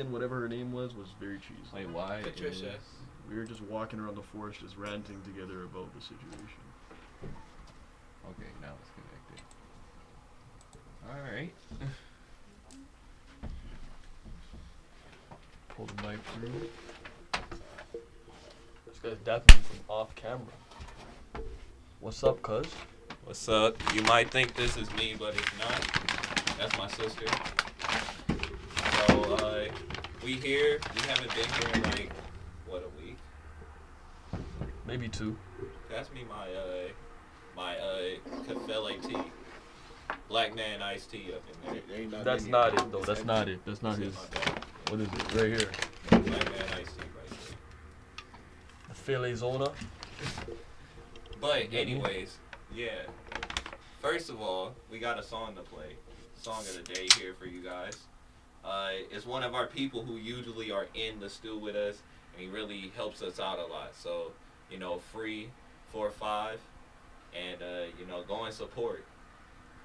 and whatever her name was very cheesy. Wait, why? Patricia. We were just walking around the forest, just ranting together about the situation. Okay, now it's connected. All right. Pull the mic through. This guy's dapping me from off camera. What's up, cuz? What's up? You might think this is me, but it's not. That's my sister. So, we here. We haven't been here in like, what, a week? Maybe 2. Pass me my Cafele tea. Black man iced tea up in there. That's not it, though. That's not it. That's not his. What is it? Right here. Black man iced tea right there. The Philly Zona. But anyways, yeah. First of all, we got a song to play. Song of the day here for you guys. It's one of our people who usually are in the stew with us, and he really helps us out a lot. So, free 4-5, and go and support.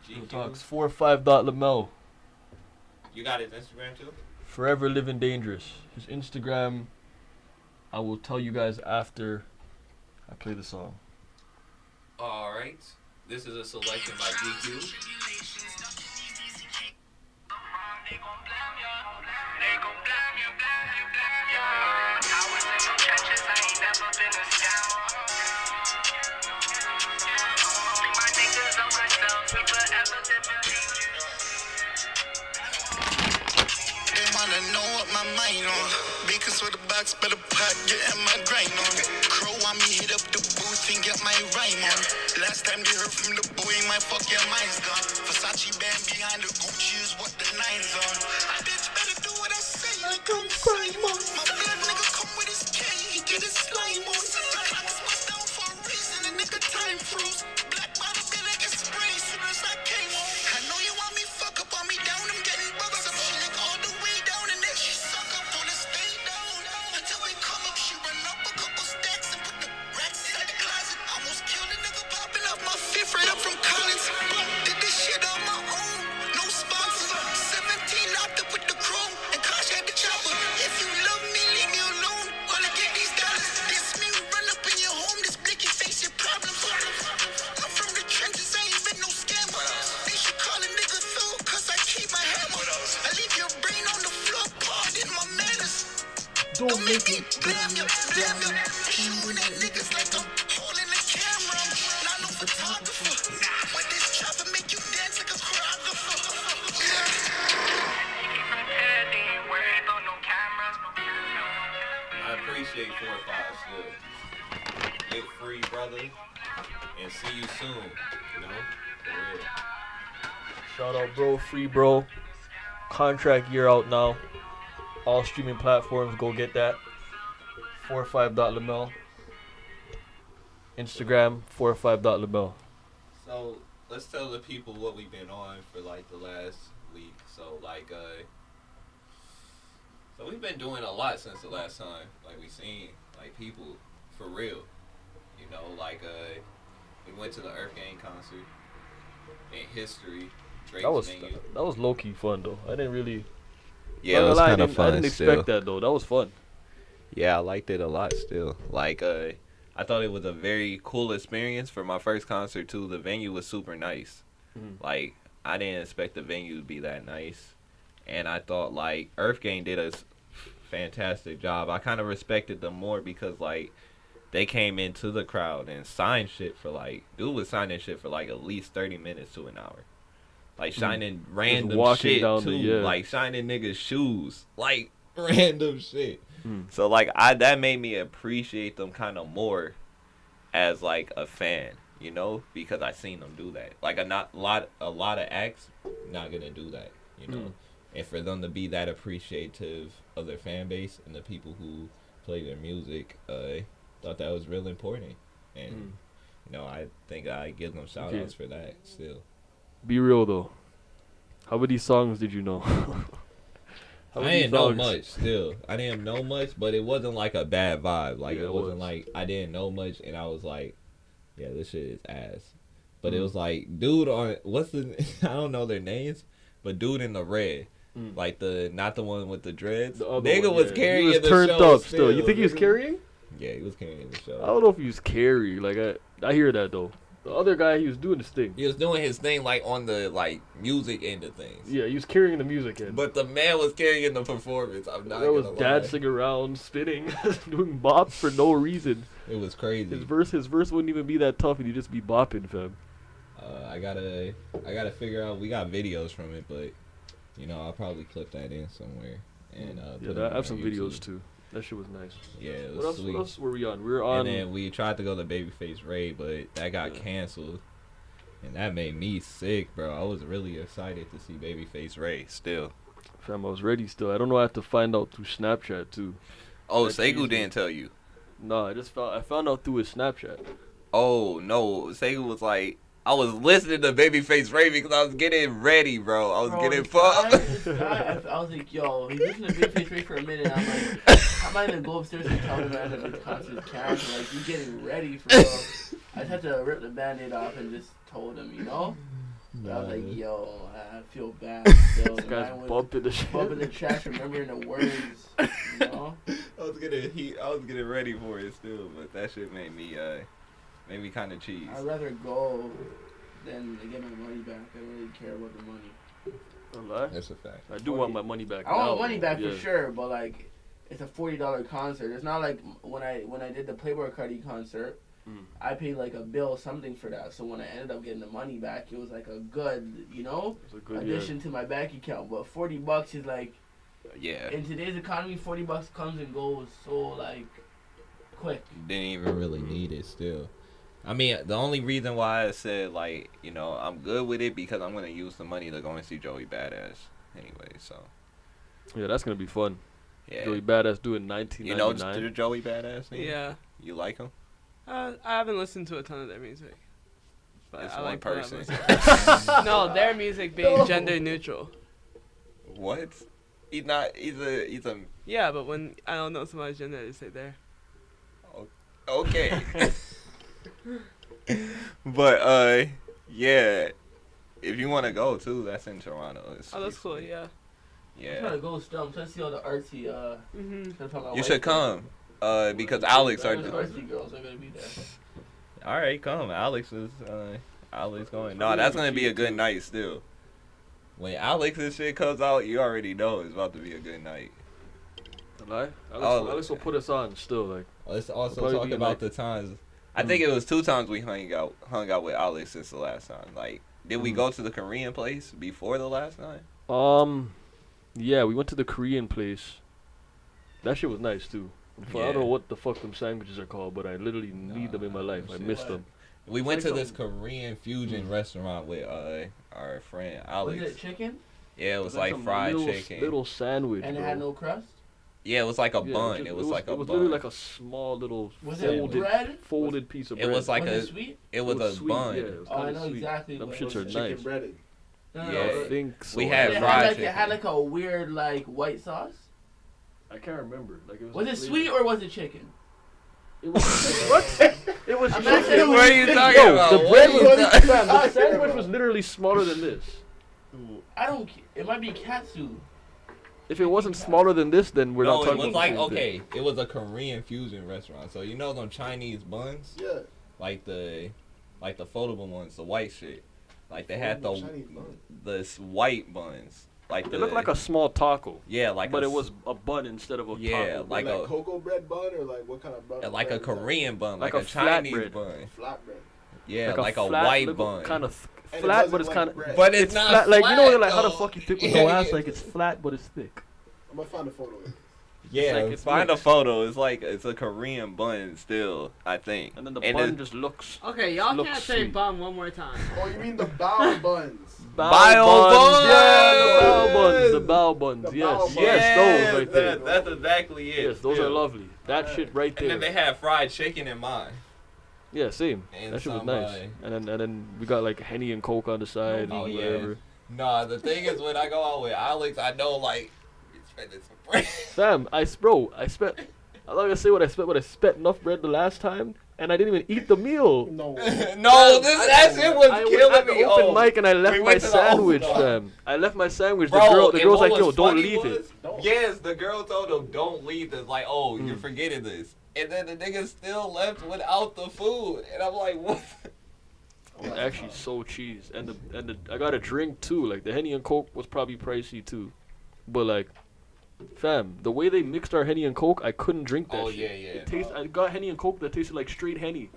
GQ. Talks 45.lamel. You got his Instagram too? Forever Living Dangerous. His Instagram, I will tell you guys after I play the song. All right. This is a selection by GQ. Wanna know what my mind on. Bakers for the box, better pot, getting my grind on. Crow on me, hit up the booth and get my rhyme on. Last time they heard from the boy, my fucking mind's gone. Versace band behind the Gucci is what the nine's on. I bitch better do what I say, like I'm crime on. My blood nigga come with his K, he get his slime on. The clock's bust down for a reason, the nigga time froze. Black bottle be like a spray, soon as I came on. I know you want me, fuck up on me down, I'm getting bucks up. She lick all the way down and then she suck up on the stay down. Until we come up, she run up a couple stacks and put the racks inside the closet. Almost killed a nigga popping off my fifth right up from Collins. Did this shit on my own, no sponsor. 17 locked up with the chrome and Kosh had the chopper. If you love me, leave me alone while I get these dollars. This me run up in your home, this blicky face your problems. I'm from the trenches, I ain't been no scammer. They should call a nigga Phil, cause I keep my hammer. I leave your brain on the floor, pardon my manners. Don't make me blam ya, blam ya. Shooting at niggas like I'm holding a camera. I'm not no photographer. With this chopper, make you dance like a choreographer. I appreciate 4-5 still. Get free, brother. And see you soon. For real. Shout out, bro. Free, bro. Contract year out now. All streaming platforms, go get that. 45.lamel. Instagram, 45.lamel. So let's tell the people what we've been on for like the last week. So so we've been doing a lot since the last time. Like we seen like people for real. We went to the Earth Gang concert in history. Drake's venue. That was low key fun though. I didn't really. Yeah, it was kind of fun. I didn't expect that though. That was fun. Yeah, I liked it a lot still. I thought it was a very cool experience for my first concert too. The venue was super nice. Mhm. Like, I didn't expect the venue to be that nice. And I thought, like, Earth Gang did a fantastic job. I kind of respected them more because, like, they came into the crowd and signed shit for, like, dude was signing shit for, like, at least 30 minutes to an hour. Like, shining random shit, too. Like, shining niggas' shoes. Like, random shit. So, like, that made me appreciate them kind of more as, like, a fan, because I seen them do that. Like, a lot of acts not gonna do that, And for them to be that appreciative of their fan base and the people who play their music, thought that was real important. And, I think I give them shout outs for that still. Be real though. How many songs did you know? I didn't know much still. I didn't know much, but it wasn't like a bad vibe. Like, it wasn't like I didn't know much and I was like, yeah, this shit is ass. But it was like, dude on, I don't know their names, but dude in the red. Like not the one with the dreads. The other Nigga one, was yeah. carrying He was the turned show up still. You think he was nigga. carrying? Yeah, he was carrying the show. I don't know if he was carrying. Like I hear that though. The other guy, he was doing his thing. He was doing his thing like on the like music end of things. Yeah, he was carrying the music in. But the man was carrying the performance. I'm not There was gonna lie. dancing around, spinning, doing bops for no reason. It was crazy. His verse wouldn't even be that tough, and he'd just be bopping, fam. I gotta figure out. We got videos from it, but I'll probably clip that in somewhere. And I have some videos too. That shit was nice. Yeah, it was What else? sweet. What else were we on? We were on. And then we tried to go to Babyface Ray, but that got canceled, and that made me sick, bro. I was really excited to see Babyface Ray still. Fam, I was ready still. I don't know. I had to find out through Snapchat too. Oh, That's Segu easy. didn't tell you. No, I found out through his Snapchat. Oh no, Segu was like, I was listening to Babyface Ray because I was getting ready, bro. I was getting fucked. I was like, yo, he's listening to Babyface Ray for a minute. I'm like, I might even go upstairs and tell him at the concert character, like, you getting ready for real. I just had to rip the band-aid off and just told him, But I was like, yo, I feel bad. Still. This guy's bumping the shit. Bumping the tracks, remembering the words. I was getting ready for it still, but that shit made me kind of cheese. I'd rather go than get my money back. I don't really care about the money. Don't lie. That's a fact. I do want my money back. I want now, money back yeah. for sure, but like, it's a $40 concert. It's not like when I did the Playboy Cardi concert, I paid like a bill something for that. So when I ended up getting the money back, it was like a good, It's a good, addition to my bank account. But $40 is like, Yeah. in today's economy, $40 comes and goes so like quick. Didn't even really need it still. I mean, the only reason why I said, like, I'm good with it because I'm going to use the money to go and see Joey Badass anyway, so. Yeah, that's going to be fun. Yeah. Joey Badass doing 1999. You know Joey Badass? Nigga? Yeah. You like him? I haven't listened to a ton of their music. But It's I one like what I've person. listened. No, their music being gender neutral. What? He's not, he's a, Yeah, but when I don't know somebody's gender, I just say there. okay. But, yeah. If you want to go, too, that's in Toronto. Oh, that's cool, yeah. I'm trying Yeah. to go still. I'm trying to see all the artsy. You should come. Because Alex The are... artsy girls are gonna be there. All right, come. Alex going. No, that's going to be a good night still. When Alex's shit comes out, you already know it's about to be a good night. Don't lie. Alex will put us on still. Like, Let's also probably talk be about like- the times. I think it was 2 times we hung out with Alex since the last time. Like, did we go to the Korean place before the last time? yeah, we went to the Korean place. That shit was nice too. I don't know Yeah. what the fuck them sandwiches are called, but I literally need them in my life. I shit. miss them. We went like to this Korean fusion restaurant with our friend Alex. Was it chicken? Yeah, it was like like some fried little, chicken. little sandwich, And it bro. had no crust? Yeah, it was like a Yeah, bun. just- It was like a It was bun. literally like a small little Was it folded, bread? folded piece of It bread. was like Was a. it sweet? It was a sweet, bun. Yeah, it was Oh, I kinda know sweet. exactly Them what shits it are was. nice. breaded. No, Yeah. I think so. We It had had fried like chicken. it had like a weird like white sauce. I can't remember. Like it was. Was like it flavor. sweet or was it chicken? It was what? It was I'm chicken. not saying What are you talking Yo, about? the What bread are you was talking- fam, the sandwich was literally smaller than this. I don't. It might be katsu. If it wasn't smaller than this, then we're No, not it talking was about like the same thing. okay. It was a Korean fusion restaurant. So them Chinese buns, Yeah. like the foldable ones, the white shit. Like they had Chinese buns. white buns. Like It looked like a small taco, yeah, like but a it was a bun instead of a Yeah, taco. like Like a- cocoa bread bun or like what kind of bun? like a bread is that? Korean bun, Like like a a Chinese flatbread. bun. Flat bread. Yeah, a like a flat white little bun. kind of And it flat, doesn't but it's like kind of. bread. But it's It's not flat. Like you know, like how the though. fuck you thick with your ass? Like it's flat, but it's thick. I'm gonna find a photo. Yeah, like it's find a mixed. photo. It's like it's a Korean bun still, I think. And then the And bun it- just looks. Okay, y'all Looks can't say sweet. bum one more time. Oh, you mean the bao buns? Bao buns! Yeah, the bao buns. The bao buns. The Yes, bao buns. yes, those right there. That's exactly it. Yes, those are still. lovely. That shit right And then there. they had fried chicken in mine. Yeah, same. And That shit was some, nice. And then we got like Henny and Coke on the side. Oh, and yeah. whatever. Nah, the thing is when I go out with Alex, I know like we spending some bread. Fam, I'm not gonna say what I spent, but I spent enough bread the last time. and I didn't even eat the meal. No. No, that shit was I was killing at the me. open Oh. mic and I left We my went to the open sandwich, mic. fam. I left my sandwich. Bro, The and girl's what like, yo, was don't funny leave was, it. Yes, the girl told him, don't leave this. Like, oh, you're forgetting this. And then the nigga still left without the food. And I'm like, what? It was actually so cheese, and I got a drink too. Like the Henny and Coke was probably pricey too, but like, fam, the way they mixed our Henny and Coke, I couldn't drink that. Oh, shit. yeah, yeah. It tastes. I got Henny and Coke that tasted like straight Henny.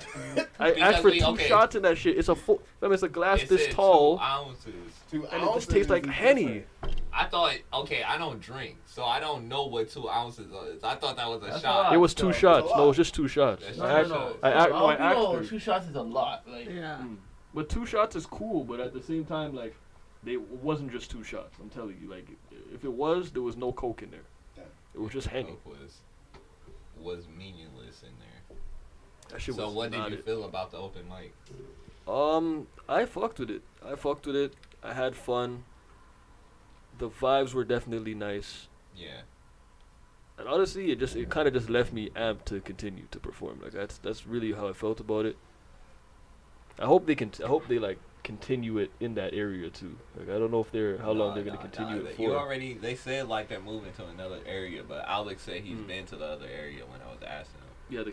I Because asked for we- 2 okay. shots in that shit. It's a full. Fam, it's a glass It this said tall, 2 ounces. 2 and it ounces just tastes like is Henny. I thought, okay, I don't drink, so I don't know what 2 ounces is. I thought that was a That's shot. a lot. It was 2 No, shots. it's a No, it lot. was just 2 shots. That's No, not no, a no. shot. I act- For no, I all people, actually- 2 shots is a lot. Like, Yeah. But 2 shots is cool, but at the same time, like, it wasn't just 2 shots. I'm telling you, like, if it was, there was no Coke in there. Yeah. It was just Henny. Coke was meaningless in there. That shit So was what did not you it. feel about the open mic? I fucked with it. I had fun. The vibes were definitely nice. Yeah. And honestly, it kind of just left me amped to continue to perform. Like that's really how I felt about it. I hope they like continue it in that area too. Like I don't know if how long they're gonna continue it for. They said like they're moving to another area, but Alex said he's Mm. been to the other area when I was asking him. Yeah, the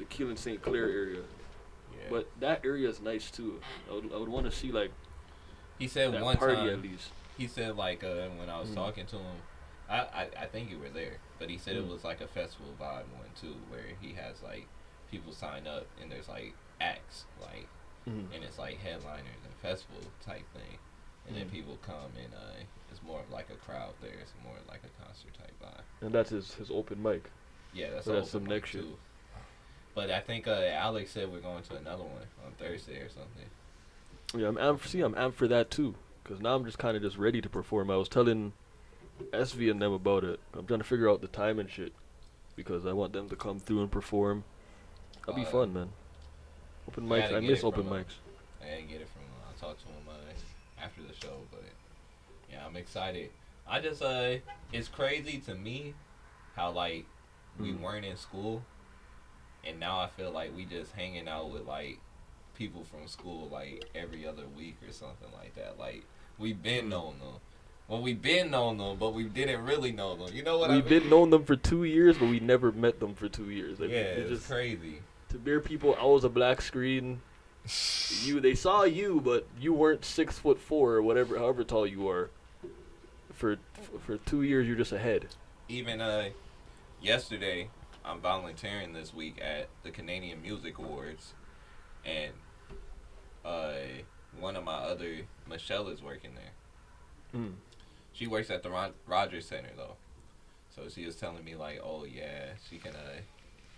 Keelan St. Clair area. Yeah. But that area is nice too. I would want to see like he said that one party time, at least. he said like when I was Mm. talking to him, I think you were there, but he said it Mm. was like a festival vibe one too, where he has like people sign up and there's like acts like, Mhm. and it's like headliners and festival type thing, and then Mm. people come and it's more of like a crowd there. It's more like a concert type vibe. And that's his open mic. Yeah, that's, So that's open some mic, next shit. too. But I think Alex said we're going to another one on Thursday or something. Yeah, I'm amped for that too. Cause now I'm just kind of just ready to perform. I was telling SV and them about it. I'm trying to figure out the time and shit, because I want them to come through and perform. That'll be fun, man. Open I mics. gotta I get miss it open from, mics. I didn't get it from him. I talked to him after the show, but yeah, I'm excited. I just it's crazy to me how like we Mm. weren't in school, and now I feel like we just hanging out with like people from school like every other week or something like that. Like we've been known them. Well, we've been known them, but we didn't really know them. You know what I mean? We've been known them for 2 years, but we never met them for 2 years. Like, Yeah, it's it's just crazy. to bare people. I was a black screen. They saw you, but you weren't 6'4" or whatever, however tall you are. For 2 years, you're just ahead. Even yesterday, I'm volunteering this week at the Canadian Music Awards, and one of my other, Michelle, is working there. Mm. She works at the Rogers Center though, so she was telling me like, oh yeah, she can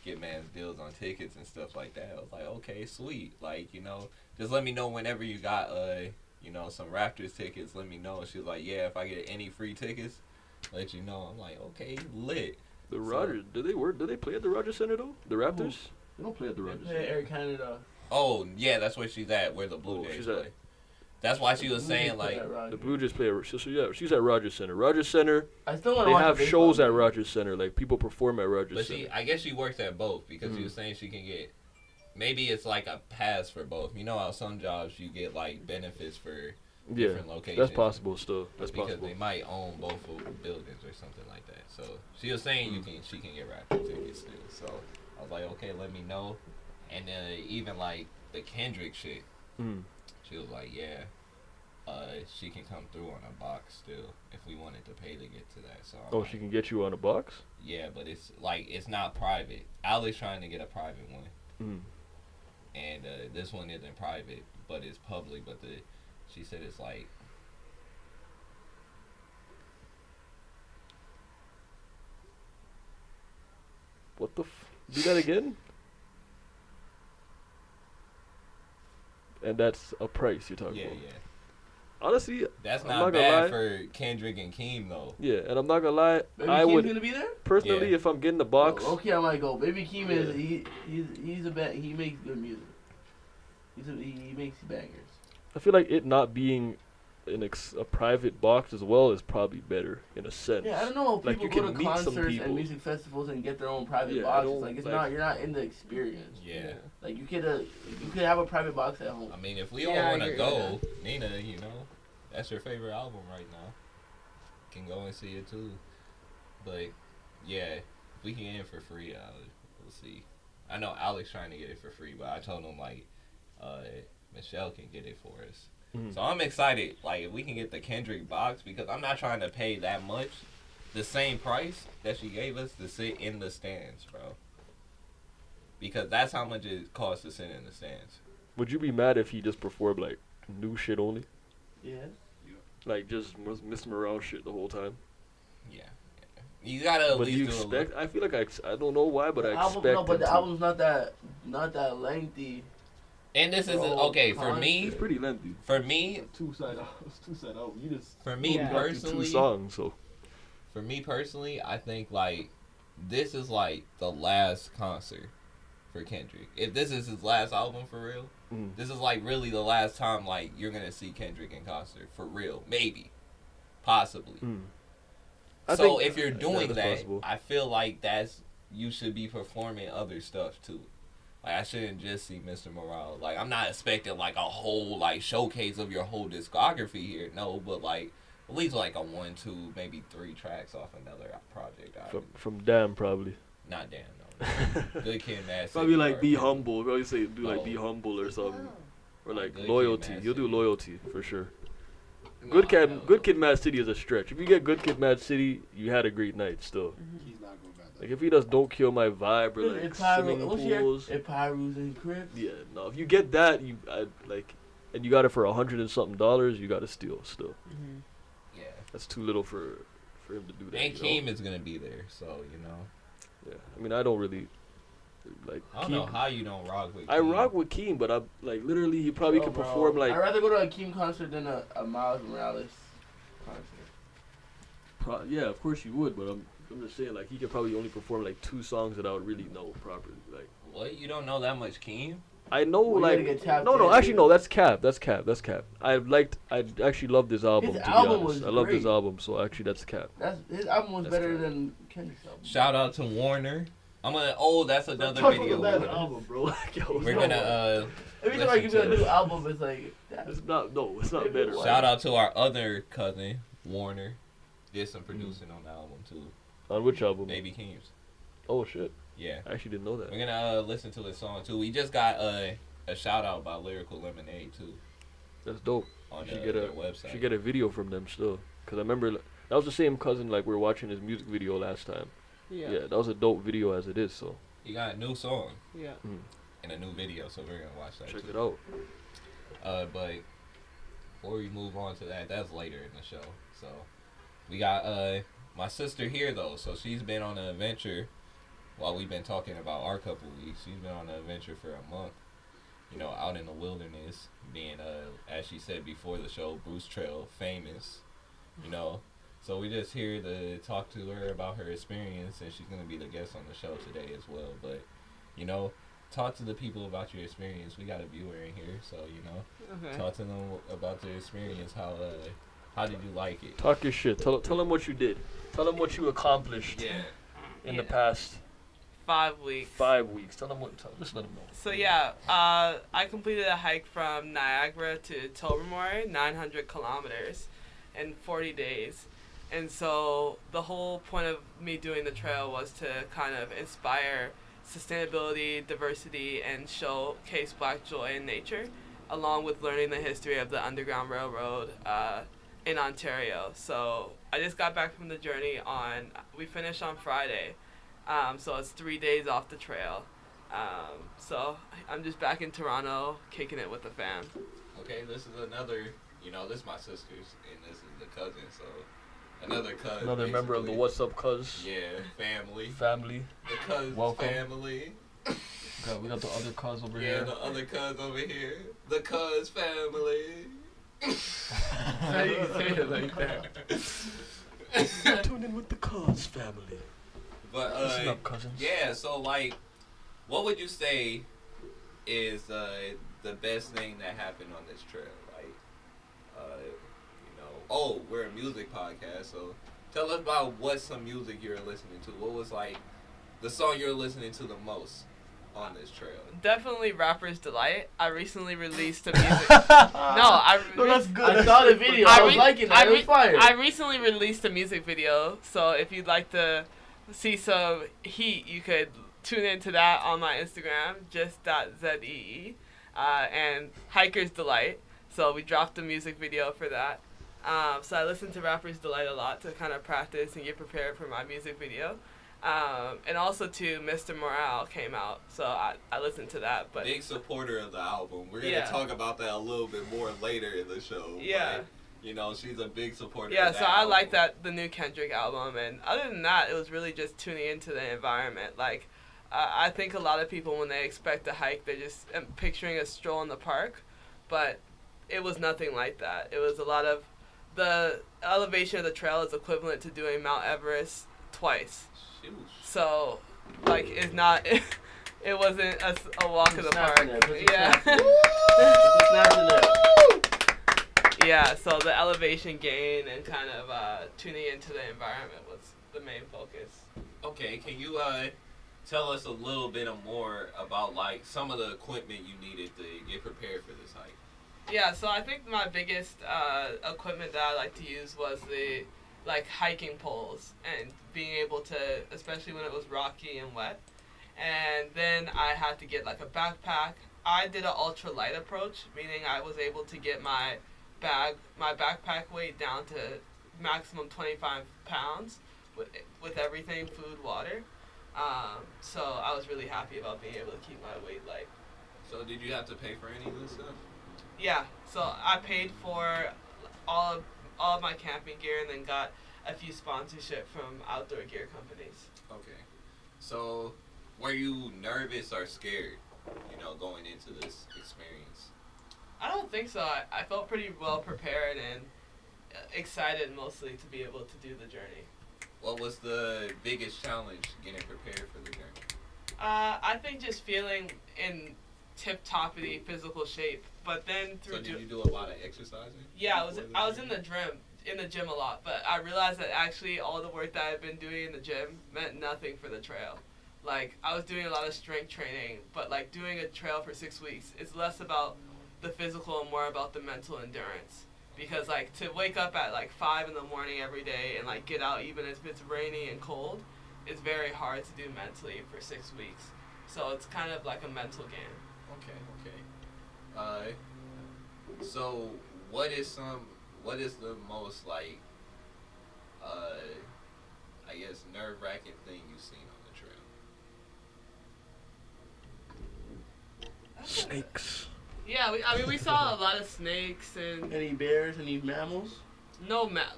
get man's deals on tickets and stuff like that. I was like, okay, sweet. Like, just let me know whenever you got some Raptors tickets. Let me know. She was like, yeah, if I get any free tickets, let you know. I'm like, okay, lit. The Rogers, do they play at the Rogers Center though? The Raptors? They don't play at the They Rogers play Center. Air Canada. Oh yeah, that's where she's at. Where the Blue Oh, Jays she's play. at- That's why she was Blue Jays saying play like, at Rogers. The Blue Jays play at, yeah, she's at Rogers Center. Rogers Center, I still want to they watch have a baseball shows at game. Rogers Center. Like, people perform at Rogers but Center. I guess she works at both because she Mhm. was saying she can get. Maybe it's like a pass for both. You know how some jobs you get like benefits for Yeah, different locations. that's possible still. That's because possible. they might own both of the buildings or something like that. So she was saying she can get Raptor tickets still. So I was like, okay, let me know. And then even like the Kendrick shit, Mm. she was like, yeah, she can come through on a box still if we wanted to pay to get to that. So I'm Oh, like, she can get you on a box? yeah, but it's not private. Ali's trying to get a private one, Mm. and this one isn't private, but it's public. But she said it's like. What the do that again? And that's a price you're talking Yeah, about. yeah. Honestly, That's I'm not not gonna bad lie. for Kendrick and Keem though. Yeah, and I'm not gonna lie, Baby I Keem's would gonna be there. personally, Yeah. if I'm getting the box, Okay, I might go. Baby Keem Yeah. is he's a he makes good music. He makes bangers. I feel like it not being a private box as well is probably better in a sense. Yeah, I don't know. Like, People you go can to meet some concerts people. and music festivals and get their own private Yeah, I boxes. don't, Like it's like- not. You're not in the experience. Yeah. Like you could have a private box at home. I mean, if we Yeah, all I want to agree go, Nina, you know, that's your favorite album right now. Can go and see it too. But yeah, if we can get it for free, we'll see. I know Alex trying to get it for free, but I told him like, Michelle can get it for us. Mhm. So I'm excited. Like if we can get the Kendrick box, because I'm not trying to pay that much, the same price that she gave us to sit in the stands, bro. Because that's how much it costs to sit in the stands. Would you be mad if he just performed like new shit only? Yeah. Like just messing around shit the whole time? Yeah. You gotta at But do least you do a expect? little. I feel like I don't know why, but The I album, expect. no, but him the to. album's not that lengthy. And this is Bro, okay for me. It's pretty lengthy. For me, Two side out. You just. for me Yeah. Got through personally, 2 songs, so for me personally, I think like this is like the last concert for Kendrick. If this is his last album for real, this is like really the last time like you're gonna see Kendrick in concert for real. Maybe, possibly. I So think- if you're yeah, doing that's that, possible. I feel like you should be performing other stuff too. Like I shouldn't just see Mr. Morale. Like I'm not expecting like a whole like showcase of your whole discography here. No, but like at least like a 1, 2, maybe 3 tracks off another project. from Damn probably. Not damn no. Good Kid, Mad City. Probably like or- Be Humble. Probably say do like Oh. Be Humble or something. Or like Good Kid, Loyalty. Mad You'll do City. Loyalty for sure. No, Good Kid, Mad City is a stretch. If you get Good Kid, Mad City, you had a great night still. He's not going back. Like if he does Don't Kill My Vibe or like If Swimming Pyro, Pools. if Pyro's in Crips. Yeah, no. If you get that, and you got it for $100 and something, you got to steal still. Yeah. That's too little for him to do that. And you know? Keem is gonna be there, so you know. Yeah, I mean I don't really like. I don't know how you don't rock with. I Keem. rock with Keem, but I'm like literally he probably Yo, could bro, perform like. I'd rather go to a Keem concert than a Miles Morales concert. Yeah, of course you would, but I'm just saying like he could probably only perform like 2 songs that I would really know properly. Like What? You don't know that much Keem? I know Well, you gotta like get tapped no in. actually no that's cap. I actually loved this album. His to album be honest, was I love this great. album, so actually that's cap. His album was That's better good. than Kendrick's album. Shout out to Warner. That's another Talk video. about that album, bro. Like, yo, We're no, gonna Every time I give you a new album, it's like It's not better. shout out to our other cousin Warner. Did some producing on the album too. On which album? Baby Keems. Oh shit! Yeah. I actually didn't know that. We're gonna listen to his song too. We just got a shout out by Lyrical Lemonade too That's dope. on Should their get a website. should get a video from them still. Cause I remember that was the same cousin like we were watching his music video last time. Yeah. Yeah, that was a dope video as it is. So He got a new song Yeah. and a new video, so we're gonna watch that check too. it out. But before we move on to that, that's later in the show. So we got my sister here though, so she's been on an adventure while we've been talking about our couple weeks. She's been on an adventure for a month, you know, out in the wilderness, being as she said before the show, Bruce Trail famous, you know. So we just here to talk to her about her experience, and she's gonna be the guest on the show today as well. But you know, talk to the people about your experience. We got a viewer in here, so you know, Okay. talk to them about their experience. How did you like it? Talk your shit. Tell them what you did. Tell them what you accomplished Yeah. in the Yeah. past 5 weeks. 5 weeks. Just let them know. So yeah, I completed a hike from Niagara to Tobermory, 900 kilometers, in 40 days. And so the whole point of me doing the trail was to kind of inspire sustainability, diversity, and showcase Black joy in nature, along with learning the history of the Underground Railroad in Ontario. So I just got back from the journey we finished on Friday. So it's 3 days off the trail. So I'm just back in Toronto, kicking it with the fam. Okay, this is another. You know, this is my sister's, and this is the cousin. So another cousin. Another member of the basically. What's Up Cuz Yeah, family. family. The cuz Welcome. family. We got the other cuz over Yeah, here. the other cuz over here. The cuz family. How do you say it like that? Tune in with the cuz family. But Listen up, cousins. yeah. So like, what would you say is the best thing that happened on this trail? Like, oh, we're a music podcast, so tell us about what some music you're listening to. What was like the song you're listening to the most on this trail? Definitely Rapper's Delight. I recently released a music. No, that's good. I saw the video. I was liking it. It was fire. I recently released a music video, so if you'd like to see some heat, you could tune into that on my Instagram, just.zee, and Hiker's Delight. So we dropped a music video for that. So I listened to Rapper's Delight a lot to kind of practice and get prepared for my music video. And also too, Mr. Morale came out, so I listened to that. But big supporter of the album. We're gonna Yeah. talk about that a little bit more later in the show. Yeah. But, you know, she's a big supporter. Yeah, of that so I like album. the new Kendrick album, and other than that, it was really just tuning into the environment. Like, I think a lot of people, when they expect a hike, they're just picturing a stroll in the park, but it was nothing like that. It was a lot of, the elevation of the trail is equivalent to doing Mount Everest twice. Sheesh. So, like, it's not, it wasn't a walk in the park. Snapping it, put some Yeah. snaps in it. Put some snaps in there. Yeah, so the elevation gain and kind of tuning into the environment was the main focus. Okay, can you tell us a little bit more about like some of the equipment you needed to get prepared for this hike? Yeah, so I think my biggest equipment that I like to use was the like hiking poles and being able to, especially when it was rocky and wet. And then I had to get like a backpack. I did an ultra light approach, meaning I was able to get my backpack weight down to maximum 25 pounds with everything, food, water. So I was really happy about being able to keep my weight light. So did you have to pay for any of this stuff? Yeah, so I paid for all of my camping gear and then got a few sponsorship from outdoor gear companies. Okay. So were you nervous or scared, you know, going into this experience? I don't think so. I felt pretty well prepared and excited mostly to be able to do the journey. What was the biggest challenge getting prepared for the journey? I think just feeling in tip-toppity physical shape, but then through So did you do a lot of exercising? yeah, I before was in the gym a lot, but I realized that actually all the work that I've been doing in the gym meant nothing for the trail. Like, I was doing a lot of strength training, but like doing a trail for 6 weeks, it's less about the physical and more about the mental endurance. Because like to wake up at like 5 in the morning every day and like get out even if it's rainy and cold, is very hard to do mentally for 6 weeks. So it's kind of like a mental game. Okay. So what is the most like I guess nerve-wracking thing you've seen on the trail? Snakes. Yeah, we saw a lot of snakes and Any bears? Any mammals?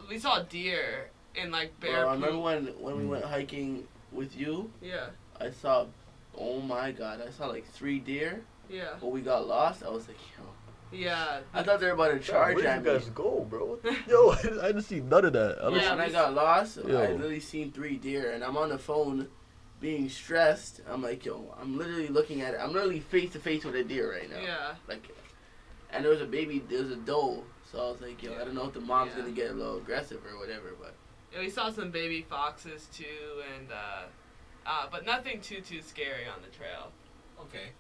we saw deer and like bear Bro, I remember poop. when we went hiking with you. Yeah, I saw, oh my god, I saw like 3 deer. yeah, When we got lost, I was like, yo. yeah. I thought they were about to charge Where at did you me. guys go, bro? Yo, I didn't see none of that. Yeah. When I got lost, Yo. I literally seen 3 deer, and I'm on the phone being stressed. I'm like, yo, I'm literally looking at it. I'm literally face to face with a deer right now. Yeah. Like, and there was a doe. So I was like, yo, I don't know if the mom's Yeah. gonna get a little aggressive or whatever, but. Yeah, we saw some baby foxes too, and but nothing too scary on the trail. Okay.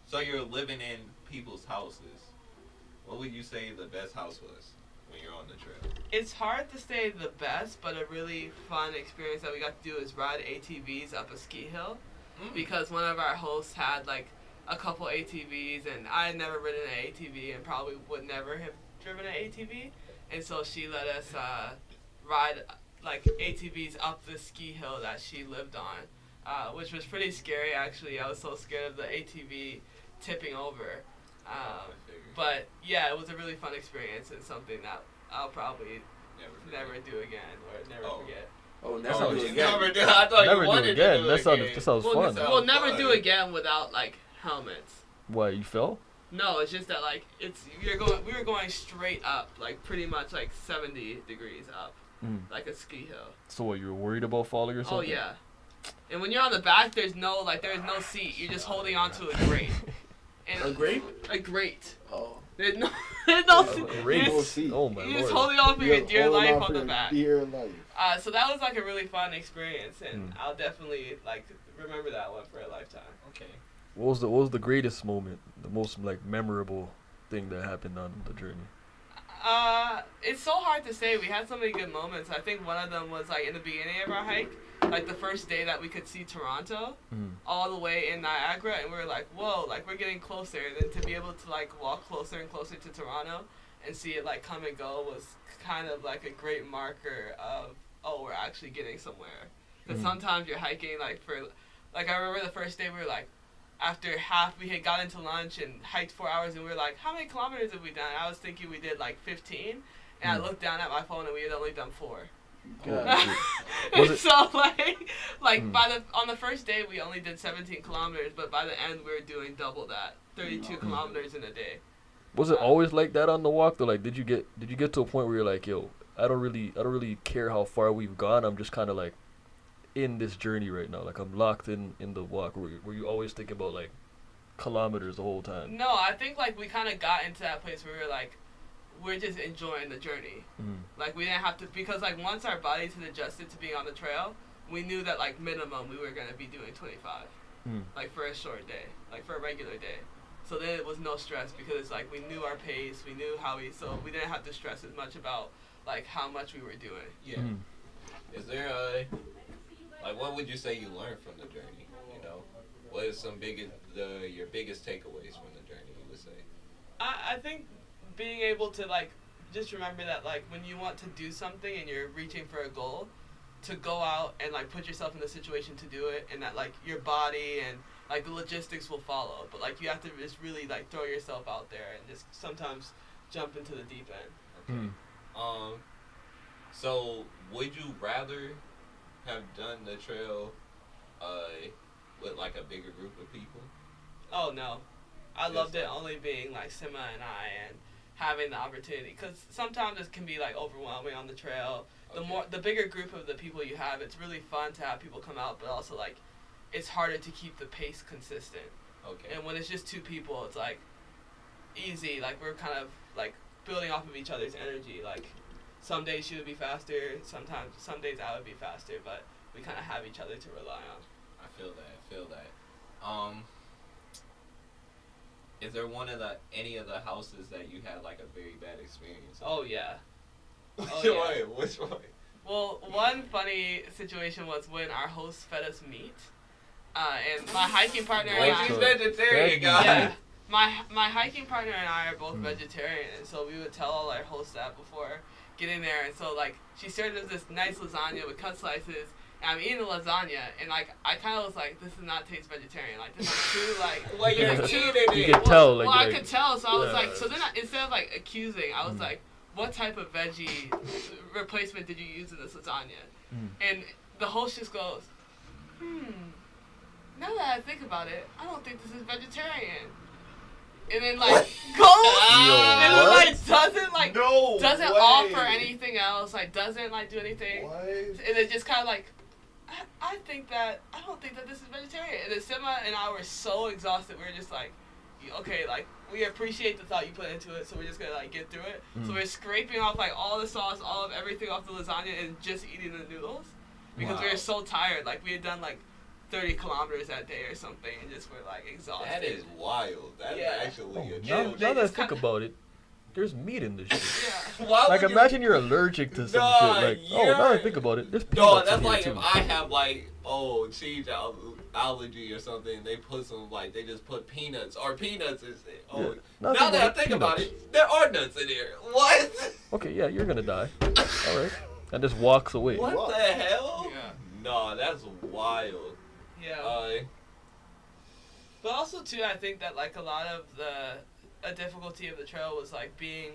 So you're living in people's houses. What would you say the best house was when you're on the trail? It's hard to say the best, but a really fun experience that we got to do is ride ATVs up a ski hill, because one of our hosts had like a couple ATVs, and I had never ridden an ATV and probably would never have driven an ATV, and so she let us ride like ATVs up the ski hill that she lived on, which was pretty scary actually. I was so scared of the ATV tipping over. But yeah, it was a really fun experience and something that I'll probably never do again or never forget. Oh, that's Oh, not you good. never do. I thought Never you do wanted it again. to do That it sounds again. that sounds We'll, fun. we'll never fun. do again without like helmets. Why you fell? No, it's just that like we were going straight up, like pretty much like 70 degrees up, like a ski hill. So what? You were worried about falling or something? Oh yeah. And when you're on the back, there's no seat. You're just holding onto a grate. And A grape? A grate. Oh. There's no No, A race. see. Oh my you're just lord. holding on for your You're dear holding life on on for the your back. Dear life. So that was like a really fun experience, and Mm. I'll definitely like remember that one for a lifetime. Okay. What was the greatest moment? The most like memorable thing that happened on the journey? It's so hard to say. We had so many good moments. I think one of them was like in the beginning of our hike, like the first day that we could see Toronto, Mm. all the way in Niagara, and we were like, whoa, like we're getting closer. And then to be able to like walk closer and closer to Toronto and see it like come and go was kind of like a great marker of, oh, we're actually getting somewhere. Because Mhm. sometimes you're hiking like for, like I remember the first day we were like, after half, we had got into lunch and hiked 4 hours, and we were like, how many kilometers have we done? I was thinking we did like 15, and I looked down at my phone and we had only done 4. God. Was it- So like Mm. on the first day we only did 17 kilometers, but by the end we were doing double that, 32 kilometers in a day. Was it always like that on the walk though? Like, did you get to a point where you're like, yo, I don't really care how far we've gone. I'm just kind of like in this journey right now. Like I'm locked in the walk. Were you always thinking about like kilometers the whole time? No, I think like we kind of got into that place where we were like, we're just enjoying the journey. Mm. Like we didn't have to, because like once our bodies had adjusted to being on the trail, we knew that like minimum we were gonna be doing 25, Mm. like for a short day, like for a regular day. So then it was no stress because it's like we knew our pace, we knew how so we didn't have to stress as much about like how much we were doing. Yeah. Mm. Is there like what would you say you learned from the journey? You know, what is your biggest takeaways from the journey? You would say. I think being able to like just remember that like when you want to do something and you're reaching for a goal, to go out and like put yourself in the situation to do it, and that like your body and like the logistics will follow, but like you have to just really like throw yourself out there and just sometimes jump into the deep end. Okay. Mm. So would you rather have done the trail with like a bigger group of people? Oh no, I Yes, loved it sir. only being like Sima and I and having the opportunity, because sometimes it can be like overwhelming on the trail. Okay. The bigger group of the people you have, it's really fun to have people come out, but also like it's harder to keep the pace consistent. Okay. And when it's just 2 people, it's like easy. Like we're kind of like building off of each other's energy. Like some days she would be faster, some days I would be faster, but we kind of have each other to rely on. I feel that. Is there any of the houses that you had like a very bad experience? Oh yeah. Which yeah. one? Which one? Well, one funny situation was when our host fed us meat, and my hiking partner and Like I. she's So, vegetarian, veggie. guys. Yeah, my hiking partner and I are both Mm. vegetarian, and so we would tell all our hosts that before getting there. And so like she served us this nice lasagna with cut slices, and I'm eating the lasagna, and like I kind of was like, this does not taste vegetarian. Like this is too like. Well, you're Yeah. eating You it. could tell, like, well, I like- could tell, so I was Yeah. like, so then instead of like accusing, I was Mm. like, what type of veggie replacement did you use in this lasagna? Mm. And the host just goes, now that I think about it, I don't think this is vegetarian. And then like goes and then what? like doesn't like No doesn't way. offer anything else, like doesn't like do anything. What? And it just kind of like, I don't think that this is vegetarian. And then Sima and I were so exhausted, we were just like, okay, like, we appreciate the thought you put into it, so we're just gonna, like, get through it. So Mm. we're scraping off, like, all the sauce, all of everything off the lasagna, and just eating the noodles. Because we Wow. were so tired. Like, we had done, like, 30 kilometers that day or something, and just were, like, exhausted. That is wild. That's Yeah. actually a Now, joke. they now that I just think kinda- about it, there's meat in this shit. Yeah. Why Like would you- imagine you're allergic to some Nah, shit. Like, oh, now that I you're- think about it, there's peanuts No, in that's here like too. if I have like cheese allergy or something. They put some they just put peanuts or peanuts is Yeah. Now Nothing that I but think about peanuts. it, there are nuts in here. What? Okay, yeah, you're gonna die. All right, and just walks away. What What? the hell? Yeah. No, that's wild. Yeah. But also, too, I think that, like, a lot of a difficulty of the trail was, like, being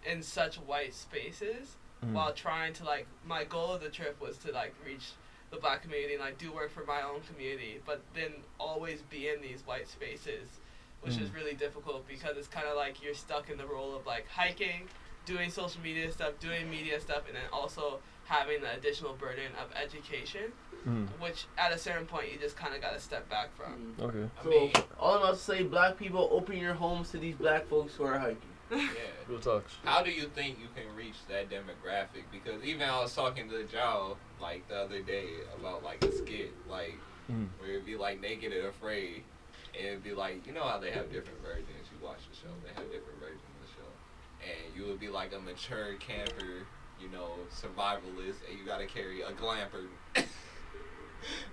in such white spaces Mm. while trying to, like, my goal of the trip was to, like, reach the black community and, like, do work for my own community, but then always be in these white spaces, which is really difficult because it's kind of like you're stuck in the role of, like, hiking, doing social media stuff, doing media stuff, and then also having the additional burden of education, Mm. which at a certain point you just kind of got to step back from. Okay. I So, mean, all I'm about to say, black people, open your homes to these black folks who are hiking. Yeah. Real talks. How do you think you can reach that demographic? Because even I was talking to Joe like the other day about like a skit like Mm. where it'd be like Naked and Afraid, and it'd be like, you know how they have different versions. You watch the show, they have different versions of the show, and you would be like a mature camper, you know, survivalist, and you gotta carry a glamper.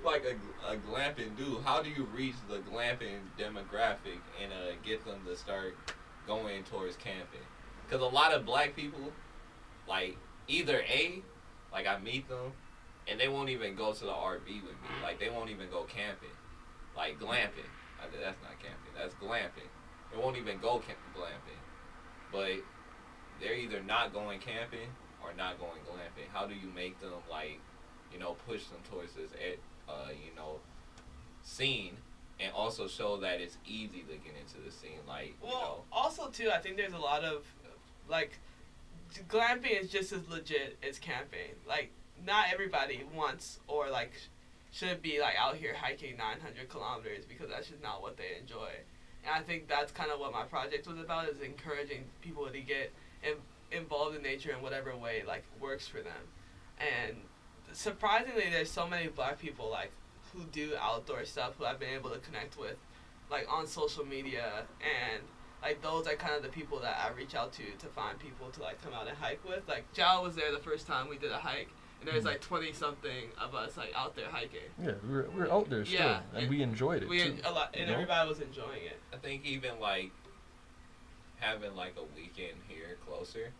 Like a glamping dude. How do you reach the glamping demographic and get them to start going towards camping? Because a lot of black people, like, either A, like, I meet them, and they won't even go to the RV with me. Like, they won't even go camping. Like, glamping. That's not camping. That's glamping. They won't even go glamping. But they're either not going camping or not going glamping. How do you make them, like, you know, push them towards this, you know, scene, and also show that it's easy to get into the scene, like, you know. Also, too, I think there's a lot of, like, glamping is just as legit as camping. Like, not everybody wants or, like, should be, like, out here hiking 900 kilometers because that's just not what they enjoy. And I think that's kind of what my project was about, is encouraging people to get involved in nature in whatever way, like, works for them. And surprisingly, there's so many black people, like, who do outdoor stuff who I've been able to connect with, like, on social media, and, like, those are kind of the people that I reach out to find people to, like, come out and hike with. Like, Jao was there the first time we did a hike, and there's, like, 20-something of us, like, out there hiking. Yeah, we're out there still, Yeah, and we enjoyed it, too. A lot, and you know? everybody was enjoying it. I think even, like, having, like, a weekend here closer,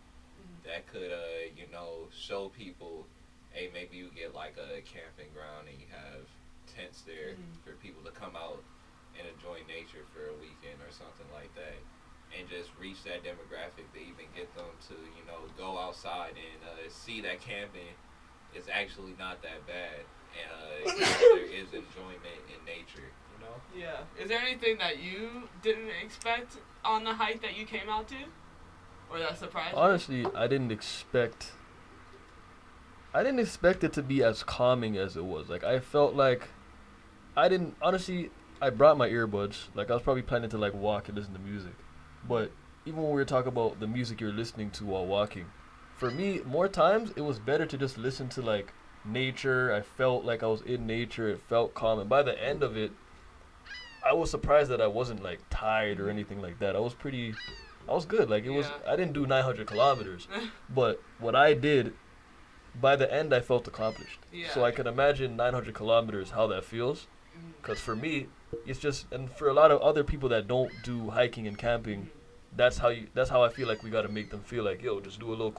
that could, you know, show people, hey, maybe you get, like, a camping ground and you have tents there for people to come out and enjoy nature for a weekend or something like that, and just reach that demographic to even get them to, you know, go outside and see that camping is actually not that bad, and there is enjoyment in nature, you know? Yeah. Is there anything that you didn't expect on the hike that you came out to? Or that surprised you? Honestly, I didn't expect it to be as calming as it was. Like, I felt like I brought my earbuds. Like, I was probably planning to, like, walk and listen to music. But even when we were talking about the music you're listening to while walking, for me, more times, it was better to just listen to, like, nature. I felt like I was in nature. It felt calm. And by the end of it, I was surprised that I wasn't, like, tired or anything like that. I was good. Like, I didn't do 900 kilometers. But what I did, by the end, I felt accomplished. Yeah. So I can imagine 900 kilometers, how that feels. Because for me, it's just, and for a lot of other people that don't do hiking and camping, that's how I feel like we got to make them feel like, yo, just do a little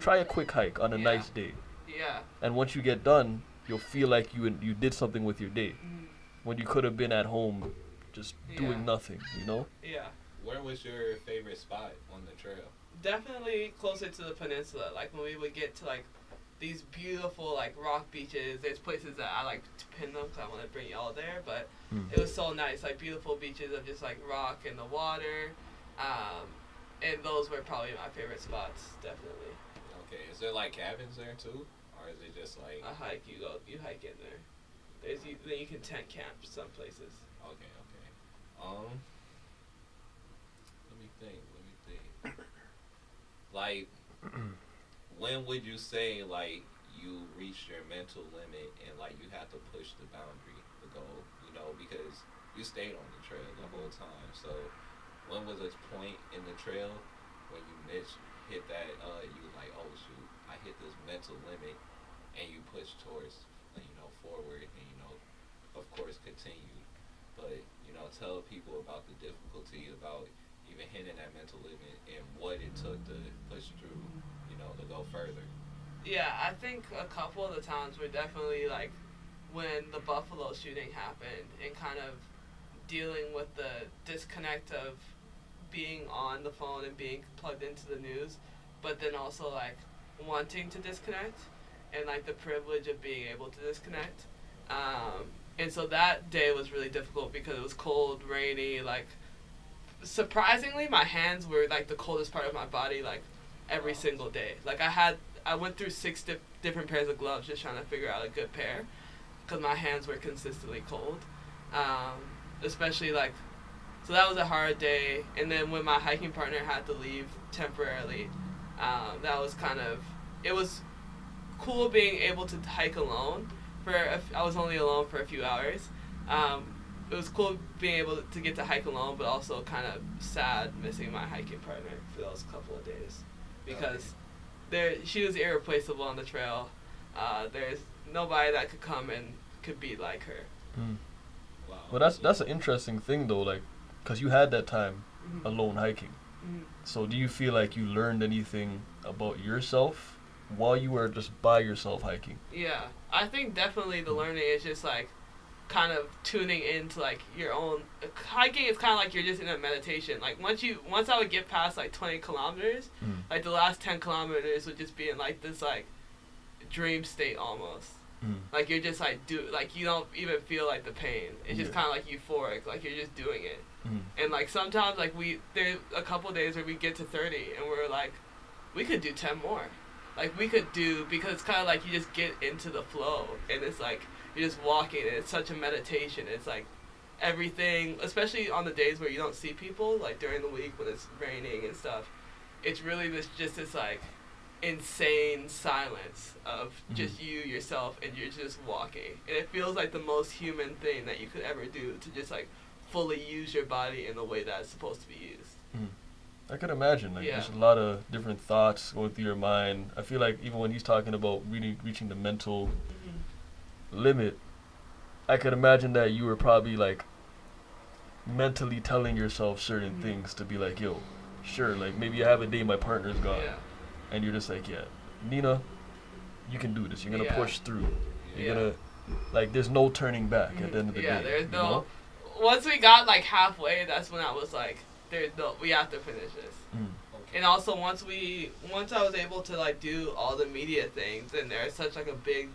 try a quick hike on a nice day. Yeah. And once you get done, you'll feel like you did something with your day. When you could have been at home just doing nothing, you know? Yeah. Where was your favorite spot on the trail? Definitely closer to the peninsula. Like, when we would get to, like, these beautiful, like, rock beaches. There's places that I like to pin them because I want to bring y'all there. But it was so nice. Like, beautiful beaches of just, like, rock and the water. And those were probably my favorite spots, definitely. Okay, is there, like, cabins there, too? Or is it just, like... A hike, you hike in there. Then you can tent camp some places. Okay. Let me think. Like, when would you say, like, you reached your mental limit and, like, you have to push the boundary to go, you know, because you stayed on the trail the whole time. So, when was a point in the trail when you hit that, you were like, oh, shoot, I hit this mental limit, and you pushed towards, you know, forward and, you know, of course, continue. But, you know, tell people about the difficulty about even hitting that mental limit and what it took to push through, you know, to go further. Yeah, I think a couple of the times were definitely, like, when the Buffalo shooting happened and kind of dealing with the disconnect of being on the phone and being plugged into the news, but then also, like, wanting to disconnect and, like, the privilege of being able to disconnect. And so that day was really difficult because it was cold, rainy, like, surprisingly, my hands were, like, the coldest part of my body, like, every single day. Like, I went through 6 different pairs of gloves just trying to figure out a good pair because my hands were consistently cold. Especially, like, So that was a hard day. And then when my hiking partner had to leave temporarily, that was kind of, it was cool being able to hike alone. I was only alone for a few hours. It was cool being able to get to hike alone, but also kind of sad missing my hiking partner for those couple of days, because she was irreplaceable on the trail. There's nobody that could come and could be like her. Mm. Wow. Well, that's an interesting thing though, like, cause you had that time Mm-hmm. alone hiking. Mm-hmm. So do you feel like you learned anything about yourself while you were just by yourself hiking? Yeah, I think definitely the learning is just like kind of tuning into like your own hiking is kind of like you're just in a meditation. Like once I would get past like 20 kilometers, like the last 10 kilometers would just be in like this like dream state almost. Like you're just like you don't even feel like the pain. It's just kind of like euphoric, like you're just doing it. And like sometimes like there's a couple days where we get to 30 and we're like, we could do 10 more. Like we could do, because it's kind of like you just get into the flow and it's like you're just walking and it's such a meditation. It's like everything, especially on the days where you don't see people, like during the week when it's raining and stuff, it's really this like insane silence of just you, yourself, and you're just walking. And it feels like the most human thing that you could ever do, to just like fully use your body in the way that it's supposed to be used. I could imagine, like, there's a lot of different thoughts going through your mind. I feel like even when he's talking about really reaching the mental limit, I could imagine that you were probably like mentally telling yourself certain things to be like, yo, sure, like maybe I have a day my partner's gone, and you're just like, yeah, Nina, you can do this. You're gonna push through. You're gonna, like, there's no turning back at the end of the day. Yeah, there's no. You know? Once we got like halfway, that's when I was like, we have to finish this. And also once I was able to like do all the media things, and there's such like a big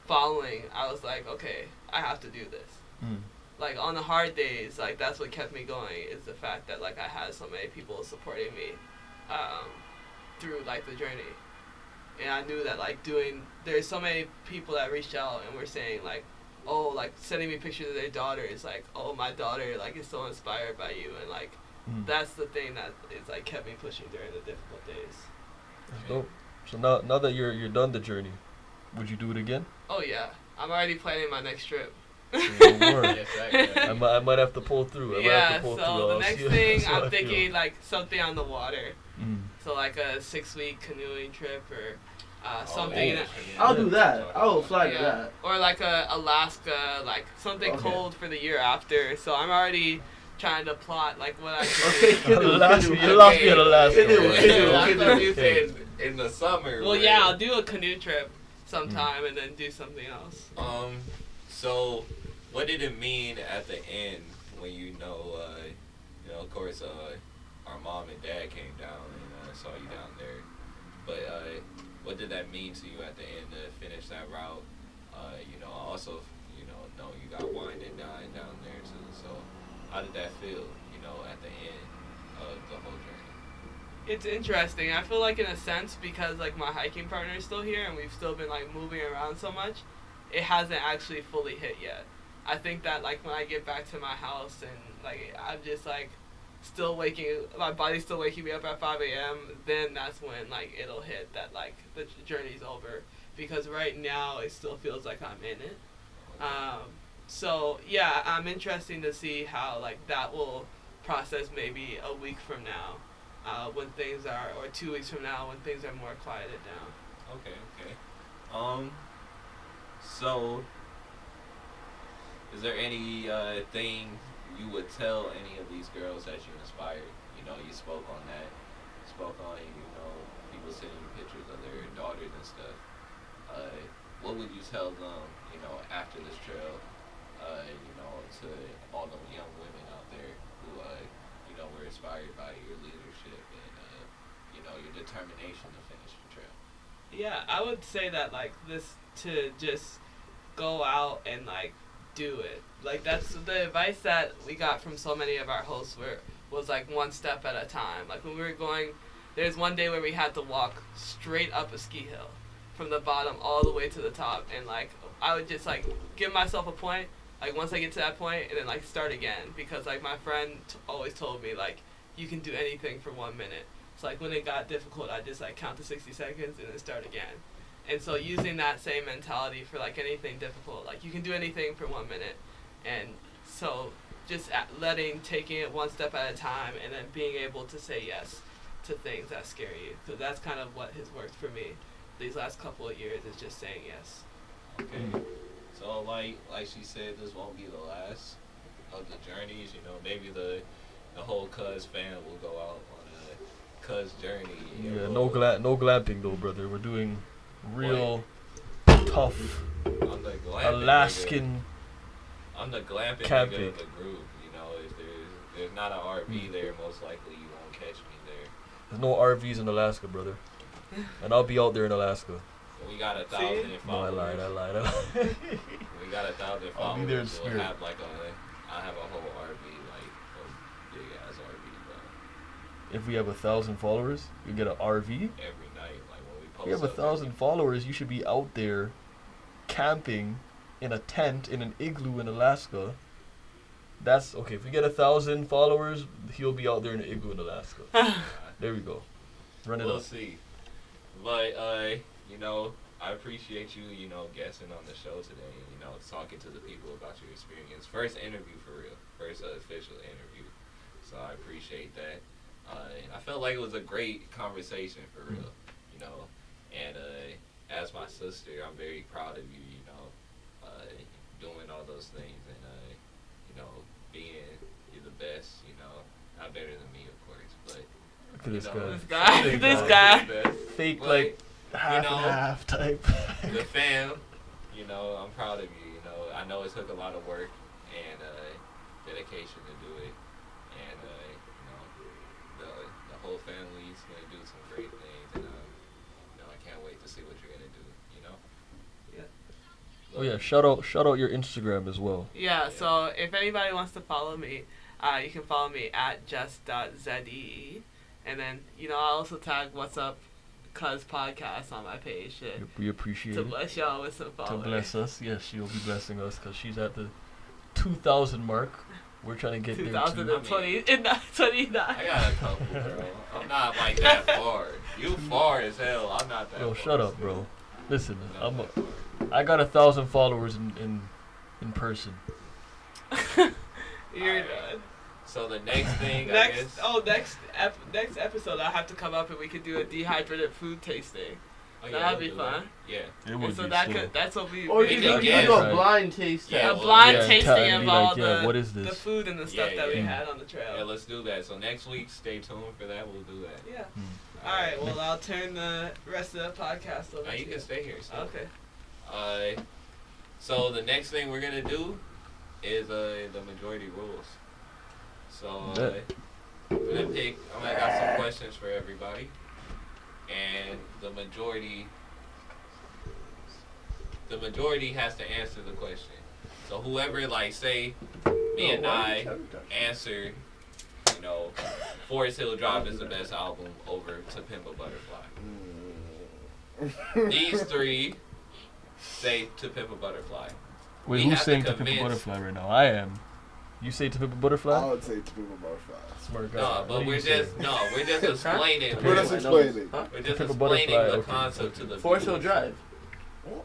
following, I was like, okay, I have to do this. Like on the hard days, like that's what kept me going, is the fact that like I had so many people supporting me through like the journey. And I knew that like there's so many people that reached out and were saying like, oh, like sending me pictures of their daughters, like, oh, my daughter like is so inspired by you, and like that's the thing that is like kept me pushing during the difficult days. That's dope. So now that you're done the journey, would you do it again? Oh yeah, I'm already planning my next trip. I might have to pull through. So the next thing I'm thinking like something on the water. So like a 6-week canoeing trip, or something. I'll do that. I will fly to that. Or like Alaska, like something cold for the year after. So I'm already trying to plot like what I can do. Alaska, you lost me at Alaska. In the summer. Well, yeah, I'll do a canoe trip sometime and then do something else. So what did it mean at the end when of course, our mom and dad came down and saw you down there, but what did that mean to you at the end to finish that route? Also, know you got wined and dined down there too. So how did that feel? At the end of the whole journey. It's interesting. I feel like in a sense, because like my hiking partner is still here and we've still been like moving around so much, it hasn't actually fully hit yet. I think that like when I get back to my house and like I'm just like my body's still waking me up at 5 a.m., then that's when like it'll hit that like the journey's over. Because right now it still feels like I'm in it. So yeah, I'm interested to see how like that will process maybe a week from now, when things are, or 2 weeks from now when things are more quieted down. Okay. So is there any thing you would tell any of these girls that you inspired? You spoke on people sending pictures of their daughters and stuff. What would you tell them, after this trail, to all the young women out there who, were inspired by your leadership and, your determination to finish the trail? Yeah, I would say that like this, to just go out and like do it. Like that's the advice that we got from so many of our hosts was like one step at a time. Like when we were going, there's one day where we had to walk straight up a ski hill from the bottom all the way to the top, and like I would just like give myself a point, Like once I get to that point, and then like start again, because like my friend always told me like you can do anything for 1 minute. So like when it got difficult, I just like count to 60 seconds and then start again. And so using that same mentality for like anything difficult, like you can do anything for 1 minute, and so just taking it one step at a time, and then being able to say yes to things that scare you. So that's kind of what has worked for me these last couple of years, is just saying yes. Okay. So like she said, this won't be the last of the journeys. You know, maybe the whole Cuz fan will go out on a Cuz journey. Yeah, no glamping though, brother. We're doing real tough I'm the glamping Alaskan. nigga. I'm the glamping camping. nigga of the group. You know, if there's not an RV there, most likely you won't catch me there. There's no RVs in Alaska, brother. And I'll be out there in Alaska. So we got 1,000 No, I followers. lied. We got 1,000 followers. I'll be there in We'll spirit. have like I have a whole RV, like a big ass RV, bro. If we have 1,000 followers, you get an RV. Every night, like when we post. If you have up 1,000 followers, you should be out there camping in a tent in an igloo in Alaska. That's okay. If we get 1,000 followers, he'll be out there in an igloo in Alaska. There we go. Run it We'll up. see. But you know, I appreciate you, you know, guessing on the show today, and, you know, talking to the people about your experience. First interview for real. First official interview. So I appreciate that. And I felt like it was a great conversation for real, you know. And as my sister, I'm very proud of you, you know, doing all those things, and you know, you're the best, you know, not better than me, of course, but Look at this you know, guy. This guy. you're the best. Fake But, like half know, and half type. the fam, you know, I'm proud of you. You know, I know it took a lot of work and dedication to do it, and you know, the whole family's gonna do some great things, and you know, I can't wait to see what you're gonna do. You know. Yeah. Oh yeah, shout out your Instagram as well. Yeah, so if anybody wants to follow me, you can follow me at just.zee. And then, you know, I'll also tag What's Up Cuz Podcast on my page We appreciate to it. bless y'all with some To followers. bless us. Yes, she'll be blessing us because she's at the 2,000 mark. We're trying to get there too. 2020, 29. I got a couple, bro. I'm not like that far. You far as hell. I'm not that. Yo, far shut up, still. bro. Listen, Not that far. I got 1,000 followers in person. You're Alright. done. So the next thing, I guess. Next episode, I have to come up and we could do a dehydrated food tasting. Oh, that'd we'll be do fun. that. Yeah. It And would so be that so. could, that's what we Or We you can can get do right. a blind taste Yeah, a test. blind Yeah, tasting tell me, of like, all yeah, what is the this? food and the stuff Yeah, that we yeah. had on the trail. Yeah, let's do that. So next week, stay tuned for that. We'll do that. Yeah. Mm. All right. Well, I'll turn the rest of the podcast over Now to you can stay here. So. Okay. So the next thing we're gonna do is the majority rules. So Bet. I'm gonna got some questions for everybody, and the majority has to answer the question. So whoever, like, say me and I answer, you know, Forest Hill Drive is the best album over To Pimp a Butterfly. These three say To Pimp a Butterfly. Wait, We who's have saying to To Pimp a convince- Butterfly right now? I am. You say To Pimp a Butterfly? I would say to people butterfly. Smart guy. No, What but do we're you say? just explaining. Okay. We're just explaining. Huh? We're just To Pimp a explaining Butterfly, the okay, concept to the Forest Hill viewers. Drive.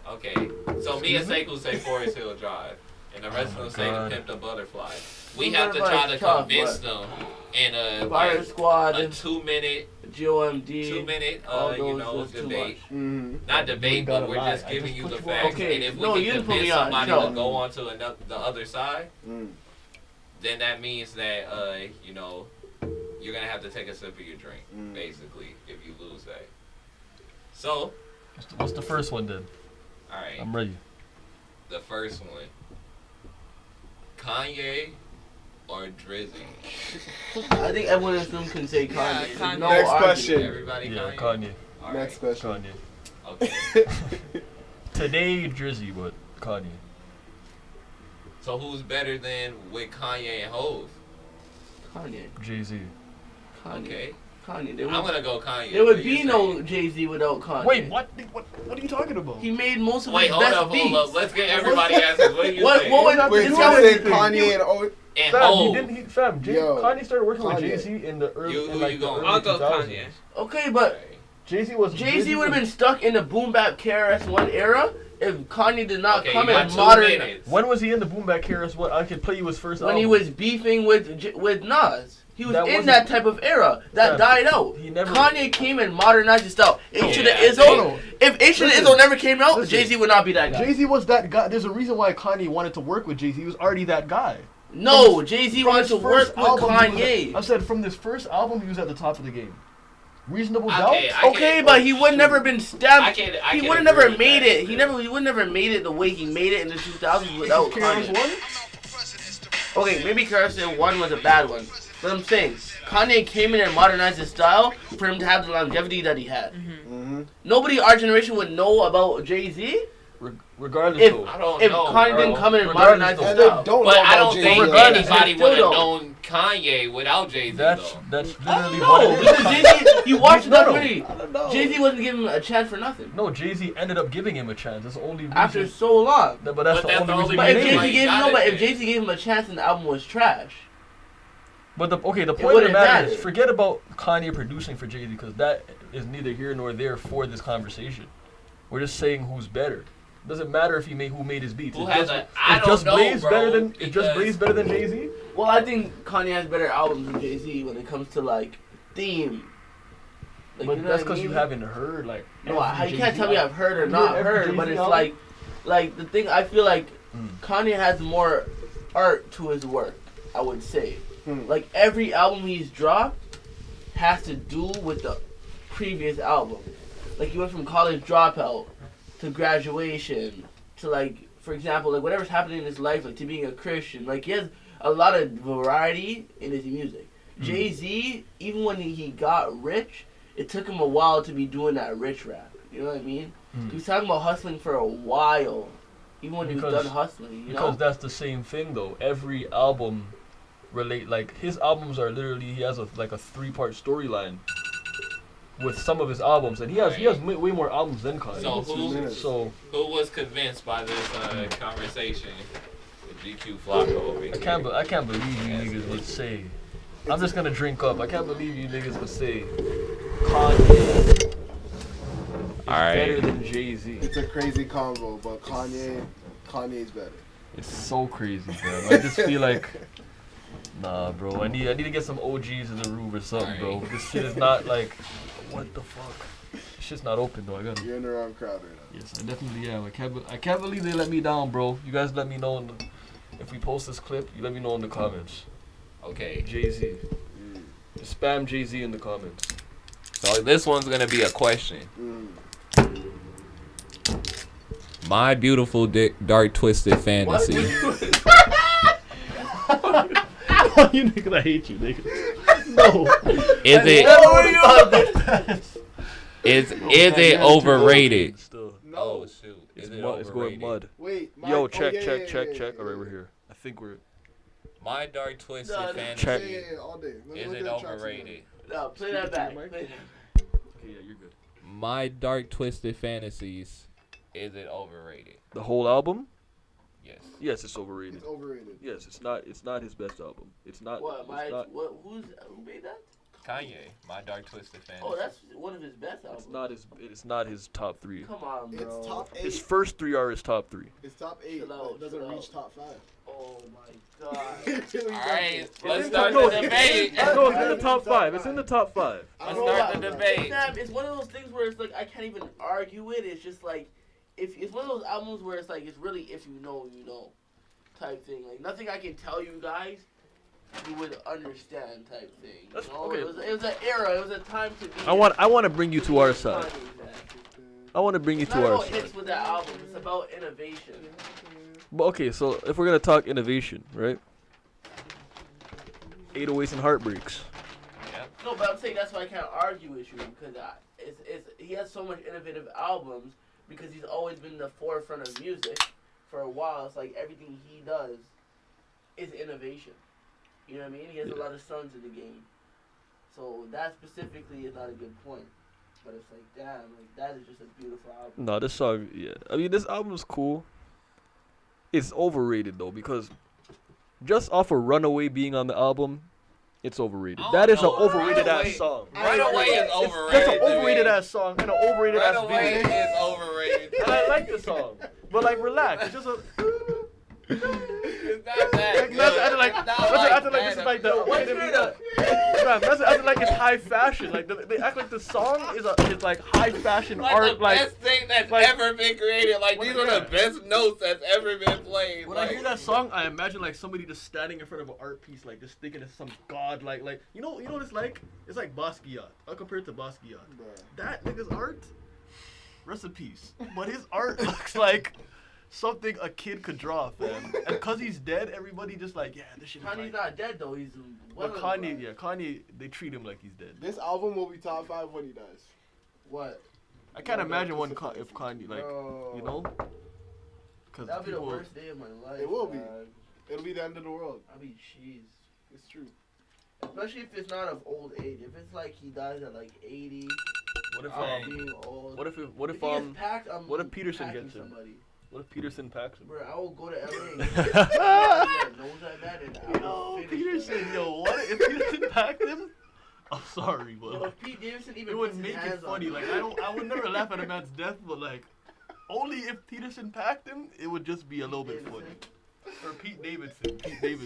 Okay, so me and Seiko say Forest Hill Drive, and the rest of them say To God. Pimp the Butterfly. We Who's have to gonna try buy to chocolate? convince them in a Fire like, Squad, a 2-minute, GOMD. All those you know, is too debate. much. Mm-hmm. Not debate, gotta but we're lie. just I giving just you put the you on. facts. Okay, And if no, we you can didn't put me convince on, somebody no. to go on to the other side, Mm. then that means that you know, you're gonna have to take a sip of your drink, Mm. basically, if you lose that. So, What's the first one then? all right, I'm ready. the first one, Kanye or Drizzy? I think everyone in this room can say Yeah, Kanye. Kanye. No Next argument. question. Everybody, Yeah, Kanye. Kanye. All Next right. question. Kanye. Okay. Today, Drizzy, but Kanye. So who's better than with Kanye and Hove? Kanye. Jay-Z. Kanye. Okay. Kanye. I'm gonna go Kanye. There would What be you no saying? Jay-Z without Kanye. Wait, what are you talking about? He made most of Wait, his hold best up, beats. hold up. Let's get everybody answers. What do you What say? was Wait, this you guy said was- Kanye and O. And Fam, Hov. Yo, Kanye started working with Kanye. Jay-Z in the early, You- in who like you the going? early I'll go 2000s. Kanye. Okay, but Jay-Z was Jay-Z would have been stuck in the boom bap KRS-One era if Kanye did not Okay, come you got and 2 modern. minutes. When was he in the Boom Bap KRS-One? I could play you his first When album. he was beefing with Nas. He was That in wasn't- that type of era. That Fam, died out. he never- Kanye came and modernized his style. H to the Yeah, Izzo. no. If H to the Listen, Izzo never came out, listen. Jay-Z would not be that guy. Jay-Z was that guy. There's a reason why Kanye wanted to work with Jay-Z. He was already that guy. No, Jay-Z From wanted his to first work with album, he was Kanye. I said from this first album, he was at the top of the game. Reasonable Okay, Doubt. I Okay, can- but he would never been I stamped. can He agree would have never with made that. it. He would never made it the way he made it in the 2000s without Kanye. KRS-One? Okay, maybe KRS-One was a bad one, but I'm saying Kanye came in and modernized his style for him to have the longevity that he had. Mm-hmm. Nobody our generation would know about Jay-Z Regardless, if though. I don't if know, Kanye bro. didn't come in and Regardless, modernize his And they style. don't But know I about don't think Jay-Z. regardless, anybody they still would have don't. known Kanye without Jay-Z, That's though. literally No, what it because is. Jay-Z, you watched the No, no. documentary. I don't know. Jay-Z wasn't giving him a chance for nothing. No, Jay-Z ended up giving him a chance. That's the only reason. After so long. But that's But the that's only the reason. only But he if reason made why it. Jay-Z gave got no, it but if then. Jay-Z gave him a chance and the album was trash. But the point of the wouldn't matter is, matter. forget about Kanye producing for Jay-Z because that is neither here nor there for this conversation. We're just saying who's better. Doesn't matter if who made his beats. Who It's has just, a- I is don't just know, Blaze bro, better than because- Blaze better than Jay-Z? Well, I think Kanye has better albums than Jay-Z when it comes to like theme. Like, But you know that's what I because you mean? haven't heard like. No, every you can't Jay-Z tell me I've album. heard or You not every heard, Jay-Z but it's album? like the thing. I feel like Mm. Kanye has more art to his work. I would say, Hmm. like every album he's dropped has to do with the previous album. Like he went from College Dropout to Graduation to like, for example, like whatever's happening in his life, like to being a Christian. Like he has a lot of variety in his music. Jay-Z, even when he got rich, it took him a while to be doing that rich rap. You know what I mean? Mm. He was talking about hustling for a while, even when he was Because- done hustling. You Because know? that's the same thing though. Every album like his albums are literally he has a 3-part storyline with some of his albums, and he has way more albums than Kanye. So who was convinced by this conversation with GQ Flocko over here? I can't believe you niggas would say. I'm just gonna drink up. I can't believe you niggas would say Kanye is better than Jay-Z. It's a crazy combo, but Kanye's better. It's so crazy, bro. I just feel like, nah, bro. I need to get some OGs in the room or something, bro. This shit is not like, what the fuck? This shit's not open though. I gotta. You're in the wrong crowd right now. Yes, I definitely am. I can't believe they let me down, bro. You guys let me know if we post this clip. You let me know in the comments. Okay. Jay-Z. Just spam Jay-Z in the comments. So this one's gonna be a question. Mm. My beautiful dark twisted fantasy. You niggas, I hate you, niggas. No. Is it overrated? Still. No. Oh shoot. Is it It's going overrated? mud. Wait. Yo, Mike- check. yeah. Alright, we're here. I think we're. My dark twisted No, no. fantasy. Check. Yeah, all day. Let me Is look it at the tracks overrated? No, play that back. Mike? Play- Okay, yeah, you're good. My dark twisted fantasies. Is it overrated? The whole album? Yes. Yes, it's overrated. It's overrated. Yes, it's not his best album. It's not. What? It's My not. what? Who made that? Kanye. My dark twisted fantasy. Oh, that's one of his best albums. It's not his top 3. Come on, bro. It's top 8. His first 3 are his top 3. It's top 8. Chill But out, it doesn't chill reach out. top 5. Oh my god. Alright, let's in start top- the debate. No, it's in the top 5. It's in the top 5. Let's start the debate. It's one of those things where it's like I can't even argue it. It's just like if it's one of those albums where it's like it's really if you know type thing. Like nothing I can tell you guys you would understand type thing. That's- You know? okay. It was an era. It was a time to be. I want to bring you to our side. I want to bring you It's not to our about side. hits with that album. It's about innovation. But okay, so if we're gonna talk innovation, right? 808s and heartbreaks. No, but I'm saying that's why I can't argue with you because he has so much innovative albums because he's always been in the forefront of music for a while. It's like everything he does is innovation. You know what I mean? He has a lot of sons in the game. So that specifically is not a good point. But it's like, damn, like that is just a beautiful album. No, this song, yeah. I mean, this album's cool. It's overrated though because just off of Runaway being on the album, it's overrated. I That don't is an know. overrated Runaway- ass song. Runaway is overrated. That's an to me. overrated ass song and an overrated ass Runaway video. is overrated. And I like the song, but like, relax. It's just a. It's not that good. That's acting like It's not that's acting like that. this is like the. What's your Man, that's acting like it's high fashion. Like they act like the song is like high fashion Like art. the Like best thing that's like- ever been created. Like these are the best notes that's ever been played. when I hear that song, I imagine like somebody just standing in front of an art piece, like just thinking it's some god. Like you know what it's like? It's like Basquiat. I'll compare it to Basquiat. Bruh. That nigga's art, recipes. But his art looks like something a kid could draw, fam. And cause he's dead, everybody just like, yeah, this shit is Kanye's like. not dead though. He's But Kanye, they treat him like he's dead. This album will be top 5 when he dies. What? I can't Yeah, imagine that's if Kanye, like, Bro. you know? Cause That'll be the people, worst day of my life. It will be. dog. It'll be the end of the world. I'll be cheese. It's true. Especially if it's not of old age. If it's like he dies at like 80, what if being old. what if if he gets packed, I'm what if Peterson packing gets him? somebody. what if Peterson packs him? Bro, I will go to LA. And knows that bad, and I will Yo, finish Peterson, that. yo, what if Peterson packed him? I'm sorry, Yo, but if Pete Davidson it even would puts his make it hands on funny. him. Like I would never laugh at a man's death, but like only if Peterson packed him, it would just be a little bit funny. Or Pete Davidson.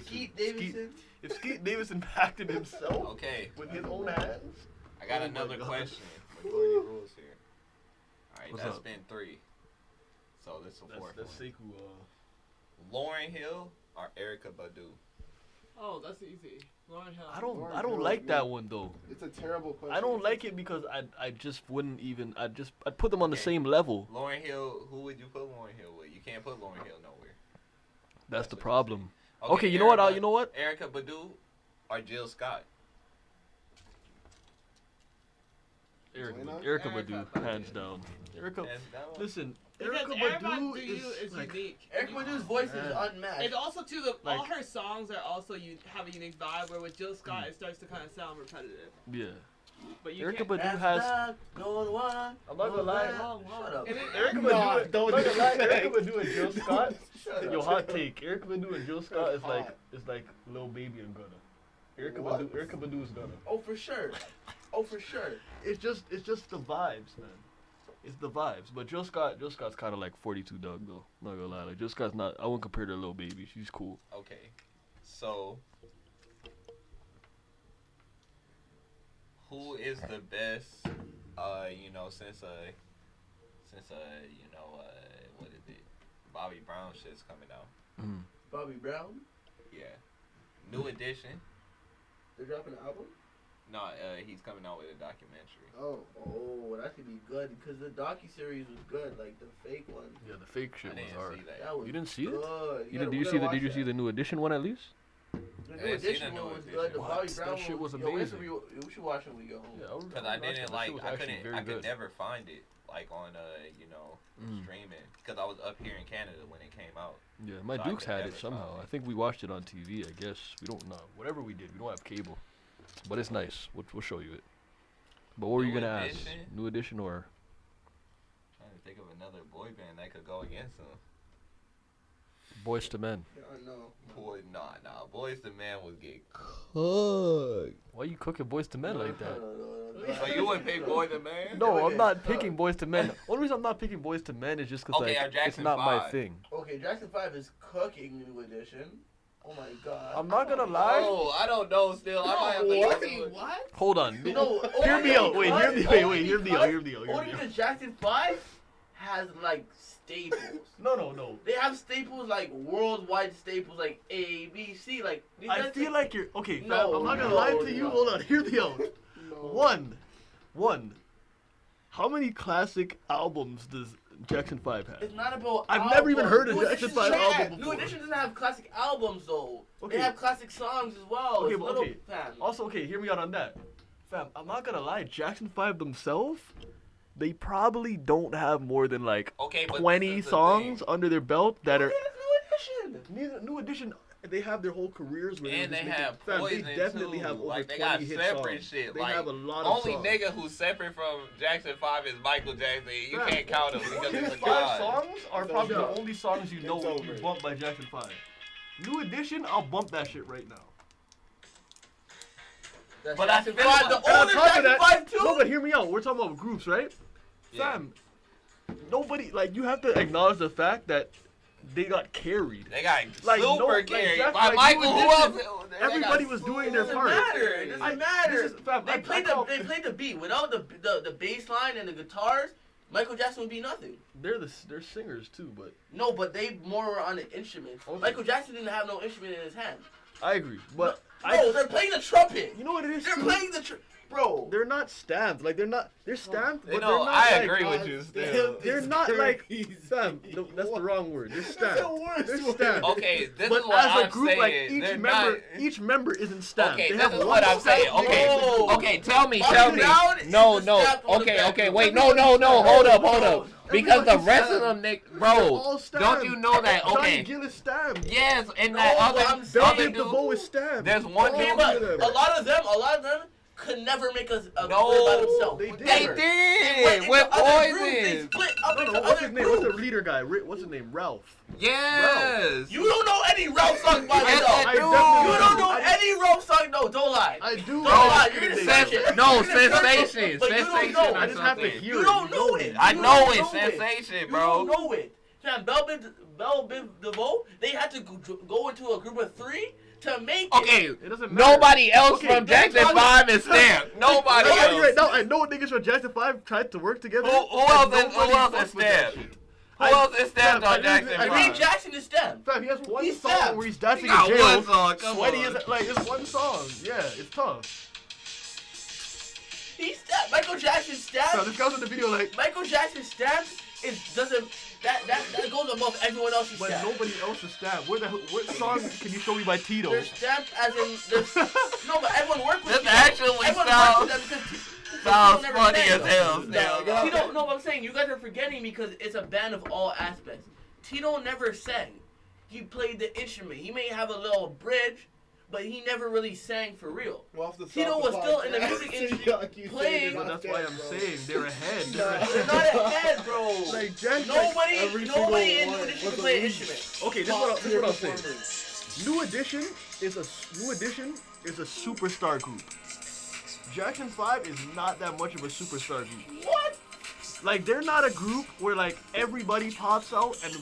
Skeet Davidson. If Skeet Davidson packed him himself Okay, with his own hands. I got Oh my another God. question. Majority rules here. All right, What's that's up? been 3. So this is the fourth one. Sekou. Lauryn Hill or Erykah Badu? Oh, that's easy. Lauryn Hill. I don't Lauryn Hill, like that man. one though. It's a terrible question. I don't like it because I just wouldn't even I'd put them on the Okay. same level. Lauryn Hill, who would you put Lauryn Hill with? You can't put Lauryn Hill nowhere. That's the what you problem. Okay, you know what? You know what? Erykah Badu or Jill Scott? Joanna? Erykah Erykah Badu, Badu. hands down. Erykah, Hands down. listen, Because Erykah everybody Badu do you is like, unique. Eric Badu's voice is Man. unmatched. And also too, all Like- her songs are also have a unique vibe. Where with Jill Scott, it starts to kind of sound repetitive. yeah. But you Erykah can't. Badu That's has. not going on. I'm not gonna lie. Shut up. And it- Erykah Nah, Badu, don't I'm not do gonna lie, that. Erykah Badu and Jill Scott. Shut Yo, up. hot take. Erykah Badu and Jill Scott is Hot. like Lil Baby and Gunna. What? Erykah Badu is Gunna. Oh, for sure. Oh, for sure. It's just the vibes, man. It's the vibes. But Jill Scott's kind of like 42 Doug though. Not gonna lie, like Jill Scott's not. I wouldn't compare her to Lil Baby. She's cool. Okay, so who is the best? You know, since you know, what is it? Bobby Brown shit's coming out. Mm. Bobby Brown. Yeah, New Edition. They're dropping an album. No, he's coming out with a documentary. Oh. Oh, that could be good because the docu-series was good, like the fake one. Yeah, the fake I shit was didn't hard. see that. That was You didn't see it? good. Did you see the new edition one at least? The I new didn't see edition the one new was edition. good. The What? Bobby That Brown shit one was yo, amazing. we should watch it when we go home. Yeah, Cause I didn't like, I could never find it like on you know, streaming. Cause I was up here in Canada when it came out. Yeah, my So I Dukes could had never it somehow. find it. I think we watched it on TV. I guess we don't know. Whatever we did, we don't have cable, but it's nice. We'll show you it. But what were you New gonna ask? Edition? New edition or? Trying to think of another boy band that could go against them. Boys to Men. Yeah, I know. Boy, nah. Boys the Man would get cooked. Why you cooking Boys to Men like that? So you wouldn't pick Boy the Man? No, I'm not picking Boys to Men. Only reason I'm not picking Boys to Men is just because Okay, like, it's Jackson not my 5. thing. Okay, Jackson 5 is cooking New Edition. Oh my god. I'm not gonna lie. Oh, I don't know still. I might have to what? go to it. What? Hold on. No, Hear me out. Wait, hear me. Wait, only hear me because- out. Hear me out. Hear Only me out. because Jackson 5 has like staples. No. They have staples like worldwide staples like A, B, C. Like these I guys feel like you're okay. Fam, No, I'm not gonna no, lie to you. no. Hold on. Hear me out. No. One. How many classic albums does Jackson 5 have? It's not about. I've never even heard a New Jackson Edition's 5 trash. album New before. Edition doesn't have classic albums though. Okay. They have classic songs as well. Okay, It's but little okay. fam. Also, okay, hear me out on that. Fam, I'm not gonna lie. Jackson 5 themselves, they probably don't have more than like Okay, but 20 this is the songs thing. under their belt that are. Okay, that's New Edition. New edition. they have their whole careers where and they have fam, Poison they definitely too. have over Like they 20 got hit separate songs. shit. They Like have a lot of only songs. nigga who's separate from Jackson 5 is Michael Jackson. You Fam, can't count him because his he's a 5 god. songs are It's probably over. the only songs you know It's you over. bump by Jackson 5. New Edition, I'll bump that shit right now. But I feel the like- And on older top of Jackson that, 5 too. no, but hear me out. We're talking about groups, right? Yeah. Fam, nobody, like, you have to acknowledge the fact that they got carried. They got Like, super no, like, carried Jack- by like, Michael. New Who else? Edition, They got everybody was doing their It doesn't part. matter. It doesn't matter. This is, fam, They played the beat without the bass line and the guitars. Michael Jackson would be nothing. They're singers too, but No, but they more were on the instruments. Okay. Michael Jackson didn't have no instrument in his hand. I agree. But No, they're playing the trumpet. you know what it is They're too? playing the bro. They're not stamped. Like they're stamped, but You they're know, not I like, agree with you. Still. They're not like stamped. No, that's the wrong word. They're stamped. worst They're word. stamped. Okay, this But is what as a I'm group, saying. like They're each member isn't stamped. Okay, they this have is one what I'm saying. stamped Okay, name. No. okay, tell me. Brown is No, the no. stamped on the Okay, back. okay, wait, no. Hold up. Because the Everybody's rest of stamped. them, They're bro, all stamped. don't you know that? Johnny Okay, Gill is stamped. yes, and No, that but I'm other saying- DeVoe dude. is stamped. There's one Okay, dude. but them. a lot of them could never make a No, career by themselves. they did. They Never. did went into with other groups. They Poison. split up No, into what's other his name? What's the groups. leader guy? What's his name? Ralph. Yes. You don't know any Ralph song by Yes, yourself. I I do. definitely You don't know I- any Ralph song. No, don't lie. I do. Don't lie. You're They- gonna Sens- search it. no, You're gonna search it, Sensation. but you don't Sensation know. or I just have to something. hear You it. don't know it. I You know don't it's know it. Sensation, You bro. don't know it. Fam, Bell Biv DeVoe, they had to go into a group of 3 to make it. Okay, It doesn't matter. nobody else Okay, from that's Jackson not- 5 is stamped. Nobody Nobody else. right now. I know niggas from Jackson 5 tried to work together. Who and else nobody is fucks with that stamped? shit. Who else is stamped I on didn't- Jackson I Ray 5? didn't- Jackson is stamped. Fam, he has one He's song stamped. where he's dancing He got in jail. one song, come Sweaty on. is like it's one song. Yeah, it's tough. He's stamped. Michael Jackson Fam, stamped. this guy's in the video like, Michael Jackson stamped that goes above everyone else's but stamp. nobody else is stamped. What song can you show me by Tito? They're stamped as in no, but everyone worked with This Tito. actually Everyone sounds- worked with them because Sounds never funny sang as them. hell still. Tito, no, I'm saying you guys are forgetting because it's a band of all aspects. Tito never sang. He played the instrument. He may have a little bridge, but he never really sang for real. Tito was still in the music industry playing. But that's why I'm saying they're ahead. They're They're ahead. not ahead, bro. Like Jack, Nobody in every New single Edition one can was play an a instrument. okay, this is what I'm saying. New Edition is a superstar group. Jackson 5 is not that much of a superstar group. What? Like they're not a group where like everybody pops out and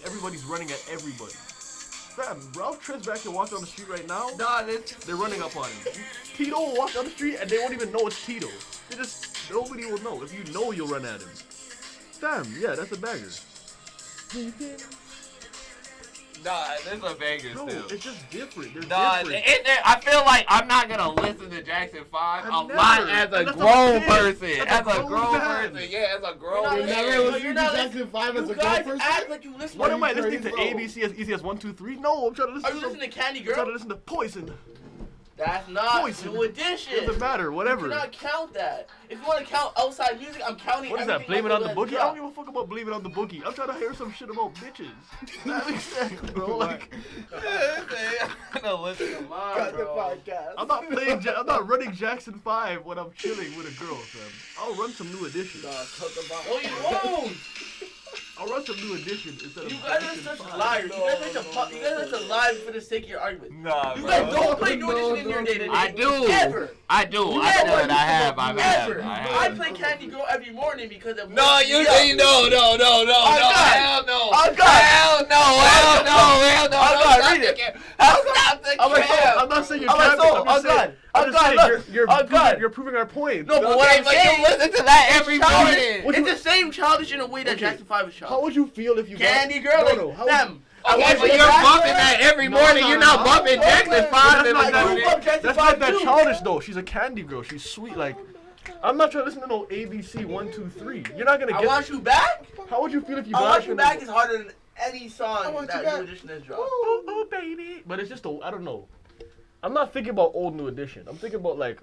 everybody's running at everybody. Fam, Ralph Tresvant can walk down the street right now. Nah, this They're running up on him. Tito will walk down the street and they won't even know it's Tito. Nobody will know. If you know, you'll run at him. Fam, yeah, that's a banger. is a banger No, still. it's just different. They're Nah, different. I feel like I'm not gonna listen to Jackson 5 I'm a never. lot as a That's grown a kid. person. That's As a a grown grown man. person, yeah, as a grown You're not man. listening- listening you're to not Jackson 5 as You a guys grown act person? like you listen. What Are am I you listening to? crazy, bro? ABC as easy as 1, 2, 3? No, I'm trying to Are listen you to listening to Candy I'm trying to Girl? listen to Poison. That's not Poison. New Edition. Doesn't matter, You whatever. cannot count that. If you want to count outside music, I'm counting. What is that? everything Blame it on the Michael boogie? has I don't dropped. give a fuck about Blame It on the Boogie. I'm trying to hear some shit about bitches. That makes sense, bro. Like, I'm gonna listen. Come on, Got the bro. podcast. I'm not playing. I'm not running Jackson 5 when I'm chilling with a girl, fam. I'll run some New Edition. Nah, cut the box. No, you won't. I'll run some New Edition instead of You guys are Jackson such 5. liars. You guys like to lie for the sake of your argument. Nah, You bro. guys don't play New Edition in your day to day. I do. Ever. I do. I Never. should. I have. I Ever. have. I play Candy Girl every morning because of. No, you Yeah. say no. Oh, God. Hell no. Oh, God. Hell no. Hell no. Oh, God, read it. That's not the I'm cap. not saying you're I'm like, capping. so, I'm just oh, God. saying. Oh, I'm just God, saying look. you're proving our point. No, but what Okay, I'm but saying you listen to that every childish. morning. It's the same childish in a way that Okay. Jackson 5 is How childish. would you feel if you Candy got, Girl, no, like no, how would them. I Okay, watch but the you're Jackson bumping Five. that every No, morning. no, You're no, not no. bumping No, Jackson no, 5 that's every not morning. you. Jackson That's 5 not that too. childish though. She's a candy girl. She's sweet. Like, I'm not trying to listen to no ABC 1, 2, 3. You're not gonna I get. Want You Back? How would you feel if you I got Want You in Back the- is harder than any I song Want that You Back. New Edition has dropped. Oh, baby. But it's just I don't know. I'm not thinking about old New Edition. I'm thinking about like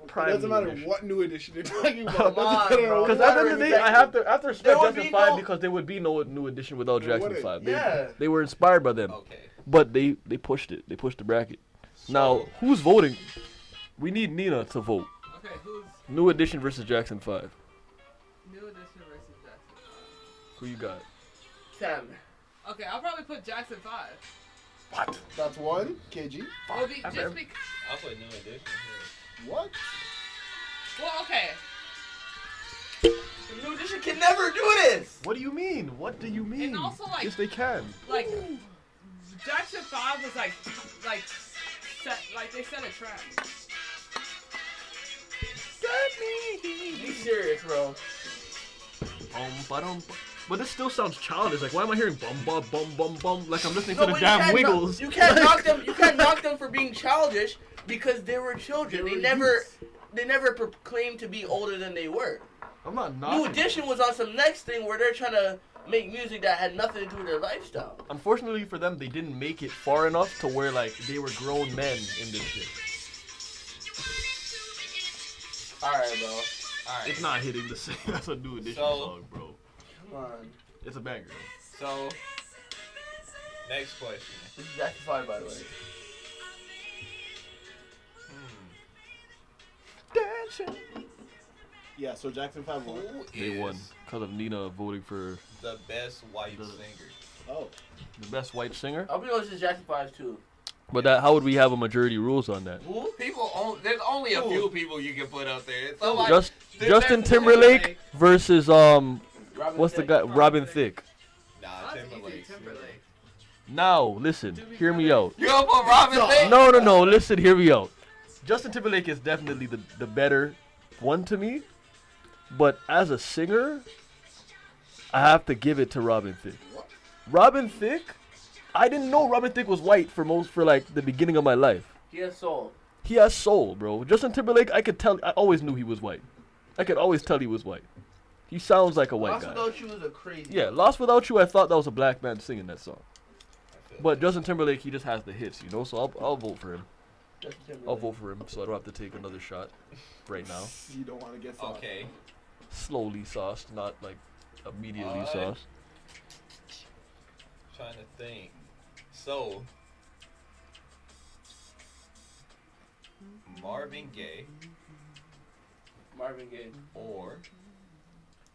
It prime. doesn't New matter Edition. what New Edition you're talking about. Come on, Doesn't matter bro. Because what at the end of the day, I have to There respect would Jackson be 5 no- because there would be no New Edition without There Jackson wouldn't. 5. Yeah. They were inspired by them. Okay. But they pushed it. They pushed the bracket. Now, who's voting? We need Nina to vote. Okay, who's New Edition versus Jackson 5. New Edition versus Jackson 5? Who you got? Sam. Okay, I'll probably put Jackson 5. What? That's one. KG. Well, just because. I'll put New Edition here. What? Well, okay. New Edition can never do this. What do you mean? What do you mean? And also, like, yes, they can. Like, Jackson 5 was they set a trend. Be serious, bro. But this still sounds childish. Like, why am I hearing bum bum bum bum bum? Like I'm listening No, to the but damn Wiggles. You can't knock them. You can't knock them for being childish because they were children. They never proclaimed to be older than they were. I'm not New knocking. Edition was on some next thing where they're trying to make music that had nothing to do with their lifestyle. Unfortunately for them, they didn't make it far enough to where like they were grown men in this shit. All right, bro. All right. It's not hitting the same. That's a New Edition song, bro. Come on. It's a banger. So, next question. This is Jackson 5, by the way. Dancing. Yeah, so Jackson 5 won. Who They is won because of Nina voting for the best white singer? Oh. the best white singer. I'll be honest, this is Jackson 5 too. But how would we have a majority rules on that? Who? There's only a few people you can put up there. It's like, Justin Timberlake versus what's the guy? Robin Thicke. Nah, Timberlake. Now listen, hear me out. You gonna put Robin Thicke? No, listen, hear me out. Justin Timberlake is definitely the better one to me, but as a singer, I have to give it to Robin Thicke. Robin Thicke, I didn't know Robin Thicke was white for like the beginning of my life. He has soul. He has soul, bro. Justin Timberlake, I always knew he was white. I could always tell he was white. He sounds like a white Lost guy. Without You was a crazy. Yeah, Lost Without You, I thought that was a black man singing that song. But Justin Timberlake, he just has the hits, you know, so I'll vote for him. I'll vote for him so I don't have to take another shot right now. You don't want to get sauced. Okay. Slowly sauced, not like immediately sauced. Trying to think. So, Marvin Gaye Marvin Gaye. or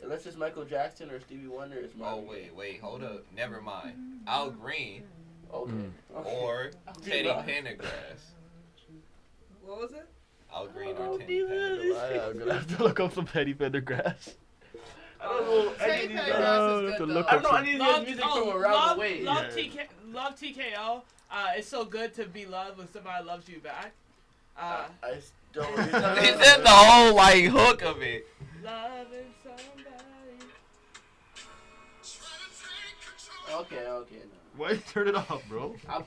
Unless it's Michael Jackson or Stevie Wonder, it's Marvin Gaye. wait, hold up. Never mind. Al Green Okay. or Teddy Pendergrass. What was it? Al Green or Teddy Pendergrass. I'm gonna have to look up some Teddy Pendergrass. I don't know any of these guys. Pendergrass is good, though. I don't know any of these music from around the way. Love TKO. It's so good to be loved when somebody loves you back. I don't. He said the whole like hook of it. Loving somebody. Okay. No. Why you turn it off, bro? I'm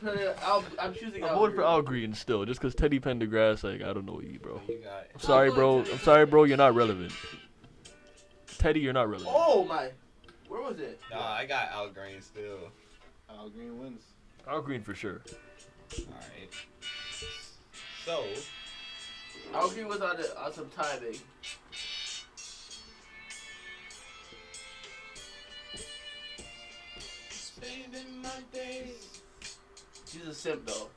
choosing. I'm voting for Al Green still, just because Teddy Pendergrass, like, I don't know you, bro. You got I'm sorry, bro. You're not relevant. Teddy, you're not relevant. Oh my. Where was it? Nah, I got Al Green still. Al Green wins. Al Green for sure. Alright. So, Al Green was on some timing. He's a simp though.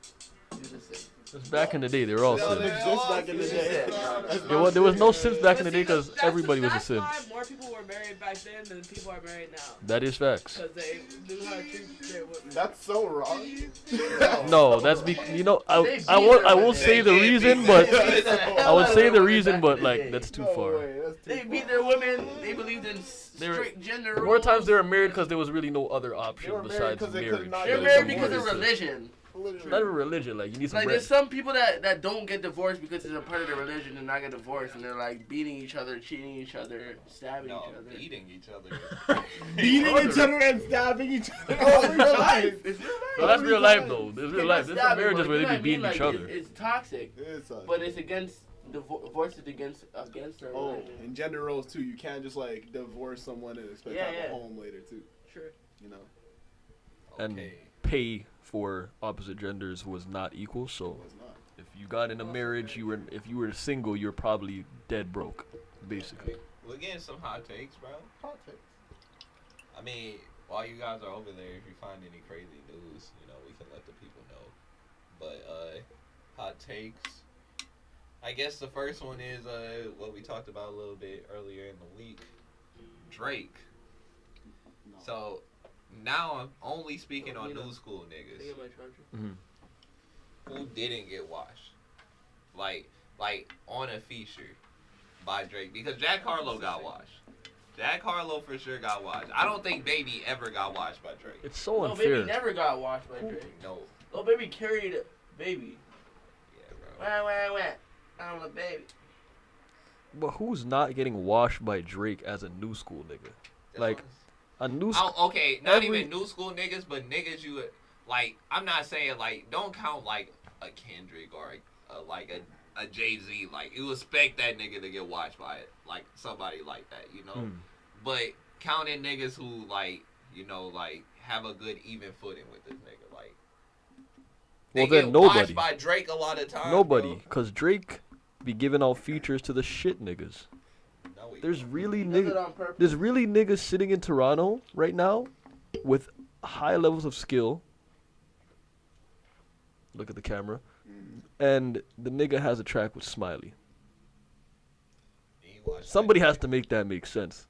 He's a simp. It's back in the day, they were all No, simps. they're just back in the day. There was no simps back in the day because everybody was a simp. That's why more people were married back then than people are married now. That is facts. Because they knew how to treat their women. That's so wrong. No, that's I will say the reason, but I would say the reason, but like that's too far. They beat their women. They believed in strict gender rules. More times they were married because there was really no other option married besides 'cause they could marriage. not They're Yeah, married it's because of More than- religion. Not even religion, like you need some Like bread. there's some people that don't get divorced because it's a part of their religion and not get divorced, and they're like beating each other, cheating each other, stabbing no, each other. beating each other. Beating each other and stabbing each other. Oh, it's real life. It's real life. No, that's real life though. It's real life. There's some Stabbing, marriages but where you know they what be I mean? beating each Like, other. It's toxic, but it's against divorce is against their Oh, religion. and gender roles too. You can't just like divorce someone and expect to have a home later too. Sure. You know. And pay for opposite genders was not equal. So It's not. if you got in a marriage, if you were single, you're probably dead broke, basically. We're getting some hot takes, bro. Hot take. I mean, while you guys are over there, if you find any crazy news, we can let the people know. But hot takes. I guess the first one is what we talked about a little bit earlier in the week. Drake. No. So now I'm only speaking on new school niggas who didn't get washed, like on a feature by Drake, because Jack Harlow got washed. Jack Harlow for sure got washed. I don't think Baby ever got washed by Drake. It's so unfair. Baby never got washed by Drake. No. Oh, Baby carried Baby. Yeah, bro. Wah. I'm a baby. But who's not getting washed by Drake as a new school nigga? Like, a new school... Okay, not even new school niggas, but niggas you... Like, I'm not saying, like, don't count, like, a Kendrick or, a Jay-Z. Like, you expect that nigga to get watched by, like, somebody like that, you know? But counting niggas who, like, have a good even footing with this nigga, like... They get watched by Drake a lot of times. Nobody, because Drake be giving out features to the shit niggas. No, there's really niggas sitting in Toronto right now with high levels of skill. Look at the camera. And the nigga has a track with Smiley. Somebody has to make that make sense.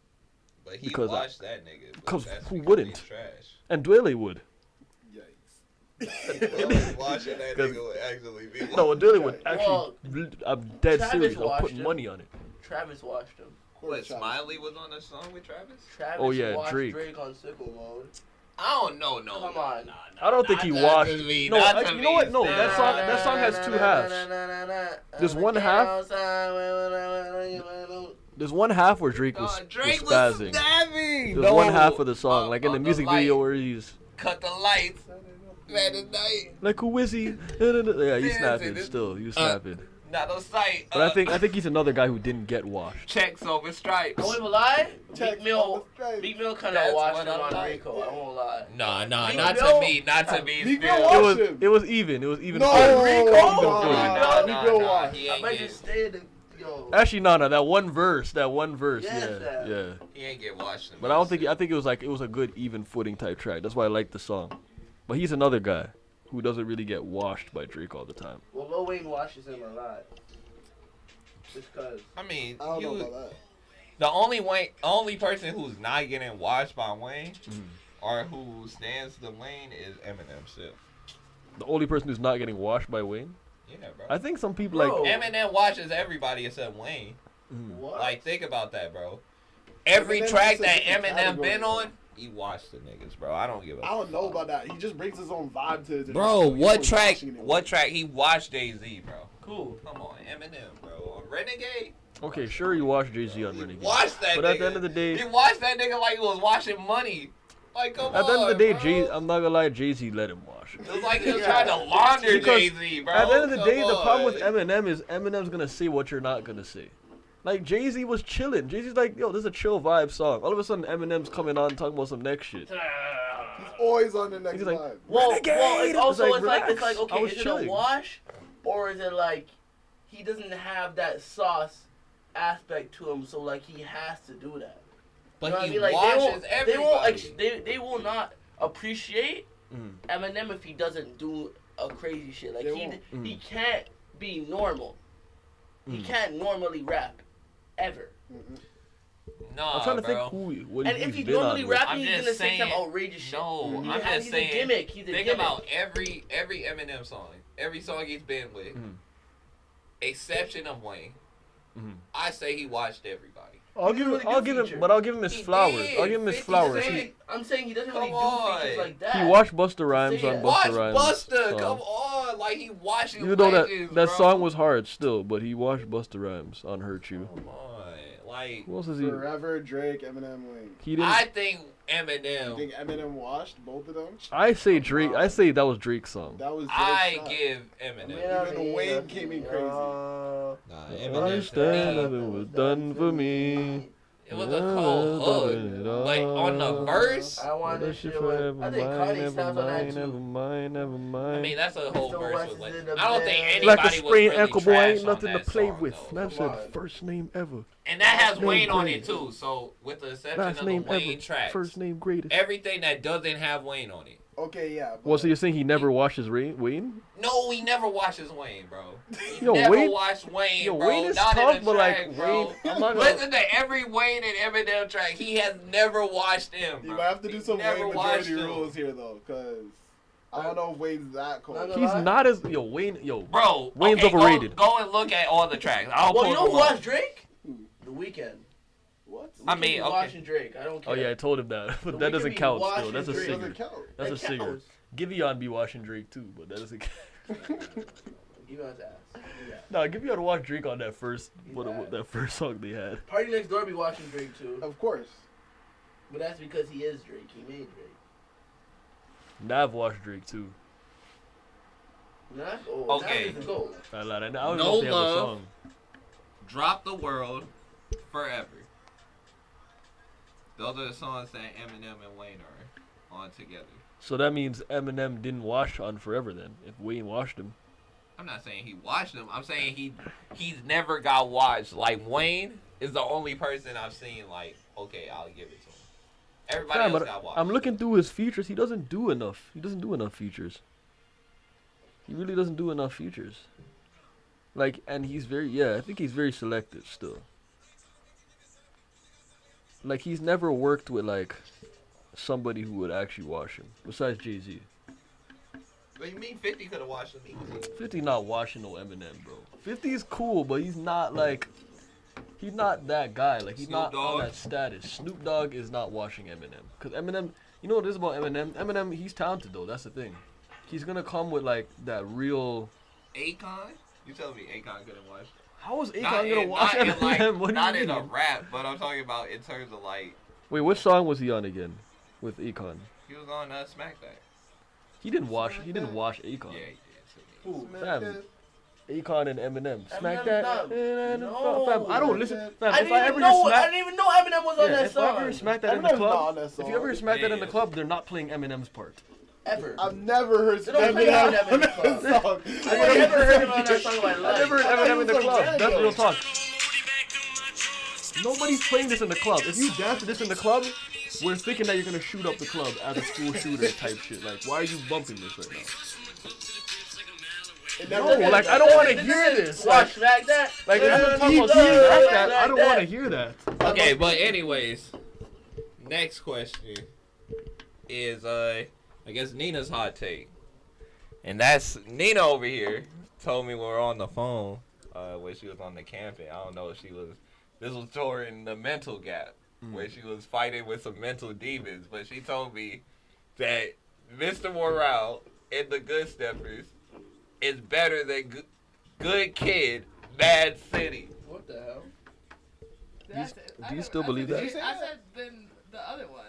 But he watched that nigga. Because who wouldn't? And Dwele would. Watching that nigga would actually be. No, Dwele would actually. I'm dead serious. I'll put money on it. Travis watched him. What, Smiley was on the song with Travis? Travis watched Drake on Sickle Mode. I don't know. No. Come on. Nah, I don't think he watched. No, you know what? No, that song has two halves. There's one half. There's one half where Drake was spazzing. There's one half of the song, like in the music video where he's cut the lights. Like, who is he? Yeah, he's snapping still. He was snapping. Not on sight. But I think he's another guy who didn't get washed. Checks over stripes. I won't lie. Meek Mill kind of washed him on Rico. I won't lie. Nah, not to me. Not to me. It was even. It was even. No, Rico. Nah. I might just stay in the. Actually, no. That one verse. Yeah. He ain't get washed. But I think it was a good even footing type track. That's why I like the song. But he's another guy who doesn't really get washed by Drake all the time. Well, Lil Wayne washes him a lot. Just cause. I mean, I don't know about that. The only person who's not getting washed by Wayne, or who stands the Wayne, is Eminem still. The only person who's not getting washed by Wayne? Yeah, bro. I think some people like Eminem watches everybody except Wayne. What? Like, think about that, bro. Every track that Eminem been on, he watched the niggas, bro. I don't give a fuck. I don't know about that. He just brings his own vibe to it. Bro, what track he watched Jay-Z, bro? Cool. Come on, Eminem, bro. On Renegade? Okay, sure you watched Jay-Z on Renegade. Watched that but nigga. At the end of the day... He watched that nigga like he was washing money. Like, come on, at the end of the day, bro. I'm not gonna lie, Jay-Z let him wash. It was like he was trying to launder Jay-Z, bro. At the end of the day, the problem with Eminem is Eminem's gonna say what you're not gonna say. Like, Jay-Z was chilling. Jay-Z's like, yo, this is a chill vibe song. All of a sudden, Eminem's coming on talking about some next shit. He's always on the next He's like, vibe. Well, it's also it's like okay, is chilling. it a wash, or is it like he doesn't have that sauce aspect to him, so like he has to do that? But he washes everybody. They will not appreciate Eminem if he doesn't do a crazy shit. Like he can't be normal. He can't normally rap, ever. Nah, I'm trying to bro. think what and if he's normally rapping, he's gonna say some outrageous shit. No, I'm just saying. He's a gimmick. He's a think gimmick. about every Eminem song, every song he's been with, exception of Wayne. I say he watched everybody. I'll give him his flowers. I'll give him his flowers. I'm saying he doesn't really do features like that. He watched Busta Rhymes on Busta Rhymes. Busta, come on, like he watched. Even though that song was hard still, but he watched Busta Rhymes on Hurt You. Come on, like who else is he? Forever, Drake, Eminem, Wayne. He didn't. I think Eminem. You think Eminem washed both of them? I say Drake. I say that was Drake's song. That was. Give Eminem. Even Wayne came in crazy. Nah, Eminem. Understand that it was done for me. It was a cold hook. But on the verse, I want this shit with. I think Cardi sounds on that never too. mind. I mean, that's a whole Mr. verse. West With is like, in the I don't think bed. anybody Like a was sprained really ankle boy, trash ain't on nothing to that play song, with. though. Man Come said on. first name ever. And that has name Wayne on greatest. it too. So with the exception Last of the name Wayne ever. tracks, First name greatest. everything that doesn't have Wayne on it. Okay, yeah. Well, so you're saying he never watches Wayne? No, we never watches Wayne, bro. We Yo, never Wayne- watched Wayne, Yo, bro. Wayne is Not tough, in but the track, like bro. Wayne, I'm not gonna. Listen to every Wayne and Eminem track. He has never watched them, bro. You might have to do He some never Wayne watched majority them. rules here, though, because I don't know if Wayne's that cold. Not He's lie. not as Wayne. Bro, Wayne's okay, overrated. Go and look at all the tracks. I'll Well, pull you know them who up. watched Drake? The Weeknd. What? I mean, okay. Watching Drake. I don't care. Oh yeah, I told him that, but The that Weeknd doesn't be count. Still, watching that's a Drake. singer. Doesn't count. That's a That singer. counts. Giveon be watching Drake too, but that doesn't count. Give me his ass. Yeah. Nah, Giveon to watch Drake on that first, He's what bad. that first song they had. Party Next Door be watching Drake too. Of course. But that's because he is Drake. He made Drake. Nav watched Drake too. Not gold. Okay. Not gold. I lied. I don't No know if they have a Love. song. Drop the World, Forever. Those are the songs that Eminem and Wayne are on together. So that means Eminem didn't watch on Forever then. If Wayne watched him. I'm not saying he watched them. I'm saying he's never got watched. Like Wayne is the only person I've seen. Like, okay, I'll give it to him. Everybody Fam, else but got watched. I'm looking through his features. He doesn't do enough. He doesn't do enough features. He really doesn't do enough features. Like, and he's very, I think he's very selective still. Like, he's never worked with, like, somebody who would actually watch him, besides Jay-Z. What do you mean 50 could have watched him easily? 50 not watching no Eminem, bro. 50 is cool, but he's not, like, he's not that guy. Like, he's Snoop not Dogg? on that status. Snoop Dogg is not watching Eminem. Because Eminem, you know what it is about Eminem? Eminem, he's talented, though. That's the thing. He's going to come with, like, that real... Akon? You telling me Akon couldn't watch? How is Akon Not going to in- watch not in, Eminem? like, What do not you in a mean? rap, but I'm talking about in terms of like Wait, what song was he on again with Akon? he was on Smack That. He didn't watch Akon. Yeah, he did. Who? Fam, Akon and Eminem. Smack Eminem's that. not- No. Fam, I don't listen. Fam, I if didn't I even ever know. hear I Smack, didn't even know Eminem was on yeah, that if I ever hear song. Smack that in the Eminem's not club, on that if song. you ever hear Smack that in the Yeah. club, they're not playing Eminem's part. Ever. I've never heard They don't play Eminem in the club. song. I never heard him on that song in my I life. never heard I thought Eminem he in the was club. like That's that, real though. talk. Nobody's playing this in the club. If you dance to this in the club, we're thinking that you're gonna shoot up the club as a school shooter type shit. Like, why are you bumping this right now? No, like I don't want to hear this. Watch like that. Like, if you're talking about Like Smack that, that. I don't want to hear that. Okay, but anyways, next question is I guess Nina's hot take, and that's Nina over here told me we were on the phone when she was on the camping. I don't know if she was. This was during the mental gap where she was fighting with some mental demons, but she told me that Mr. Morale and the Good Steppers is better than Good Kid, Mad City. What the hell? Do you still believe that? I said then the other one.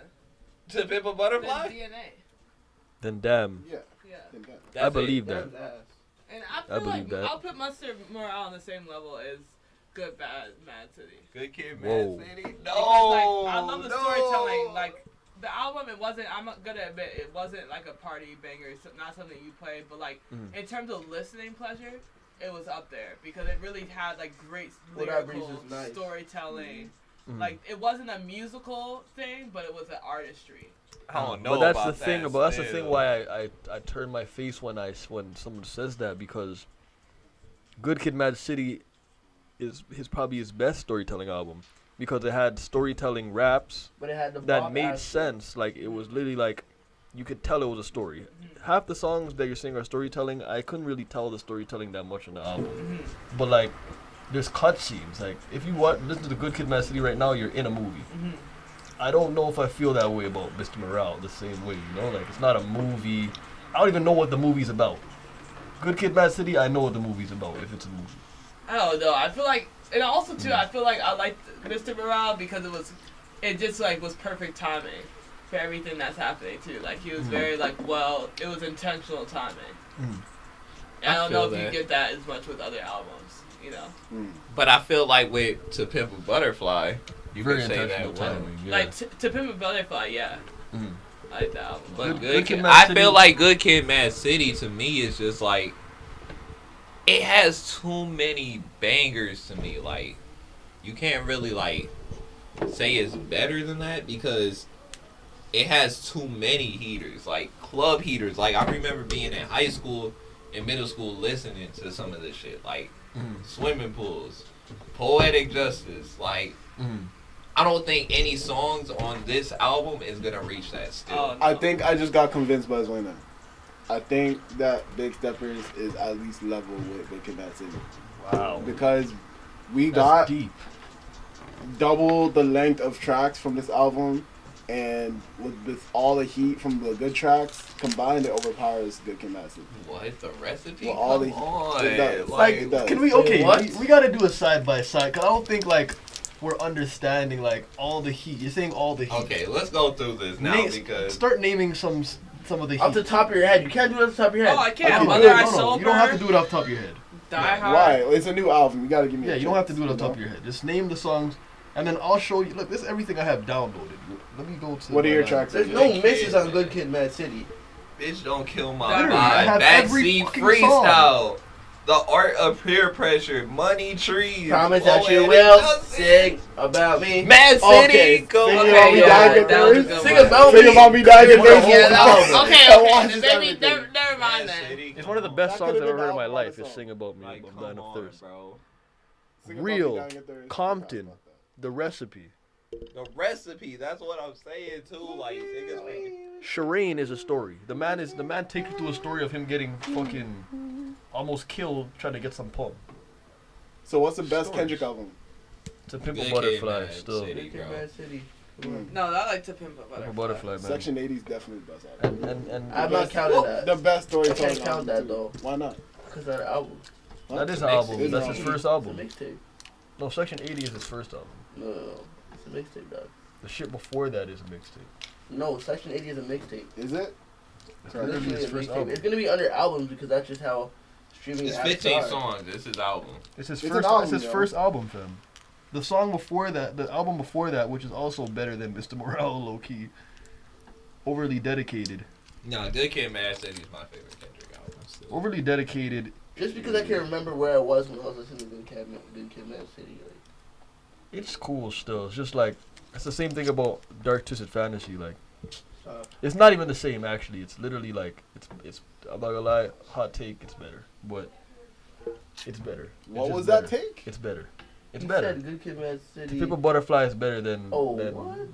To Pimp a Then Butterfly? DNA. Then damn, Yeah. Yeah. think that. I That's it. believe that. That's ass. And I I feel believe like that. I'll put Mustard Morale on the same level as Good Bad Mad City. Good Kid, Whoa. Mad City? Because, No! like, I love the storytelling. Like the album, it wasn't. I'm gonna admit it wasn't like a party banger. It's not something you played, but like in terms of listening pleasure, it was up there because it really had like great Well, that lyrical Breeze is nice. storytelling. Like it wasn't a musical thing, but it was an artistry. I don't know But that's about the thing. that But that's the still. thing why I turn my face when someone says that, because Good Kid, Mad City is probably his best storytelling album, because it had storytelling raps But it had the that bop made aspect. sense. Like, it was literally like you could tell it was a story. Half the songs that you're saying are storytelling, I couldn't really tell the storytelling that much on the album. But like, there's cutscenes. Like, if you listen to the Good Kid, Mad City right now, you're in a movie. I don't know if I feel that way about Mr. Morale the same way, you know? Like, it's not a movie. I don't even know what the movie's about. Good Kid, Mad City, I know what the movie's about, if it's a movie. I don't know. I feel like, and also too, I feel like I liked Mr. Morale because it just like was perfect timing for everything that's happening too. Like he was very like, well, it was intentional timing. And I don't know feel if you that. get that as much with other albums, you know. But I feel like with To Pimp a Butterfly, You Very can say intentional that well. timing. Yeah. Like To Pimp a Butterfly, yeah. Mhm. I like that album. But Good Good Kid, Kid, Mad I City- feel like Good Kid, Mad City to me is just like it has too many bangers to me. Like you can't really like say it's better than that because it has too many heaters, like club heaters. Like I remember being in high school and middle school listening to some of this shit, like swimming pools, poetic justice. Like I don't think any songs on this album is gonna reach that still. Oh, no. I think I just got convinced by Zwayna. I think that Big Steppers is at least level with Big Kid, Mad City. Wow. Because we That's got deep. double the length of tracks from this album, and with all the heat from the good tracks combined, it overpowers Good Kid, Mad City. What the recipe? Well, all Come the- on, it does. like It does. Can we? Wait, Okay, what? we gotta do a side by side. Cause I don't think like we're understanding like all the heat. You're saying all the heat. okay, let's go through this now Name- because start naming some of the heat. Off the top of your head. You can't do it off the top of your head. Oh, I can't. Okay, Mother, I no, Sober. you don't have to do it off the top of your head. Die Hard. Why? It's a new album. You gotta give me. Yeah, a you don't have to chance, do it off the you top of know? your head. Just name the songs, and then I'll show you. Look, this is everything I have downloaded. Let me go to. What are my your line. tracks? There's no misses on Good Kid, Mad City. bitch don't kill my Literally, I have vibe. every Backseat fucking freestyle. The art of peer pressure. Money trees. Promise that you Poetic will justice. sing about me. Mad City. Okay, Go sing okay, about me, yo, dying at that was a thirst. good Sing one. about Think me. about me dying in Yeah, thirst. that was- That Okay, washes then maybe everything. never mind Mad then. City, It's come one of the on. best That songs I've could've ever been heard the in my album on life. the Is song. "Sing About Me" Like, by come Blind of on, Thirst. bro. Sing about me Real, dying at thirst. Compton, The Recipe. The recipe. That's what I'm saying too. Like niggas make Shireen is a story. The man takes you through a story of him getting fucking almost killed trying to get some pump. So what's the best Stories. Kendrick album? To Pimp a Good Kid, Butterfly Mad still. City. Good Kid, Mad City. No, I like To Pimp a Pimp Butterfly. a Butterfly, man. Section 80 is definitely the best album. And I'm The not best- counting that. The best storytelling. I can't count album, that, too. though. Why not? Because that album. that is It's an a album. mixtape. That's his It's first It's a album. mixtape. No, Section 80 is his first album. No. It's a mixtape, dog. The shit before that is a mixtape. No, Section 80 is a mixtape. Is it? It's Right. literally Literally his a first mixtape. album. It's gonna be under albums because that's just how streaming It's apps 15 are. songs. This is album. It's his It's first. an album, It's his yo. first album, fam. The song before that, the album before that, which is also better than Mr. Morale, low key. Overly Dedicated. No, Good Kid, Mad City is my favorite Kendrick album. Still. Overly Dedicated. Just because I can remember where I was when I was listening to Good Kid, Mad City. Like, It's cool still. It's just like it's the same thing about Dark Twisted Fantasy. Like it's not even the same actually. It's literally like it's. I'm not gonna lie. Hot take. It's better, but it's better. It's What just was better. that take? It's better. It's he better. said Good Kid, Mad City. People Butterfly is better than Oh,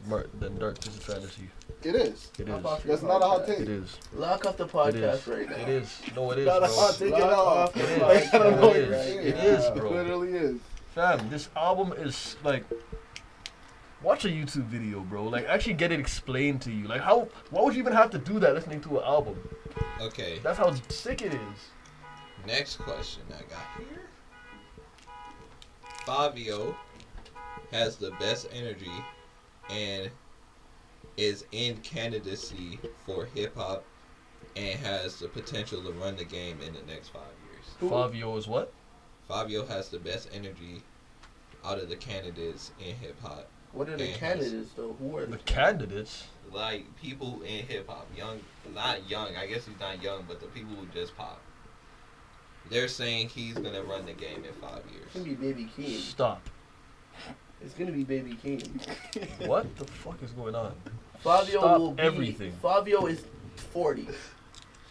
what? than Dark Twisted Fantasy. It is. It Hop is. off your That's not a hot podcast. take. It is. Lock off the It podcast is. right now. It is. No, it is, Not a bro. hot take at Lock all. off the It is. Like, I don't know what It you're is. saying. It is, It bro. literally is. Fam, this album is like. Watch a YouTube video, bro. Like, actually get it explained to you. Like, how? Why would you even have to do that listening to an album? Okay. That's how sick it is. Next question I got here. Fabio has the best energy and is in candidacy for hip hop and has the potential to run the game in the next 5 years. Fabio is what? Fabio has the best energy out of the candidates in hip hop. What are the Yeah, candidates though? Who are The candidates. Like people in hip hop, young, not young. I guess he's not young, but the people who just pop. They're saying he's gonna run the game in 5 It's gonna years. be Baby Keem. Stop. It's gonna be Baby Keem. What the fuck is going on? Fabio Stop will be. everything. Fabio is 40.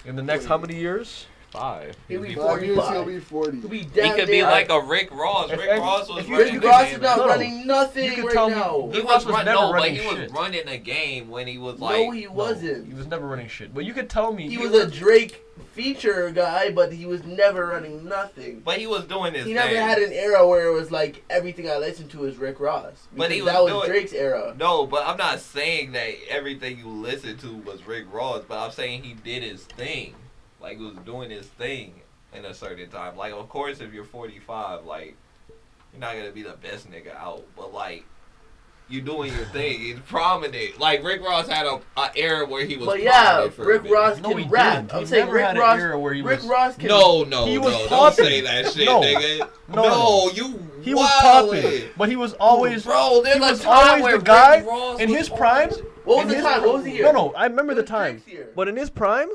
In the next how many years? 5. He'll be 5 years, 45. he'll be 40. He'll be He damn could be near- like a Rick Ross. If Rick any- Ross was if you- running Rick the Ross game. is not No, running nothing you can right tell me- now. He Rick Ross was was running. never No, but running he was shit. running a game when he was No, like. he No, wasn't. he was never running shit. But you could tell me. He was a Drake feature guy, but he was never running nothing. But he was doing his He thing. never had an era where it was like everything I listened to is Rick Ross. But he Because that was was doing- Drake's era. No, but I'm not saying that everything you listened to was Rick Ross. But I'm saying he did his thing. Like he was doing his thing in a certain time. Like of course, if you're 45, like you're not gonna be the best nigga out. But like you doing your thing. He's prominent. Like Rick Ross had a era where he was. But yeah, prominent for a Rick minute. Ross No, can he rap. didn't. I'm He saying never Rick had an Ross. era where he Rick was- Ross can. No, He was don't popping. say that shit, No. nigga. No. No, you. He was wildin'. popping, but he was always. Bro, there's he was a time always where the guy Rick Ross in was his on prime. shit. What in was the his- time? What was the year? No, I remember the It was time. Drake's year. But in his prime,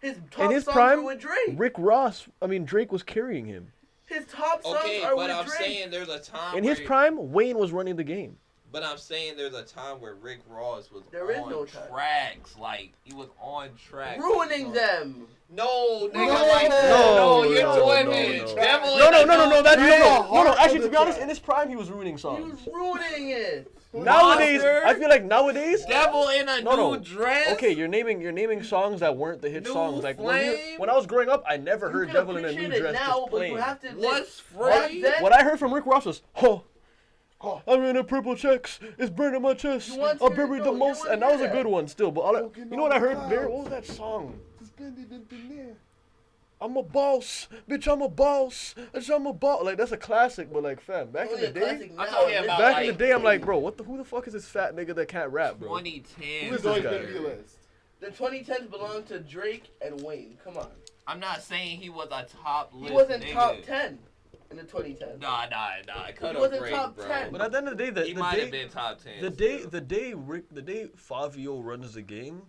His top his songs prime, were with Drake. Drake was carrying him. His top songs Okay, are but with I'm Drake. saying there's a time. In his where- prime, Wayne was running the game. But I'm saying there's a time where Rick Ross was There is on no time. tracks. Like, he was on tracks. Ruining them. No, nigga, No, like, no, you're no, twimming. no. Devil No, in no, the no, no, no. That's Drake. no. Actually, to Of be the honest, track. in his prime, he was ruining He songs. was ruining it. Nowadays, Monster. I feel like nowadays. Devil in a No. new dress. Okay, you're naming songs that weren't the hit New songs. Like Flame? when I was growing up, I never You heard can "Devil in a appreciate New it Dress" now, just but playing. you have to. What's Back free? then, What I heard from Rick Ross was, I'm in a purple checks. It's burning my chest. You want I to- buried no, the you most, want and to that was a hear good that. one still. But Broken you know what I on heard the there? clouds. What was that song? Suspended in thin air. I'm a boss, bitch. I'm a boss. I'm a boss. Like that's a classic, but like, fam, back in only the a day, classic I'm now. talking This- about, back in the like- day, I'm like, bro, who the fuck is this fat nigga that can't rap, bro? 2010. Who is He's always this guy? been B-list. The 2010s belong to Drake and Wayne. Come on. I'm not saying he was a top list. He wasn't nigga. top 10 in the 2010s. Nah. Cut He a wasn't break, top bro. 10. But at the end of the day, He might have been top 10. the day Fabio runs the game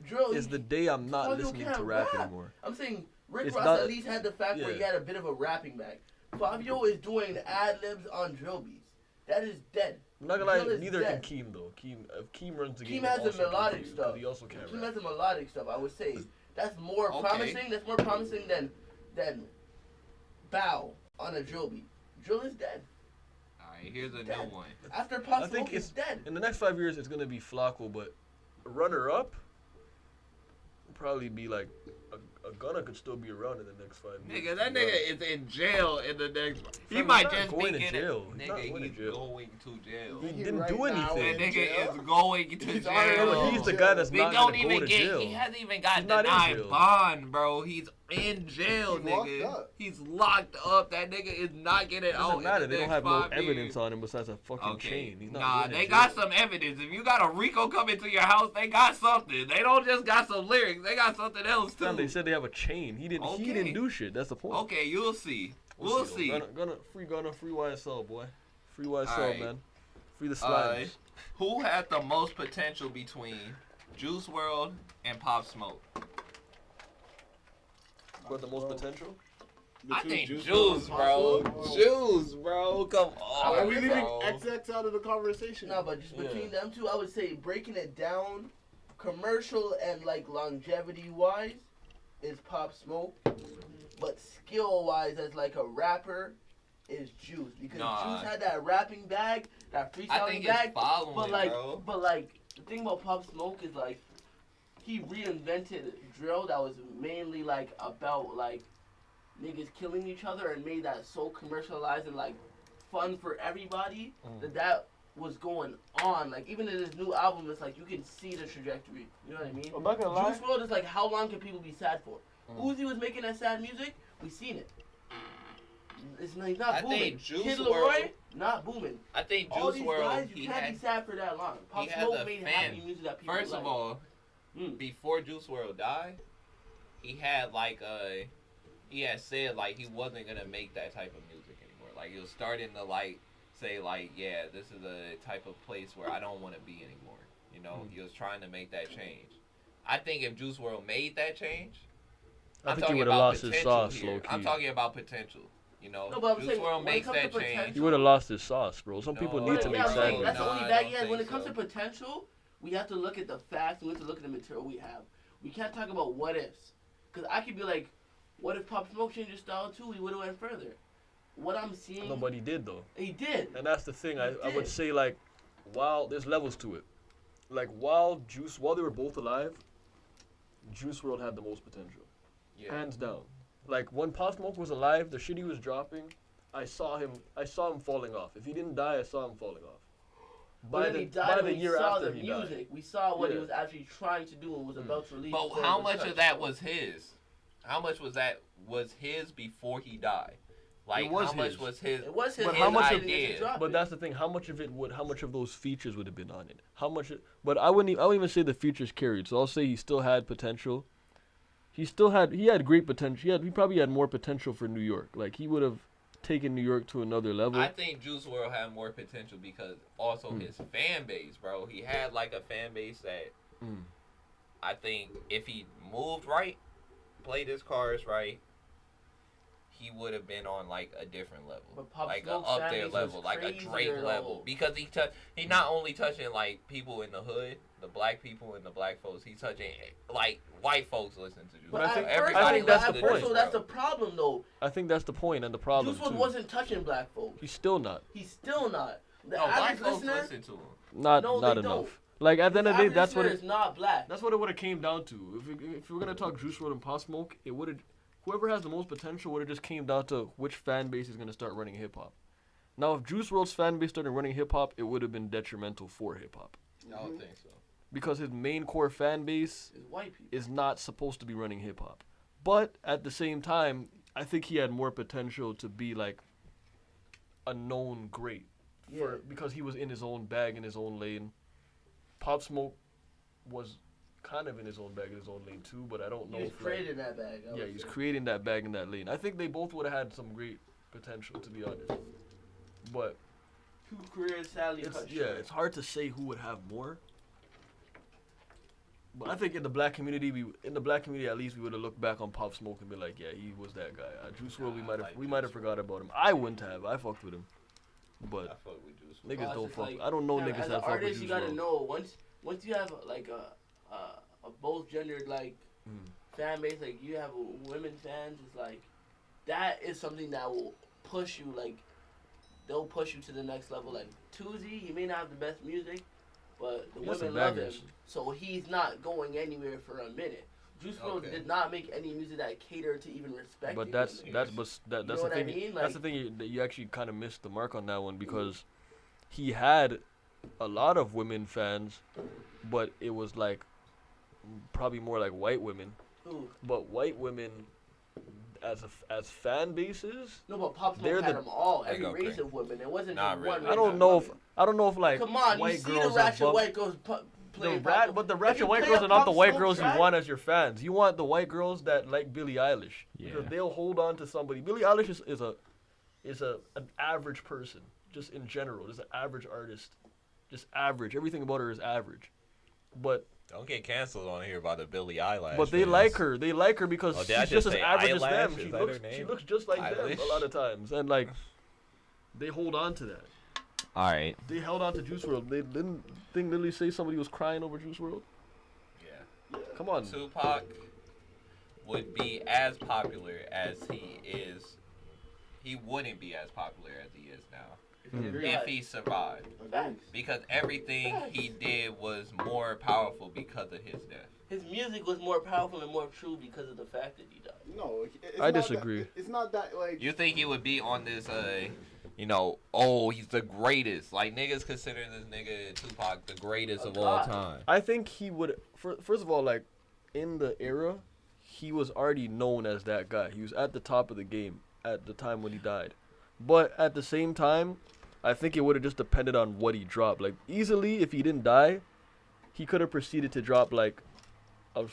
Drill is the day I'm not Fabio listening can't to rap rap. anymore. I'm saying Rick It's Ross not- at least had the fact where he yeah. had a bit of a rapping bag. Fabio is doing ad libs on drill beats. That is dead. I'm not gonna lie, Drill is neither dead. can Keem though. Keem runs the game. Keem has the also can melodic do, 'cause stuff. He also can't Keem rap. has the melodic stuff. I would say that's more Okay. promising. That's more promising than Bow on a drill beat. Drill is dead. Alright, here's a Dead. new one. After Pop I think Smoke is it's dead. in the next 5 years. It's gonna be Flacco, but runner up will probably be like a Gunna could still be around in the next 5 years. Nigga, that nigga is in jail in the next. He Fam, might he's not just going be to getting. jail. He's not Nigga, going to he's jail. going to jail. He He didn't right do now That anything. in nigga jail? is going to He's jail. already No, but he's the guy that's They not don't gonna go even to get. jail. He hasn't even got He's not in denied jail. bond, bro. He's in jail, He's locked nigga. up. He's locked up. That nigga is not getting It out. doesn't in matter. the They don't next have no 5 evidence years. on him besides a fucking Okay. chain. He's not Nah, going to they jail. got some evidence. If you got a Rico coming to your house, they got something. They don't just got some lyrics. They got something else too. Fam, they said they have a chain. He didn't. He Okay. didn't do shit. That's the point. Okay, you'll see. We'll see. Gonna free YSL, boy. Free YSL, Alright. man. Free the Uh, slimes. who had the most potential between Juice WRLD and Pop Smoke? What the most potential? I Between think WRLD Juice, and bro. Pop Smoke? Juice, bro. Come on. Are we leaving bro. XX out of the conversation? No, but just between them two, I would say breaking it down, commercial and like longevity wise, is Pop Smoke. But skill wise, as like a rapper, is Juice because Nah. Juice had that rapping bag, that I freestyling think bag. it's following, But like the thing about Pop Smoke is like he reinvented drill that was mainly like about like niggas killing each other and made that so commercialized and like fun for everybody that was going on. Like even in his new album, it's like you can see the trajectory. You know what I mean? I'm not gonna lie. Juice WRLD is like how long can people be sad for? Uzi was making that sad music. We seen it. It's like not I booming. think Juice Kid WRLD- Leroy, not booming. I think All Juice these WRLD, guys, you he can't had. be sad for that long. Pop had Smoke the made fan. happy music that people First like. of all, Mm. before Juice WRLD died, he had like he had said like he wasn't gonna make that type of music anymore. Like he was starting to like say like, yeah, this is a type of place where I don't want to be anymore. You know, he was trying to make that change. I think if Juice WRLD made that change, I I'm think he talking would have about lost his potential sauce, here. low key. I'm talking about potential. You know, No, but I'm Juice saying, WRLD when it makes comes to that change. potential- He would have lost his sauce, bro. Some people No, need to Yeah, make I'm sad saying, music. that's the No, only I bag don't he has. When it think comes so. to potential, we have to look at the facts. We have to look at the material we have. We can't talk about what ifs. Because I could be like, what if Pop Smoke changed his style too? We would have went further. What I'm seeing, Nobody did though, he did. and that's the thing. I He would did. say like, while there's levels to it. Like while they were both alive, Juice WRLD had the most potential, hands down. Like when Pop Smoke was alive, the shit he was dropping, I saw him falling off. If he didn't die, I saw him falling off. But then he died by and the we year saw after the he died. music. We saw what he Yeah. was actually trying to do and was about to release. But before how it was much touched. of that was his? How much was his before he died? Like, It was how much his. was his? It was his. But his how much of- idea? But that's the thing. How much of those features would have been on it? How much? But I wouldn't even say the features carried. So I'll say he still had potential. He had great potential. He probably had more potential for New York. Like he would have taken New York to another level. I think Juice WRLD had more potential because also his fan base, bro. He had like a fan base that I think if he moved right, played his cards right, he would have been on like a different level, But Pop like a Smoke's up fan there base level, was like a crazier, Drake though. level, because he not only touching like people in the hood, the black people and the black folks, he touching like white folks listen to Juice. But I think- at first, I think that's at the first, point. so that's the problem, though. I think that's the point and the problem Juice WRLD too. wasn't touching black folks. He's still not. He's still not. The No, black average folks listener, listen to him. Not No, not they enough. don't. Like at the end of the day, average that's what listener it. is not black. That's what it would have came down to. If we were gonna talk Juice WRLD and Pop Smoke, it would have. Whoever has the most potential would have just came down to which fan base is gonna start running hip hop. Now, if Juice WRLD's fan base started running hip hop, it would have been detrimental for hip hop I don't think so. because his main core fan base It's white people. is not supposed to be running hip hop. But at the same time, I think he had more potential to be like a known great Yeah. because he was in his own bag, in his own lane. Pop Smoke was kind of in his own bag, in his own lane too, but I don't know He was if like, creating that bag. I yeah, would he's say. creating that bag in that lane. I think they both would have had some great potential, to be honest. But Two careers sadly cut short. it's hard to say who would have more. But I think in the black community, at least we would have looked back on Pop Smoke and be like, yeah, he was that guy. Juice WRLD, we might have forgot about him. I wouldn't have. I fucked with him, I but fuck with Juice WRLD. niggas Well, don't it's fuck. like, I don't know yeah, niggas as that an fuck with artist, Juice you gotta WRLD. know once you have like a both gendered like fan base, like you have women fans, it's like that is something that will push you, like they'll push you to the next level. Like Tuesday, he may not have the best music, but the He has some women love him, bangers. so he's not going anywhere for a minute. Juice WRLD Okay. did not make any music that catered to even respect. But that's women. that's know the what I thing. mean? That's Like- the thing that you actually kind of missed the mark on that one because he had a lot of women fans, but it was like probably more like white women. Ooh. But white women, as fan bases, No, but Pop They're Smoke had the- them all, They every go race crazy. of women. It wasn't Not just really. one. I race don't of know women. if like Come on, you white see girls the ratchet above- white girls playing the Pop but the Smoke. ratchet If you white play girls a are not the Pop white Smoke girls track- you want as your fans. You want the white girls that like Billie Eilish because Yeah. they'll hold on to somebody. Billie Eilish is an average person, just in general, just an average artist, just average. Everything about her is average, but Don't get canceled on here about the Billie Eilish. but they fans. like her. They like her because Oh, did I she's just just as say average as eyelash? them. Is She that her looks name? just like them Eilish? a lot of times, and like they hold on to that. All right. They held on to Juice WRLD. They didn't think literally say somebody was crying over Juice WRLD. Yeah. Come on. Tupac would be as popular as he is. He wouldn't be as popular as he is now if he survived. Facts. Because everything he did was more powerful because of his death. His music was more powerful and more true because of the fact that he died. No, it's I not disagree. That, it's not that like. You think he would be on this, he's the greatest. Like, niggas consider this nigga Tupac the greatest of all time. I think he would. First of all, like in the era, he was already known as that guy. He was at the top of the game at the time when he died. But at the same time, I think it would have just depended on what he dropped. Like easily, if he didn't die, he could have proceeded to drop like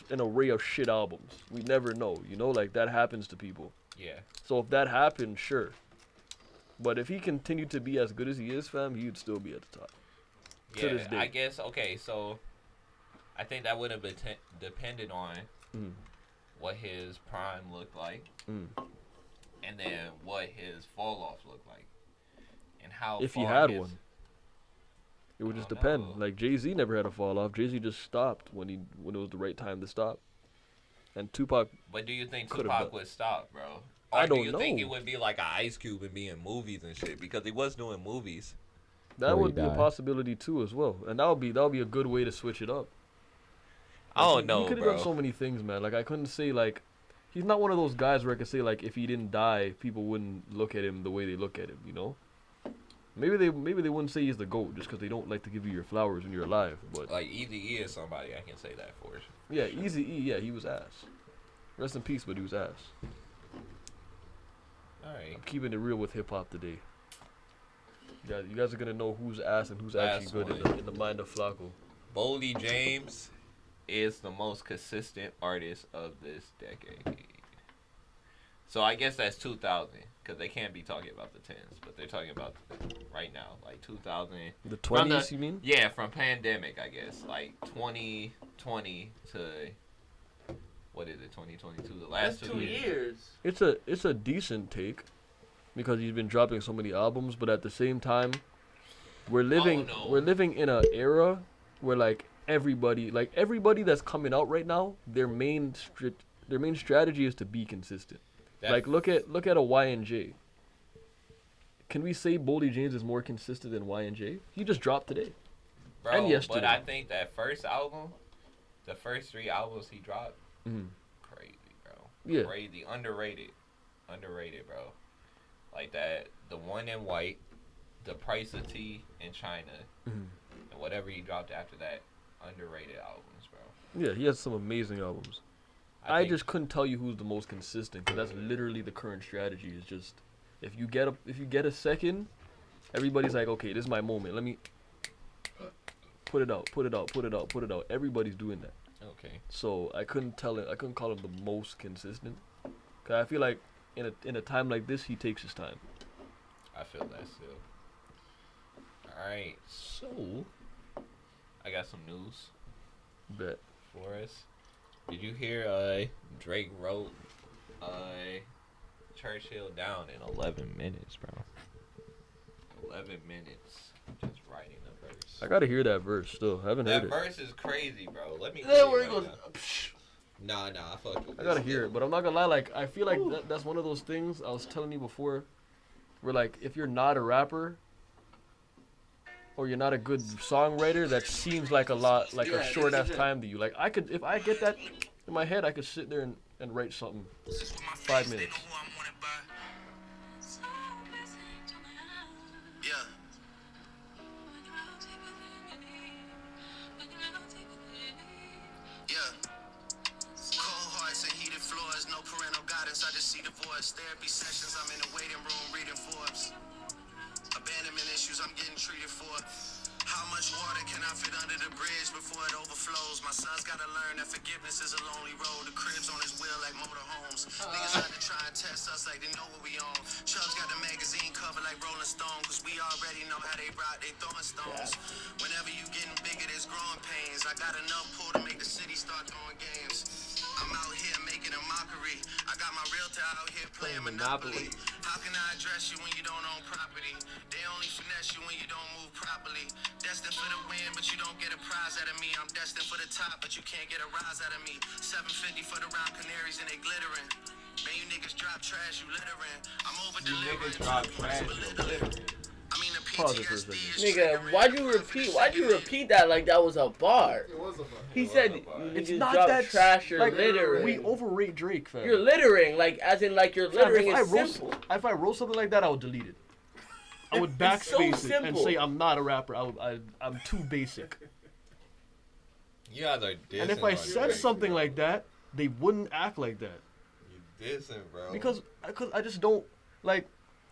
an array of shit albums. We never know, like that happens to people. Yeah. So if that happened, sure. But if he continued to be as good as he is, fam, he'd still be at the top. To this Yeah, day. I guess, okay, so I think that would have depended on what his prime looked like and then what his fall-offs looked like and how If he far had his- one. It would just don't depend. know. Like Jay-Z never had a fall off. Jay-Z just stopped when it was the right time to stop. And Tupac, But do you think Could've Tupac done. would stop, bro? I Or don't do you think know. it would be like an Ice Cube and be in movies and shit? Because he was doing movies. that Before would he be a died. possibility too as well. And that would be a good way to switch it up. I don't He know, could have bro. done so many things, man. Like I couldn't say like he's not one of those guys where I could say like if he didn't die, people wouldn't look at him the way they look at him, Maybe they wouldn't say he's the GOAT just because they don't like to give you your flowers when you're alive. But Like, Eazy-E is somebody I can say that for. yeah, Eazy-E, yeah, he was ass. Rest in peace, but he was ass. Alright. I'm keeping it real with hip hop today. Yeah, you guys are gonna know who's ass and who's Last actually good one. in the mind of Flacco. Boldy James is the most consistent artist of this decade. So I guess that's 2000, because they can't be talking about the 10s, but they're talking about right now, like 2000. The From 20s, you mean? Yeah, from pandemic, I guess, like 2020 to what is it, 2022? The last That's 2 years. It's a decent take because he's been dropping so many albums, but at the same time, we're living no. we're living in an era where like everybody that's coming out right now, their main strategy is to be consistent. Like look at a Y&J. Can we say Boldy James is more consistent than Y&J? He just dropped today. Bro, and yesterday. but I think that first album, the first 3 albums he dropped, crazy, bro. Yeah. Crazy, underrated, bro. Like that, the one in white, the price of tea in China, and whatever he dropped after that, underrated albums, bro. Yeah, he has some amazing albums. I just couldn't tell you who's the most consistent because that's literally the current strategy. Is just if you get a second, everybody's like, okay, this is my moment. Let me put it out. Everybody's doing that. Okay. So I couldn't call him the most consistent. Cause I feel like in a time like this, he takes his time. I feel that still. All right, so I got some news Bet. for us. Did you hear Drake wrote Churchill down in 11 minutes, bro? 11 minutes just writing the verse. I gotta hear that verse still. I haven't heard That it. verse is crazy, bro. Let me Then tell where you he right goes, now. psh, Nah, I fucked with I this. gotta hear it, but I'm not gonna lie. Like I feel like that's one of those things I was telling you before, where like if you're not a rapper or you're not a good songwriter, that seems like a short ass time to you. Like if I get that in my head, I could sit there and write something 5 minutes. Yeah. Yeah. Cold hearts and heated floors, no parental guidance, I just see divorce. Therapy sessions, I'm in the waiting room reading Forbes. Abandonment issues, I'm getting treated for. How much water can I fit under the bridge before it overflows? My son's gotta learn that forgiveness is a lonely road. The crib's on his wheel like motorhomes. Niggas had to try and test us like they know what we on. Chubb's got the magazine cover like Rolling Stone, cause we already know how they rock, they throwing stones. Whenever you getting bigger, there's growing pains. I got enough pull to make the city start throwing games. I'm out here making a mockery. I got my realtor out here playing Monopoly. How can I address you when you don't own property? They only finesse you when you don't move properly. Destined for the win, but you don't get a prize out of me. I'm destined for the top, but you can't get a rise out of me. 750 for the round canaries and they glittering. Man, you niggas drop trash, you littering. I'm over delivering. I mean the Pause it for a second. PTSD is nigga, triggering. why'd you repeat that like that was a bar? It was a bar. He said It's niggas not drop that trash or like, littering. we overrate Drake, fam. You're littering, like as in like you're Fam, littering is simple. if I wrote something like that, I would delete it. I would It's so backspace it and simple. say I'm not a rapper. I'm too basic. You guys are dissing. And if I on said Drake, something bro. like that, they wouldn't act like that You dissing, bro. because I just don't like.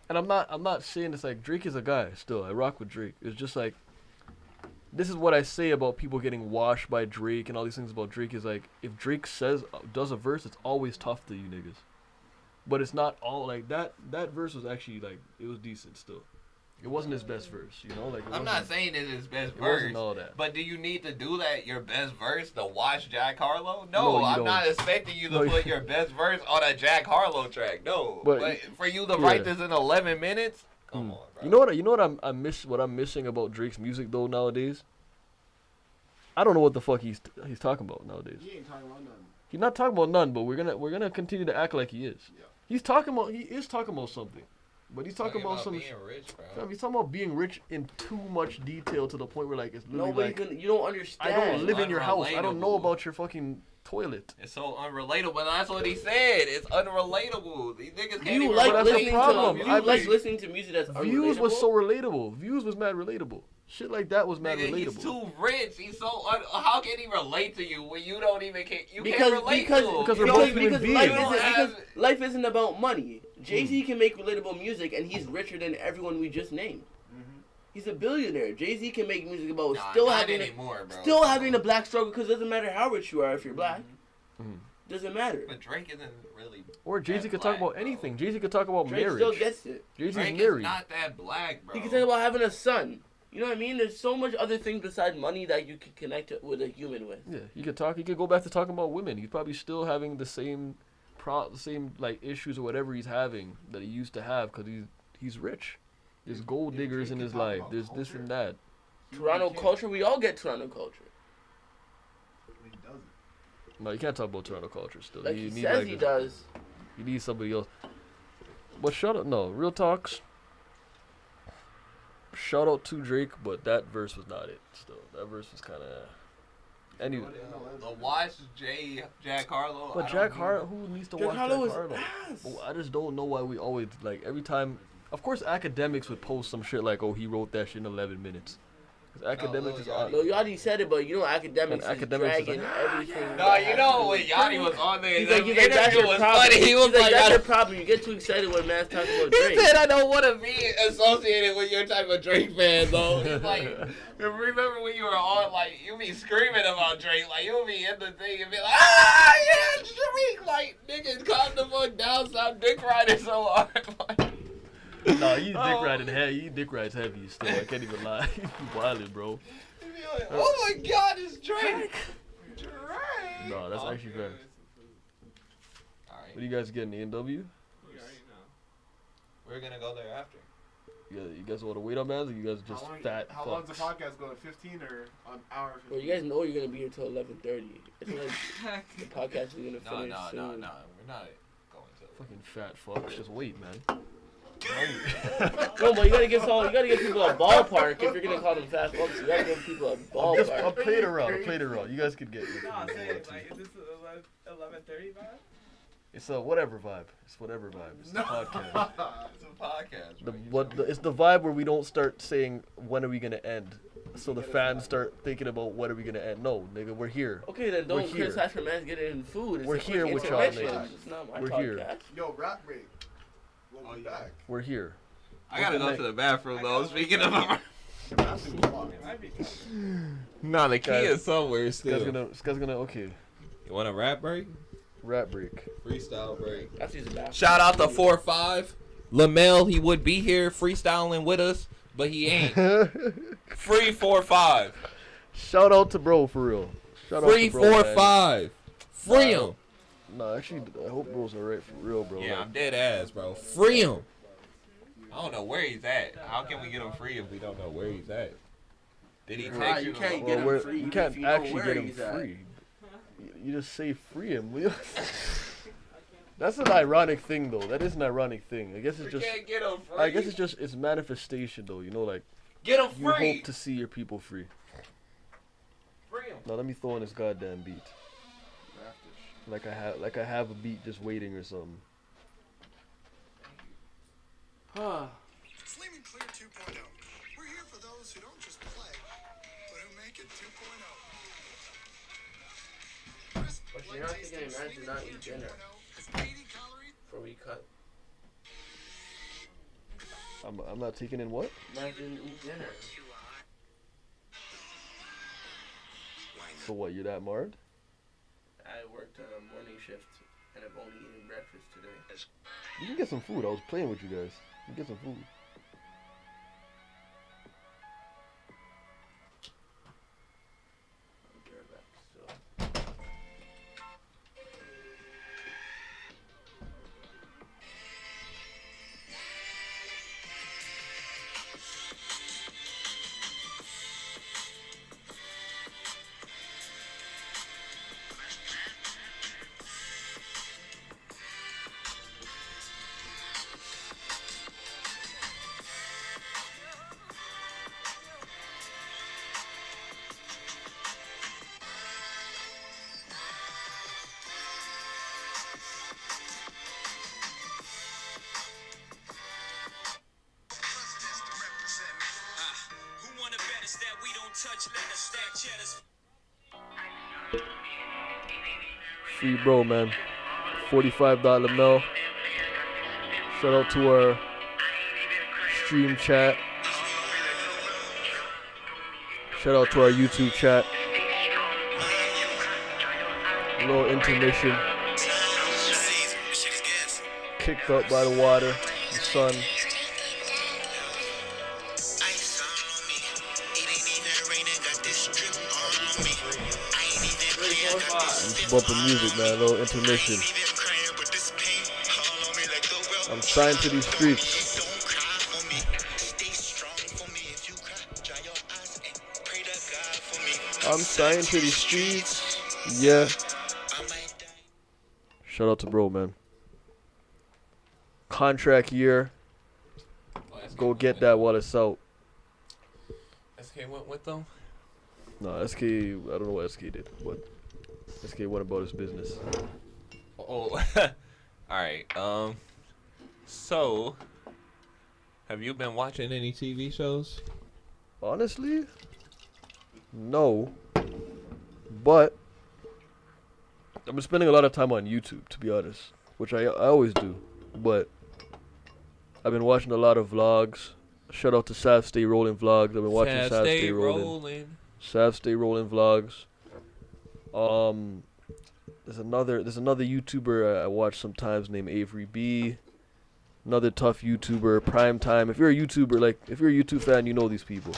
And I'm not saying it's like Drake is a guy. Still, I rock with Drake. It's just like this is what I say about people getting washed by Drake and all these things about Drake is like if Drake does a verse, it's always tough to you niggas. But it's not all like that. That verse was actually like it was decent still. It wasn't his best verse, you know. Like it I'm wasn't- not saying it's his best It verse. wasn't all that. But do you need to do that, your best verse, to watch Jack Harlow? No, No, you I'm don't. not expecting you to No, put you- your best verse on a Jack Harlow track. No. But- But for you to yeah. write this in 11 minutes? Come on, bro. You know what what I'm missing about Drake's music though nowadays? I don't know what the fuck he's talking about nowadays. He ain't talking about nothing. He's not talking about none, but we're gonna continue to act like he is. Yeah. He is talking about something. But he's talking about some being rich, bro. fam, he's talking about being rich in too much detail to the point where like it's literally Nobody like you don't understand. I don't live in your house. I don't know Unrelatable. about your fucking toilet. It's so unrelatable. That's what he said. It's unrelatable. These niggas can't You even like But that's the listening problem. to I you like mean, listening to music that's Views unrelatable? was so relatable. Views was mad relatable. Shit like that was mad Nigga, relatable. he's too rich. He's so how can he relate to you when you don't even can't because relate because to him? Because You we're don't both even- human beings. because life isn't about money. Jay-Z can make relatable music, and he's richer than everyone we just named. He's a billionaire. Jay-Z can make music about Nah, still not having anymore, bro. still having a black struggle, because it doesn't matter how rich you are if you're black. Mhm. Doesn't matter. But Drake isn't really. Or Jay-Z that could talk black, about bro. anything. Jay-Z could talk about Drake marriage. still gets it. Jay-Z's Drake married. is not that black, bro. He can talk about having a son. You know what I mean? There's so much other things besides money that you can connect with a human with. Yeah, he could talk. He could go back to talking about women. He's probably still having the same, like issues or whatever he's having that he used to have because he's rich. There's gold diggers in his life. There's this and that. Toronto culture, we all get Toronto culture. He doesn't. No, you can't talk about Toronto culture still. Like You he need, says like, he does. You need somebody else. But shout out, no, real talks. Shout out to Drake, but that verse was not it. Still, that verse was kind of. Anyway, The watch Jack Harlow. but Jack Harlow, who needs to Jack watch Harlow Jack is Harlow? ass. Well, I just don't know why we always like every time. Of course, academics would post some shit like, "Oh, he wrote that shit in 11 minutes." Because academics is Lil No, you already said it, but you know academics, And is academics is dragging like, everything. No, you know when Yachty was on there, He's the like, that's interview your was problem. funny. He was He's like, that's I your problem. You get too excited when man's talking about He Drake. said, "I don't want to be associated with your type of Drake fan, though." He's like, remember when you were on, like, you be screaming about Drake, like, you'll be in the thing and be like, "Ah, yeah, Drake!" Like, niggas calm the fuck down, stop dick riding so hard. Like, No, you dick Oh. riding heavy. You dick rides heavy still. I can't even lie. You wildin', bro. you be like, "Oh my God, it's Drake!" Drake. No, that's actually fair. Alright, What do you guys getting? A&W? we're gonna go there after. You guys want to wait on bands, or you guys just fat How long's the fucks? podcast going? 15 or an hour? 15? Well, you guys know you're gonna be here till 11:30. It's like the podcast is gonna No, finish no, soon. no, no. We're not going to. Fucking fat fucks. Just wait, man. No, but you gotta give people a ballpark if you're gonna call them fast fucks. You gotta give people a I ballpark. played around. I played around. You guys could get it. No, say like, is this 11:30 vibe? It's a whatever vibe. It's whatever vibe. It's the podcast. It's a podcast. It's the vibe where we don't start saying when are we gonna end, so the fans start thinking about when are we gonna end. No, nigga, we're here. Okay, then We're don't here. criticize for man's getting food. It's We're a quick here with y'all intervention. niggas. It's not my We're podcast. here. Yo, rap break. We'll be back. We're here. I gotta go to the bathroom though. Speaking of, Bathroom block. It might be. nah, the key Guys, is somewhere This guy's gonna. Okay. You want a rap break? Rap break. Freestyle break. That's just a bathroom. Shout out to 4-5. Lamel, he would be here freestyling with us, but he ain't. Free 4-5. Shout out to bro for real. Shout Free out to bro, man. 4-5. Free him. Nah, actually, I hope bro's alright for real, bro. Yeah, Like, I'm dead ass, bro. Free him. I don't know where he's at. How can we get him free if we don't know where he's at? Did he Nah, text you you? can't well, get him free you if can't you know actually where get him he's at. free. You just say free him. That's an ironic thing, though. That is an ironic thing. I guess it's We just. can't get him free. I guess it's manifestation, though. You know, like Get him you free. hope to see your people free. Free him. Now let me throw in this goddamn beat. Like I have a beat just waiting or something. Flaming Clear 2.0. We're here for those who don't just play, but who make it 2.0. Crisp, But you're light not tasting taking advantage of Flaming not Clear eat dinner. 2.0 has 80 calories. Before we cut. I'm not taking in what? Imagine eat dinner. So what? You're that marred? I worked a morning shift and I've only eaten breakfast today. You can get some food. I was playing with you guys. You can get some food. I'll be right back. So. Free bro, man. $45 mil. Shout out to our stream chat. Shout out to our YouTube chat. A little intermission. Kicked up by the water, the sun. Just bumping music, man. A little intermission. I'm signed to these streets. I'm signed to these streets. Yeah. Shout out to bro, man. Contract year. Go get that while it's out. SK went with them? No, SK, I don't know what SK did. What? SK went about his business. Oh, alright. So, have you been watching any TV shows? Honestly, no. But I've been spending a lot of time on YouTube, to be honest, which I always do. But I've been watching a lot of vlogs. Shout out to Sav Stay Rolling vlogs. I've been watching Sav Stay Rolling. Sav Stay Rolling vlogs. There's another YouTuber I watch sometimes named Avery B. Another tough YouTuber, Prime Time. If you're a YouTuber, like if you're a YouTube fan, you know these people.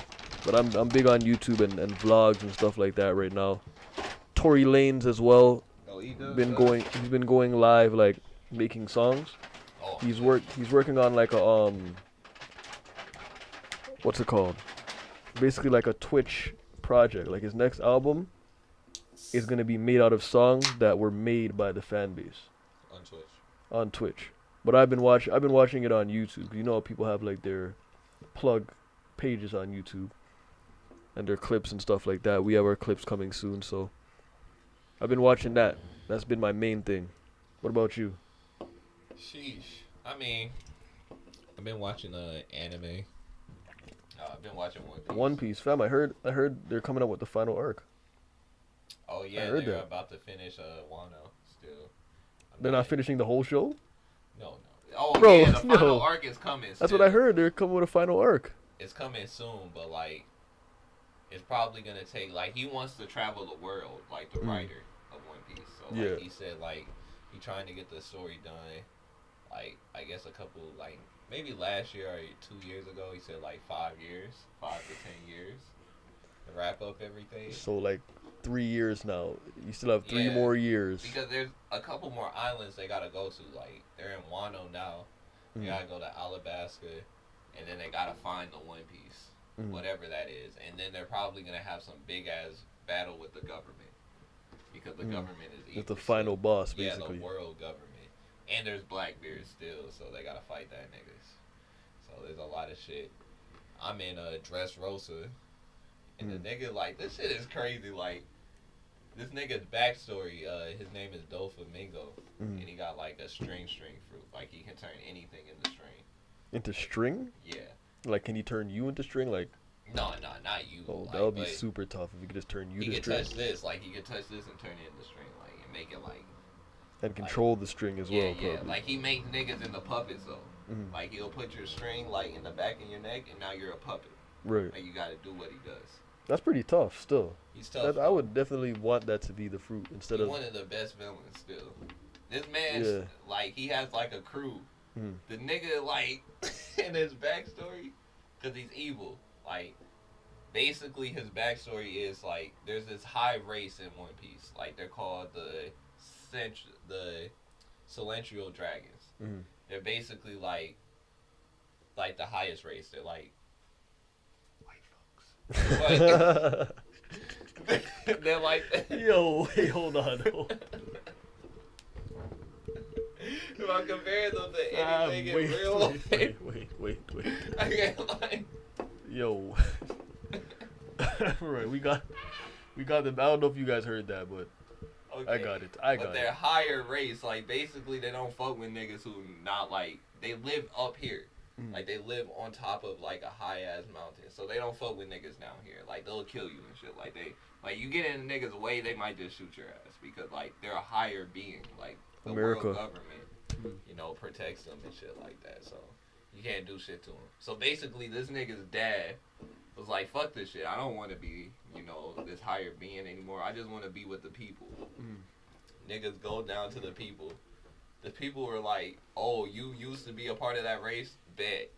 But I'm big on YouTube and vlogs and stuff like that right now. Tory Lanez as well. Oh, He's been going live, like making songs. Oh, He's working on like a what's it called? Basically like a Twitch project. Like his next album is gonna be made out of songs that were made by the fan base on Twitch. But I've been watching it on YouTube. You know how people have like their plug pages on YouTube and their clips and stuff like that. We have our clips coming soon, so I've been watching that. That's been my main thing. What about you? Sheesh. I mean, I've been watching anime. I've been watching One Piece. One Piece, fam. I heard they're coming up with the final arc. Oh yeah, heard they're that. about to finish Wano still. They're not finishing the whole show? No. Oh Bro, yeah, the final no. arc is coming. That's what I heard. They're coming with a final arc. It's coming soon, but like, it's probably gonna take like he wants to travel the world, like the writer of One Piece. So like, Yeah. he said like he trying to get the story done. Like I guess a couple like maybe last year or 2 years ago he said like 5 years, 5 to 10 years to wrap up everything. So like 3 years now. You still have 3 Yeah, more years. Because there's a couple more islands they gotta go to. Like they're in Wano now. They gotta go to Alabasta, and then they gotta find the One Piece, whatever that is. And then they're probably gonna have some big ass battle with the government because the government is It's the final boss, yeah, basically. the world government. And there's Blackbeard still, so they gotta fight that niggas. So there's a lot of shit. I'm in Dressrosa, and the nigga like this shit is crazy. Like this nigga's backstory, his name is Doflamingo, and he got like a string fruit. Like he can turn anything into string. Into string? Yeah. Like, can he turn you into string? Like, No, not you. oh, like, that would be but super tough if he could just turn you He to could string touch this, like he could touch this and turn it into string, like and make it like. and control the string as well. Yeah, Probably. like he makes niggas into puppets though. Like he'll put your string like in the back of your neck, and now you're a puppet. Right. Like you got to do what he does. That's pretty tough. Still, He's tough. I would definitely want that to be the fruit instead He's of. one of the best villains still. This man's like he has like a crew. The nigga like in his backstory, cause he's evil. Like basically his backstory is like there's this high race in One Piece. Like they're called the Celestial Dragons. They're basically like the highest race. They're like white folks. They're like Yo, wait, hold on. If I compare them to anything in real life, wait. I can't lie. Yo. Right, we got them. I don't know if you guys heard that, but Okay. I got it. But they're higher race. Like basically, they don't fuck with niggas who not like they live up here. Like they live on top of like a high ass mountain, so they don't fuck with niggas down here. Like they'll kill you and shit. Like you get in a nigga's way, they might just shoot your ass because like they're a higher being. Like the America. world government, you know, protects them and shit like that. So you can't do shit to them. So basically, this nigga's dad was like, "Fuck this shit. I don't want to be, you know, this higher being anymore. I just want to be with the people." Niggas go down to the people. The people were like, "Oh, you used to be a part of that race? Bet."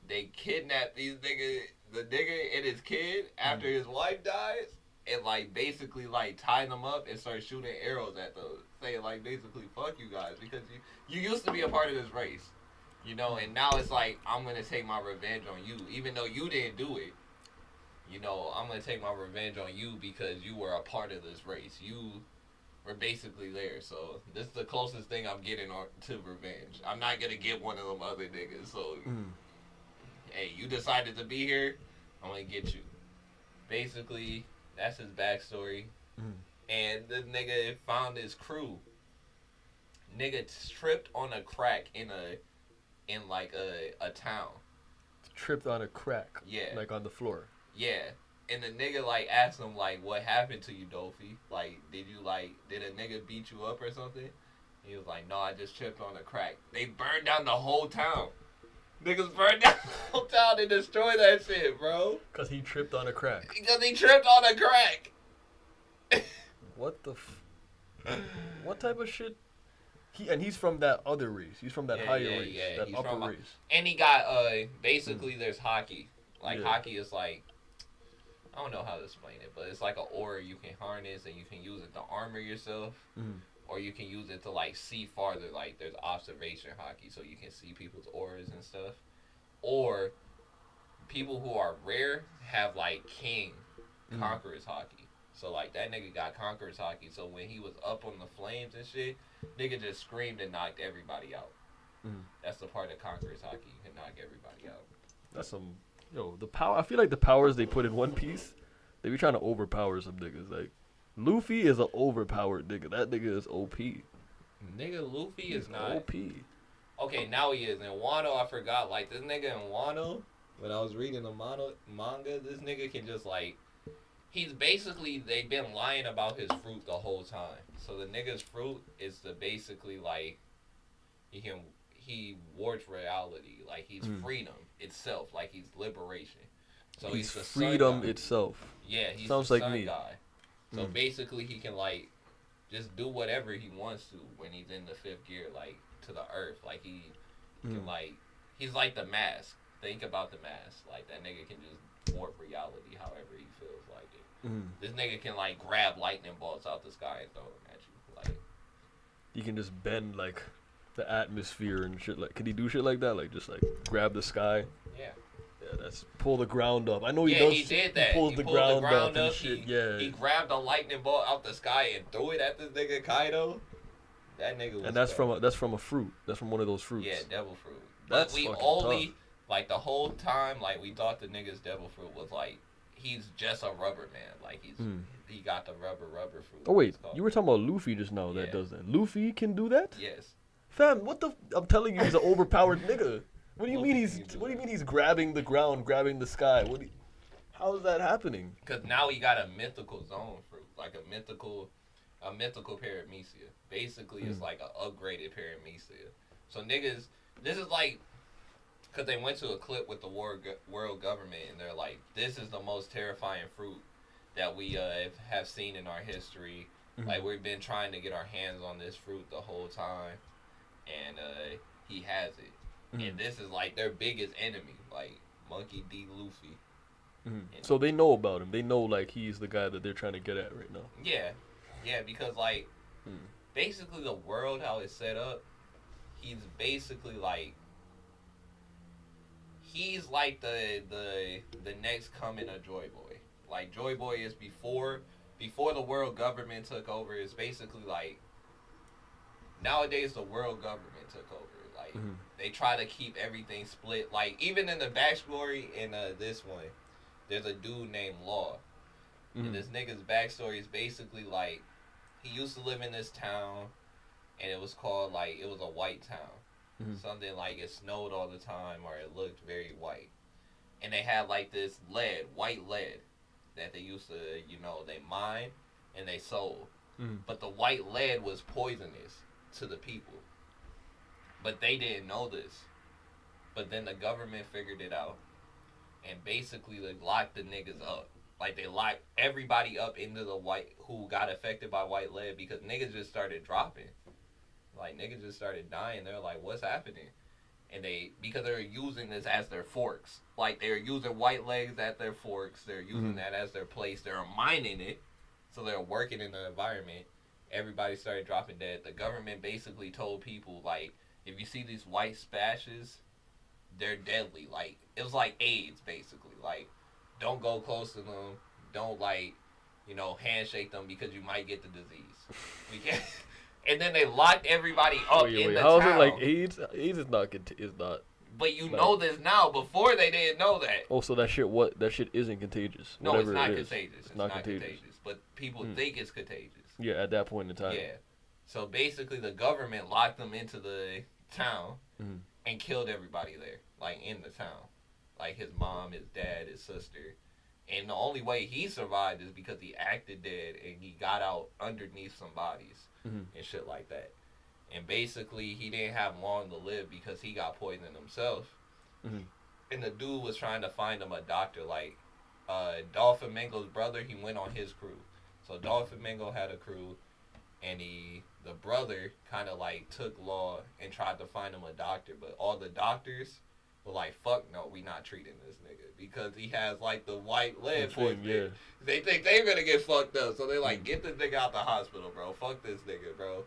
They kidnapped these niggas, the nigga and his kid after his wife dies, and like basically like tie them up and start shooting arrows at those, saying like basically fuck you guys because you used to be a part of this race, you know, and now it's like I'm gonna take my revenge on you, even though you didn't do it. You know, I'm gonna take my revenge on you because you were a part of this race. You were basically there, so this is the closest thing I'm getting to revenge. I'm not gonna get one of them other niggas, so hey, you decided to be here, I'm gonna get you. Basically, that's his backstory. And the nigga found his crew. Nigga tripped on a crack in like a town. Tripped on a crack. Yeah. Like on the floor. Yeah. And the nigga like asked him like, "What happened to you, Dolphy? Like, did a nigga beat you up or something?" He was like, "No, I just tripped on a crack." They burned down the whole town. Niggas burned down the whole town and destroyed that shit, bro. Cause he tripped on a crack. Because he tripped on a crack. What the what type of shit? He's from that other race. He's from that higher race. That He's upper race. And he got basically there's hockey. Like hockey is like, I don't know how to explain it, but it's like an aura you can harness and you can use it to armor yourself. Or you can use it to like see farther. Like there's observation hockey, so you can see people's auras and stuff. Or people who are rare have like king conquerors hockey. So like that nigga got conquerors hockey. So when he was up on the flames and shit, nigga just screamed and knocked everybody out. That's the part of conquerors hockey. You can knock everybody out. That's some the power. I feel like the powers they put in One Piece, they be trying to overpower some niggas. Like Luffy is an overpowered nigga. That nigga is OP. Nigga, Luffy is not OP. Okay, now he is. In Wano, I forgot. Like this nigga in Wano, when I was reading the manga, this nigga can just like, he's basically, they've been lying about his fruit the whole time. So the nigga's fruit is to basically like, he wards reality. Like he's freedom itself. Like he's liberation. So he's the freedom sun itself. Yeah, he's sounds the like sun me. guy. So basically, he can like just do whatever he wants to when he's in the fifth gear, like to the earth. Like he can like, he's like the mask. Think about the mask. Like that nigga can just warp reality however he feels like it. This nigga can like grab lightning bolts out the sky and throw them at you. Like He can just bend like the atmosphere and shit. Like, could he do shit like that? Like just like grab the sky. yeah. Yeah, that's pull the ground up. I know he Yeah, does. he did that. He pulls He the pulled ground, up, up. and shit. He grabbed a lightning bolt out the sky and threw it at this nigga Kaido. That nigga was And that's from a fruit. That's from one of those fruits. Yeah, devil fruit. That's but we fucking only tough. like the whole time like we thought the nigga's devil fruit was like he's just a rubber man. Like he got the rubber fruit. Oh wait, it's called. you were talking about Luffy just now. That Yeah. does that. Luffy can do that? Yes. Fam, what the? I'm telling you, he's an overpowered nigga. What do you Luffy mean can do What do you that. mean he's grabbing the ground, grabbing the sky? How is that happening? Because now he got a mythical zone fruit, like a mythical paramecia. Basically, it's like an upgraded paramecia. So niggas, this is like, because they went to a clip with the world government, and they're like, this is the most terrifying fruit that we have seen in our history. Like, we've been trying to get our hands on this fruit the whole time, and he has it. And this is like their biggest enemy, like Monkey D. Luffy. So they know about him. They know like he's the guy that they're trying to get at right now. Yeah, because like basically the world how it's set up, he's basically like he's like the next coming of Joy Boy. Like Joy Boy is before the world government took over. It's basically like nowadays the world government took over. Like they try to keep everything split. Like even in the backstory in this one, there's a dude named Law. And this nigga's backstory is basically like he used to live in this town, and it was called like it was a white town. something like it snowed all the time or it looked very white. And they had like this white lead, that they used to, they mine and they sold. But the white lead was poisonous to the people. But they didn't know this. But then the government figured it out. And basically they locked the niggas up. Like they locked everybody up into the who got affected by white lead, because niggas just started dropping. Like niggas just started dying. They're like, what's happening? And because they're using this as their forks. Like they're using white legs at their forks. They're using that as their place. They're mining it. So they're working in the environment. Everybody started dropping dead. The government basically told people, like, if you see these white splashes, they're deadly. Like, it was like AIDS, basically. Like, don't go close to them. Don't, like, handshake them because you might get the disease. And then they locked everybody up in the how town. is it like AIDS? AIDS is not. But you know this now. Before they didn't know that. Oh, so that shit isn't contagious. No, it's not contagious. It's not contagious. But people think it's contagious. Yeah, at that point in time. Yeah. So basically, the government locked them into the town and killed everybody there, like in the town, like his mom, his dad, his sister. And the only way he survived is because he acted dead and he got out underneath some bodies and shit like that. And basically, he didn't have long to live because he got poisoned himself. And the dude was trying to find him a doctor. Like, Dolphin Mingo's brother, he went on his crew. So Dolphin Mingo had a crew, and the brother kind of like took law and tried to find him a doctor. But all the doctors were like, fuck no, we not treating this nigga. Because he has like the white lead poisoning. Yeah. They think they're going to get fucked up. So they like, get this nigga out the hospital, bro. Fuck this nigga, bro.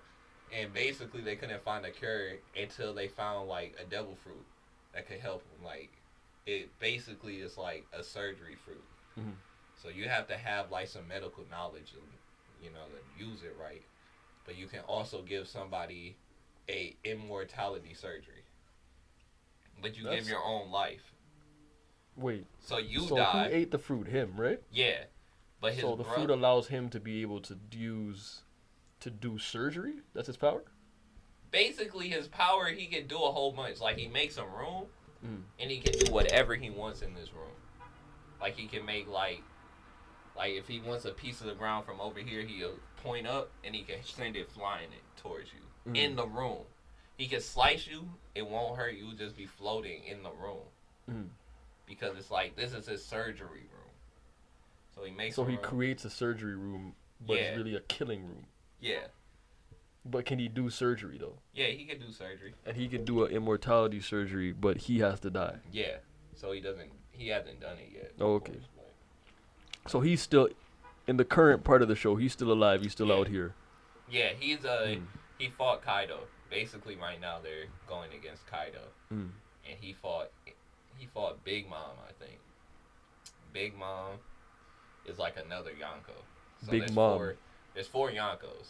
And basically, they couldn't find a cure until they found, like, a devil fruit that could help them. Like, it basically is, like, a surgery fruit. So you have to have, like, some medical knowledge and, to use it right. But you can also give somebody a immortality surgery. But you give your own life. Wait. So die. So who ate the fruit? Him, right? Yeah. But the fruit allows him to be able to do surgery? That's his power? Basically, his power, he can do a whole bunch. Like, he makes a room, and he can do whatever he wants in this room. Like, he can make, like if he wants a piece of the ground from over here, he'll point up, and he can send it flying towards you in the room. He can slice you. It won't hurt you. You'll just be floating in the room. Because it's like, this is his surgery room. So he makes he creates a surgery room, but it's really a killing room. Yeah. But can he do surgery, though? Yeah, he can do surgery. And he can do an immortality surgery, but he has to die. Yeah. So he hasn't done it yet. Oh, okay. So he's still, in the current part of the show, he's still alive. He's still out here. Yeah, he fought Kaido. Basically, right now, they're going against Kaido. And he fought Big Mom, I think. Big Mom is like another Yonko. So Big Mom. There's 4 Yonkos.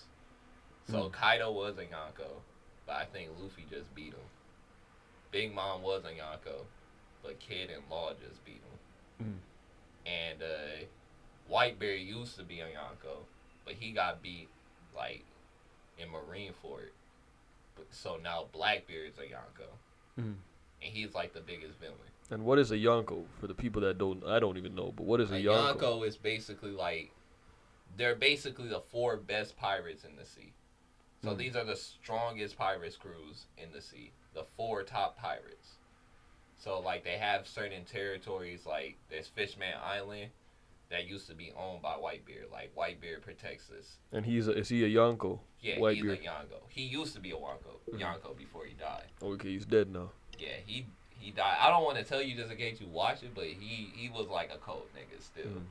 So Kaido was a Yonko, but I think Luffy just beat him. Big Mom was a Yonko, but Kid and Law just beat him. And Whitebeard used to be a Yonko, but he got beat, like, in Marineford. So now Blackbeard's a Yonko. And he's, like, the biggest villain. And what is a Yonko? For the people that I don't even know, but what is a Yonko? Yonko is basically, like, they're basically the 4 best pirates in the sea. So these are the strongest pirates crews in the sea. The 4 top pirates. So, like, they have certain territories, like, there's Fishman Island that used to be owned by Whitebeard. Like, Whitebeard protects this. And is he a Yonko? Yeah, Whitebeard. He's a Yonko. He used to be a Yonko before he died. Okay, he's dead now. Yeah, he died. I don't want to tell you just in case you watch it, but he was, like, a cold nigga still.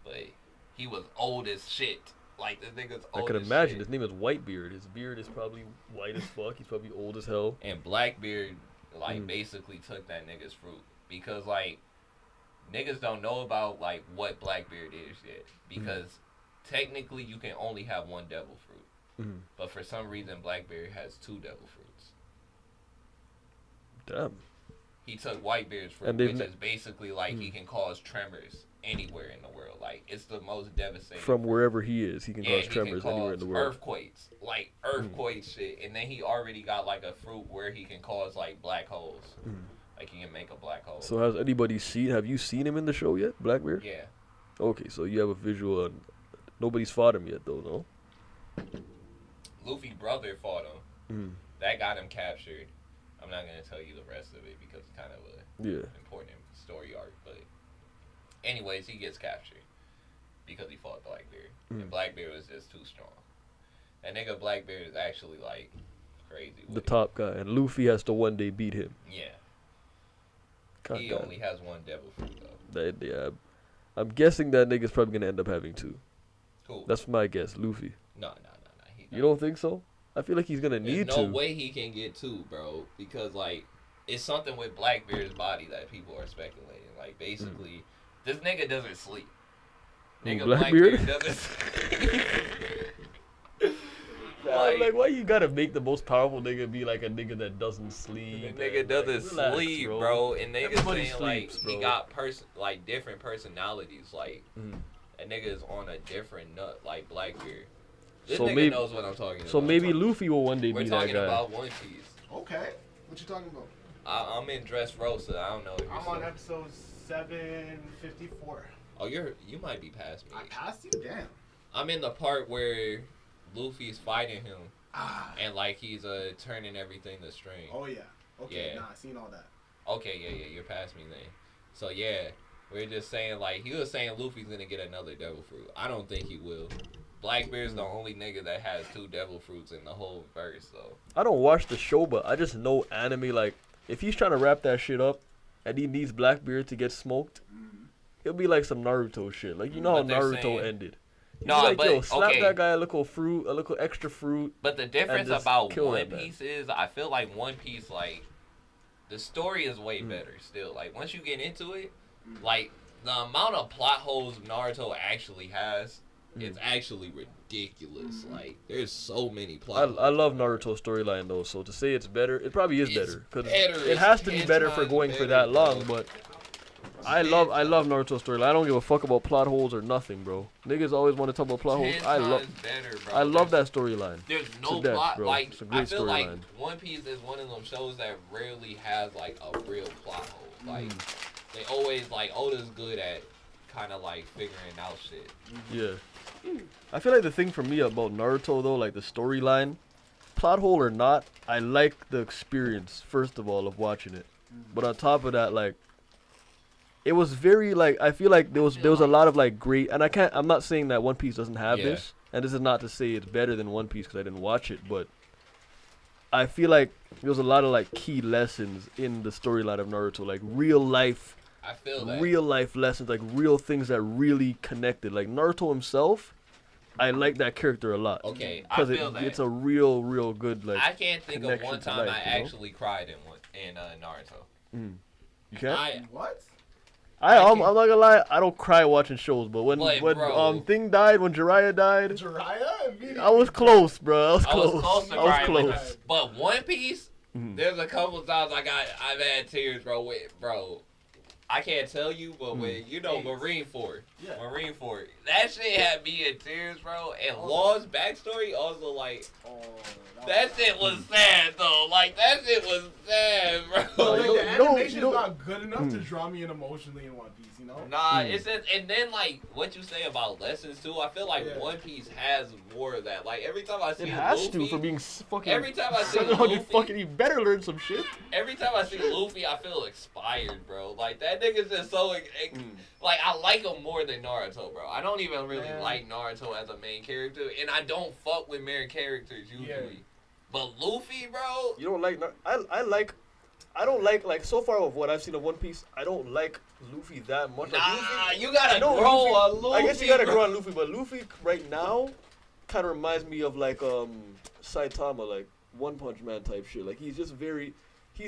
But he was old as shit. Like, this nigga's old as shit. I could imagine. His name is Whitebeard. His beard is probably white as fuck. He's probably old as hell. And Blackbeard, like, basically took that nigga's fruit. Because, like, niggas don't know about, like, what Blackbeard is yet. Because technically you can only have 1 devil fruit. But for some reason, Blackbeard has 2 devil fruits. Damn. He took Whitebeard's fruit, which is basically, like, he can cause tremors anywhere in the world. Like, it's the most devastating. From wherever he is, he can cause tremors anywhere in the world. Earthquakes, like earthquake shit, and then he already got like a fruit where he can cause like black holes. Like he can make a black hole. So has anybody seen? Have you seen him in the show yet, Blackbeard? Yeah. Okay, so you have a visual. Nobody's fought him yet, though, no? Luffy's brother fought him. Mm. That got him captured. I'm not gonna tell you the rest of it because it's kind of a important story arc. But anyways, he gets captured because he fought Blackbeard, and Blackbeard was just too strong. That nigga Blackbeard is actually like crazy. The top guy, and Luffy has to one day beat him. Yeah. God He damn. only has one devil fruit though. Yeah, I'm guessing that nigga's probably gonna end up having two. Cool. That's my guess, Luffy. No. You don't think so? I feel like he's gonna There's need no to. way he can get two, bro, because like it's something with Blackbeard's body that people are speculating. Like basically, this nigga doesn't sleep. Nigga Blackbeard doesn't sleep. like, why you gotta make the most powerful nigga be like a nigga that doesn't sleep? The nigga doesn't relax, sleep, bro. And niggas Everybody saying sleeps, like bro. he got like different personalities. Like a nigga is on a different nut, like Blackbeard. This So nigga maybe- knows what I'm talking about. So maybe Luffy will one day We're be that talking guy. about One Piece. Okay. What you talking about? I'm in Dressrosa. I don't know if you're I'm on still- episode 754. Oh, you might be past me. I passed you? Damn. I'm in the part where Luffy's fighting him, Ah. and like he's turning everything to string. Oh, yeah. Okay, Yeah. nah, I seen all that. Okay, yeah, you're past me then. So yeah, we're just saying like he was saying Luffy's gonna get another devil fruit. I don't think he will. Blackbeard's the only nigga that has two devil fruits in the whole verse, though. I don't watch the show, but I just know anime. Like, if he's trying to wrap that shit up, and he needs Blackbeard to get smoked, it'll be like some Naruto shit. Like, you know how But they're Naruto saying- ended. He'd No, be like, but yo, slap okay. that guy a little fruit, a little extra fruit. But the difference just about kill One that man. Piece is, I feel like One Piece, like, the story is way better still. Like, once you get into it, like, the amount of plot holes Naruto actually has is actually ridiculous. Like, there's so many plot holes. I love Naruto's storyline though, so to say it's better, it probably is It's better because better. it It's has to be 10 better for times going for better, that long. bro. But I love Naruto's storyline. I don't give a fuck about plot holes or nothing, bro. Niggas always want to talk about plot holes. 10 I love times better, bro. I love There's- that storyline. There's no to death, plot. bro. Like, It's a great I feel like storyline. One Piece is one of them shows that rarely has, like, a real plot hole. Like, they always, like, Oda's good at kind of, like, figuring out shit. Yeah. I feel like the thing for me about Naruto though, like the storyline, plot hole or not, I like the experience first of all of watching it. But on top of that, like it was very like I feel like there was a lot of like great, and I'm not saying that One Piece doesn't have Yeah. this, and this is not to say it's better than One Piece because I didn't watch it, but I feel like there was a lot of like key lessons in the storyline of Naruto, like real life I feel that. real life lessons, like real things that really connected. Like Naruto himself, I like that character a lot. Okay, I Because feel that. it's a real good like. I can't think of connection one to time life, I you know? actually cried in Naruto. You can't. What? I'm not gonna lie. I don't cry watching shows, but when But, bro. Thing died, when Jiraiya died, Jiraiya? I was close, bro. I was I was close. close to I was crying with close. that. But One Piece, Mhm. there's a couple times I've had tears, bro. Bro, I can't tell you, but when Marineford, Yeah. Marineford, that shit had me in tears, bro. And Law's backstory also like Oh, that shit was sad though. Like that shit was sad, So, bro. like, you the know- animation's you know- not good enough to draw me in emotionally in One Piece, you know? Nah, it's just, and then like what you say about lessons too. I feel like Yeah. One Piece has more of that. Like every time I see It has Luffy, to for being fucking. every time I see 700 Luffy- fucking, you better learn some shit. every time I see Luffy, I feel inspired, bro. Like that nigga's just so like I like him more than Naruto, bro. I don't even really Yeah. like Naruto as a main character, and I don't fuck with main characters usually. Yeah. But Luffy, bro, You don't like? I don't like so far of what I've seen of One Piece. I don't like Luffy that much. Like, nah, Luffy, you gotta I know grow Luffy- on Luffy. I guess you gotta bro. grow on Luffy, but Luffy right now kind of reminds me of like Saitama, like One Punch Man type shit. Like he's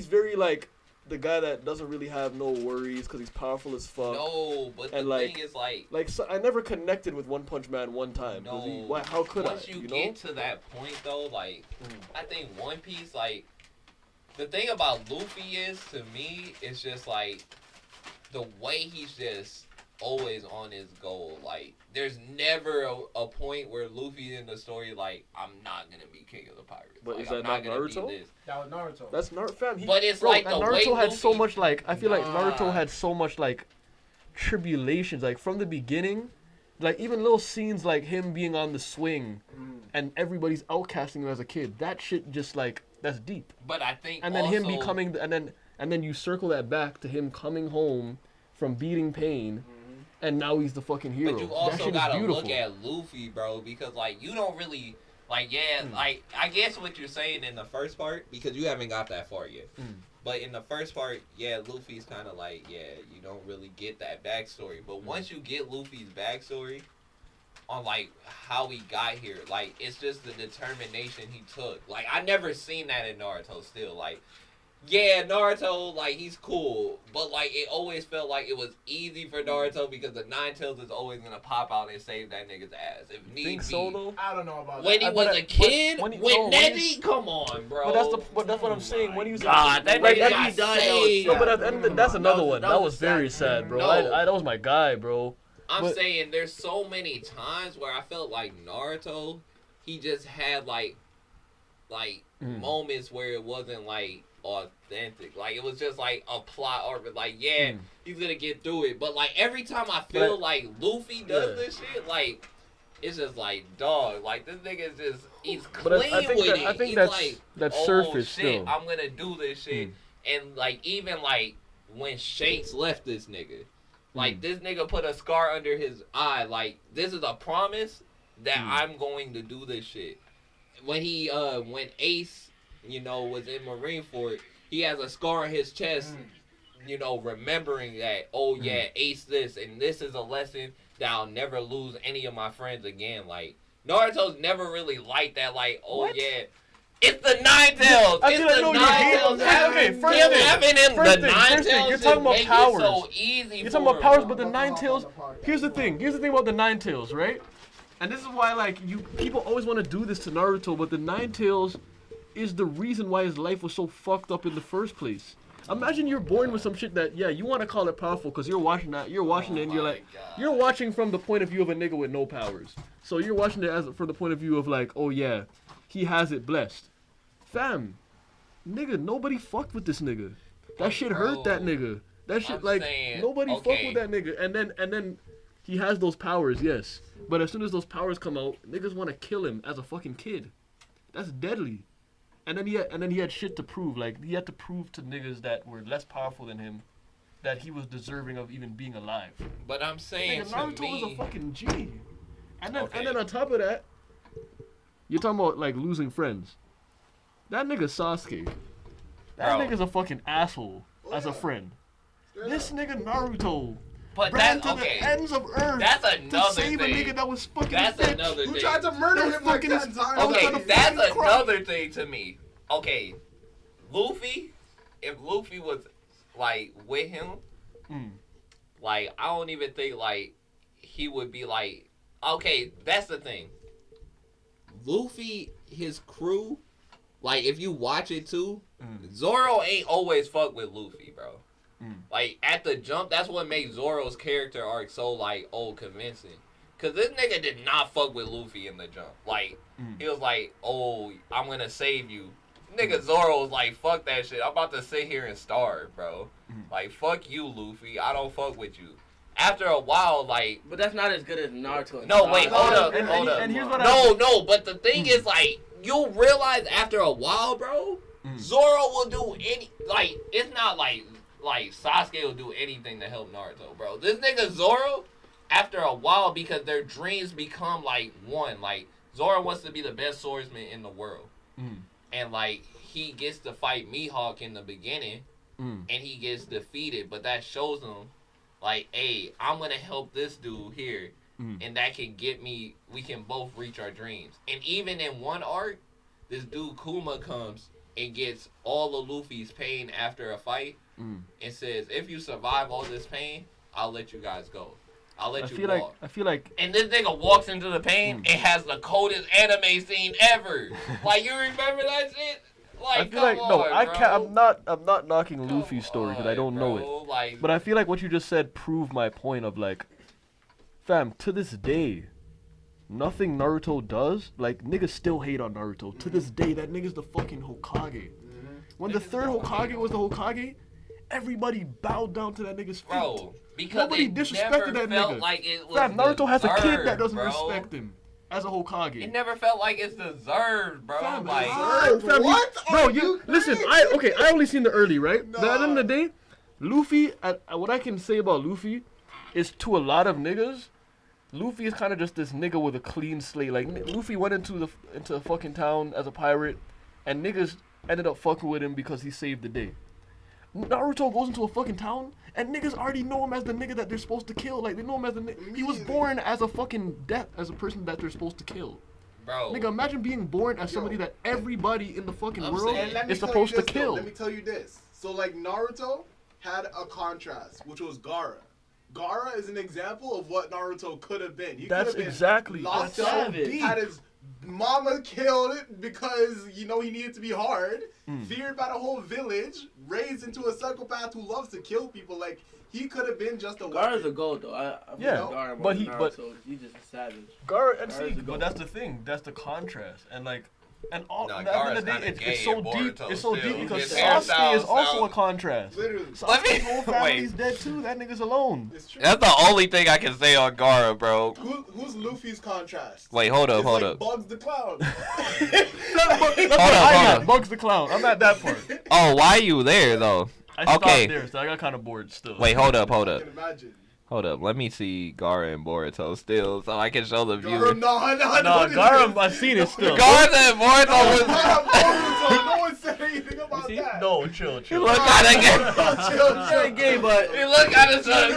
very like the guy that doesn't really have no worries because he's powerful as fuck. No, but the And, like, thing is like. Like so, I never connected with One Punch Man one time. 'Cause No. how could Once I? you You get know? to that point though, like Mm. I think One Piece, like the thing about Luffy is to me, it's just like the way he's just always on his goal. Like, there's never a point where Luffy in the story, like, I'm not gonna be king of the pirates. But like, is that I'm not gonna be Naruto? this. That was Naruto. That's Naruto, fam. But it's bro, like and the Naruto way had so Luffy- much like I feel like Naruto Nah. had so much like tribulations, like from the beginning, like even little scenes like him being on the swing, and everybody's outcasting him as a kid. That shit just like that's deep. But I think And then also, him becoming, and then you circle that back to him coming home from beating Pain, and now he's the fucking hero. But you that also shit is gotta beautiful. look at Luffy, bro, because like you don't really like like I guess what you're saying in the first part because you haven't got that far yet. But in the first part, Luffy's kind of like you don't really get that backstory. But once you get Luffy's backstory on like how he got here, like it's just the determination he took. Like I never seen that in Naruto. Still, like. Yeah, Naruto, like, he's cool, but, like, it always felt like it was easy for Naruto because the Nine Tails is always gonna pop out and save that nigga's ass, if need Think be. so though? I don't know about When that. he was a kid, when with when Neji, come on, bro. But that's what I'm saying. When he was God, that like, nigga that- got saved. No, but at the end of the, that's another one. that That was was very sad. sad, bro. No. That was my guy, bro. I'm but- saying there's so many times where I felt like Naruto, he just had, like moments where it wasn't, like, authentic. Like, it was just, like, a plot or, like, he's gonna get through it. But, like, every time I feel like Luffy does this shit, like, it's just like, dog, like, this nigga is just, he's But clean I think with that- it. I think he's that's- like, that's oh, surface shit, still. I'm gonna do this shit. And, like, even, like, when Shanks left this nigga, like, this nigga put a scar under his eye. Like, this is a promise that I'm going to do this shit. When he, when Ace, you know, was in Marineford, he has a scar on his chest, you know, remembering that, oh, yeah, Ace this, and this is a lesson that I'll never lose any of my friends again. Like, Naruto's never really liked that, like, oh, What? yeah. It's the Nine Tails. I It's feel like, the no, you Nine hate- Tails. okay, Him first thing, having him, first the thing, Nine first thing, Tails you're just talking about make powers. it so easy You're for talking about him. powers, but the I'll Nine come up Tails. on the podcast. Here's the thing. Here's the thing about the Nine Tails, right? And this is why, like, people always want to do this to Naruto, but the Nine Tails is the reason why his life was so fucked up in the first place. Imagine you're born with some shit that, you want to call it powerful because you're watching that, it, and you're like, you're watching from the point of view of a nigga with no powers. So you're watching it as from the point of view of like, oh yeah, he has it blessed. Fam, nigga, nobody fucked with this nigga. That shit hurt that nigga. That shit I'm like saying, nobody okay. fucked with that nigga. And then he has those powers, yes. But as soon as those powers come out, niggas want to kill him as a fucking kid. That's deadly. And then he had shit to prove. Like he had to prove to niggas that were less powerful than him that he was deserving of even being alive. But I'm saying Nigga, to Naruto me, was a fucking G. And then Okay. and then on top of that, you're talking about like losing friends. That nigga Sasuke. That Bro. nigga's a fucking asshole as a friend. This nigga Naruto but ran that's to okay. the ends of earth That's to another save thing. a nigga that was fucking That's bitch. another Who thing. tried to murder That him like fucking 10 is- times? I was Okay, trying to that's fucking cry. another thing to me. Okay, Luffy, if Luffy was like with him, like I don't even think like he would be like. Okay, that's the thing. Luffy, his crew, like if you watch it too, Zoro ain't always fuck with Luffy, bro. Like at the jump, that's what makes Zoro's character arc so like convincing. Cause this nigga did not fuck with Luffy in the jump. Like he was like, "Oh, I'm gonna save you." Nigga Zoro was like, "Fuck that shit. I'm about to sit here and starve, bro. Like fuck you, Luffy. I don't fuck with you." After a while, like But that's not as good as Naruto. and no, wait, Sasuke. hold up, and- hold and- up. and here's what No, but the thing is, like, you'll realize after a while, bro, Zoro will do any, like, it's not like Sasuke will do anything to help Naruto, bro. This nigga Zoro, after a while, because their dreams become, like, one. Like, Zoro wants to be the best swordsman in the world. And, like, he gets to fight Mihawk in the beginning, and he gets defeated, but that shows him, like, hey, I'm gonna help this dude here, and that can get me, we can both reach our dreams. And even in one arc, this dude Kuma comes and gets all of Luffy's pain after a fight, and says, if you survive all this pain, I'll let you guys go. I'll let you walk. I feel like And this nigga walks into the pain and has the coldest anime scene ever. Like, you remember that shit? Like, I feel like come no, on, I bro. can't. I'm not knocking Luffy's story because I don't know it. Like, But I feel like what you just said proved my point of like, fam, to this day, nothing Naruto does, like, niggas still hate on Naruto. To this day, that nigga's the fucking Hokage. When the third Hokage was the Hokage, everybody bowed down to that nigga's feet. bro, because Nobody it disrespected never that felt nigga. like it was Fam, Naruto has a kid that deserved, doesn't bro. respect him as a Hokage. It never felt like it's deserved, bro. Fam, like, fam, What bro, are you listen, saying? I only seen the early, right? Nah. But at the end of the day, Luffy, what I can say about Luffy is to a lot of niggas, Luffy is kind of just this nigga with a clean slate. Like, Luffy went into the fucking town as a pirate, and niggas ended up fucking with him because he saved the day. Naruto goes into a fucking town, and niggas already know him as the nigga that they're supposed to kill. Like, they know him as the nigga. He was born as a fucking as a person that they're supposed to kill. bro. Nigga, imagine being born as somebody that everybody in the fucking I'm world saying- And let me is tell you supposed to this, though. kill. Let me tell you this. So, like, Naruto had a contrast, which was Gaara. Gaara is an example of what Naruto could have been. He That's could have been exactly- locked that's up, savage. had his mama killed because, you know, he needed to be hard, feared by the whole village, raised into a psychopath who loves to kill people. Like, he could have been just a Gaara's a weapon. goat though. I Yeah, Gaara but more than but- Naruto. He's just a savage. Gaara, Gaara's a goat. but that's the thing. That's the contrast, and like, and all. Nah, at the end of Gaara's the day, kinda it's gay so in deep. Boruto It's so still. deep because His hairstyle Sasuke is also sounds- a contrast. Literally. Sasuke's whole family's wait. dead too. That nigga's alone. It's true. That's the only thing I can say on Gaara, bro. Who's Luffy's contrast? Wait, hold up, It's hold like up. Bugs the Clown. That's what hold I up. got. Bugs the Clown. I'm at that part. Oh, why you there though? I stopped Okay. there, so I got kind of bored still. Wait, hold up. I can imagine. Hold up. Let me see Gaara and Boruto still, so I can show the Gaara, viewers. no, Nah, Gaara, I've seen it still. Gaara and Boruto was. No one said anything about that. No, chill, He chill. look kinda gay. Chill. Gay, but He look kinda still.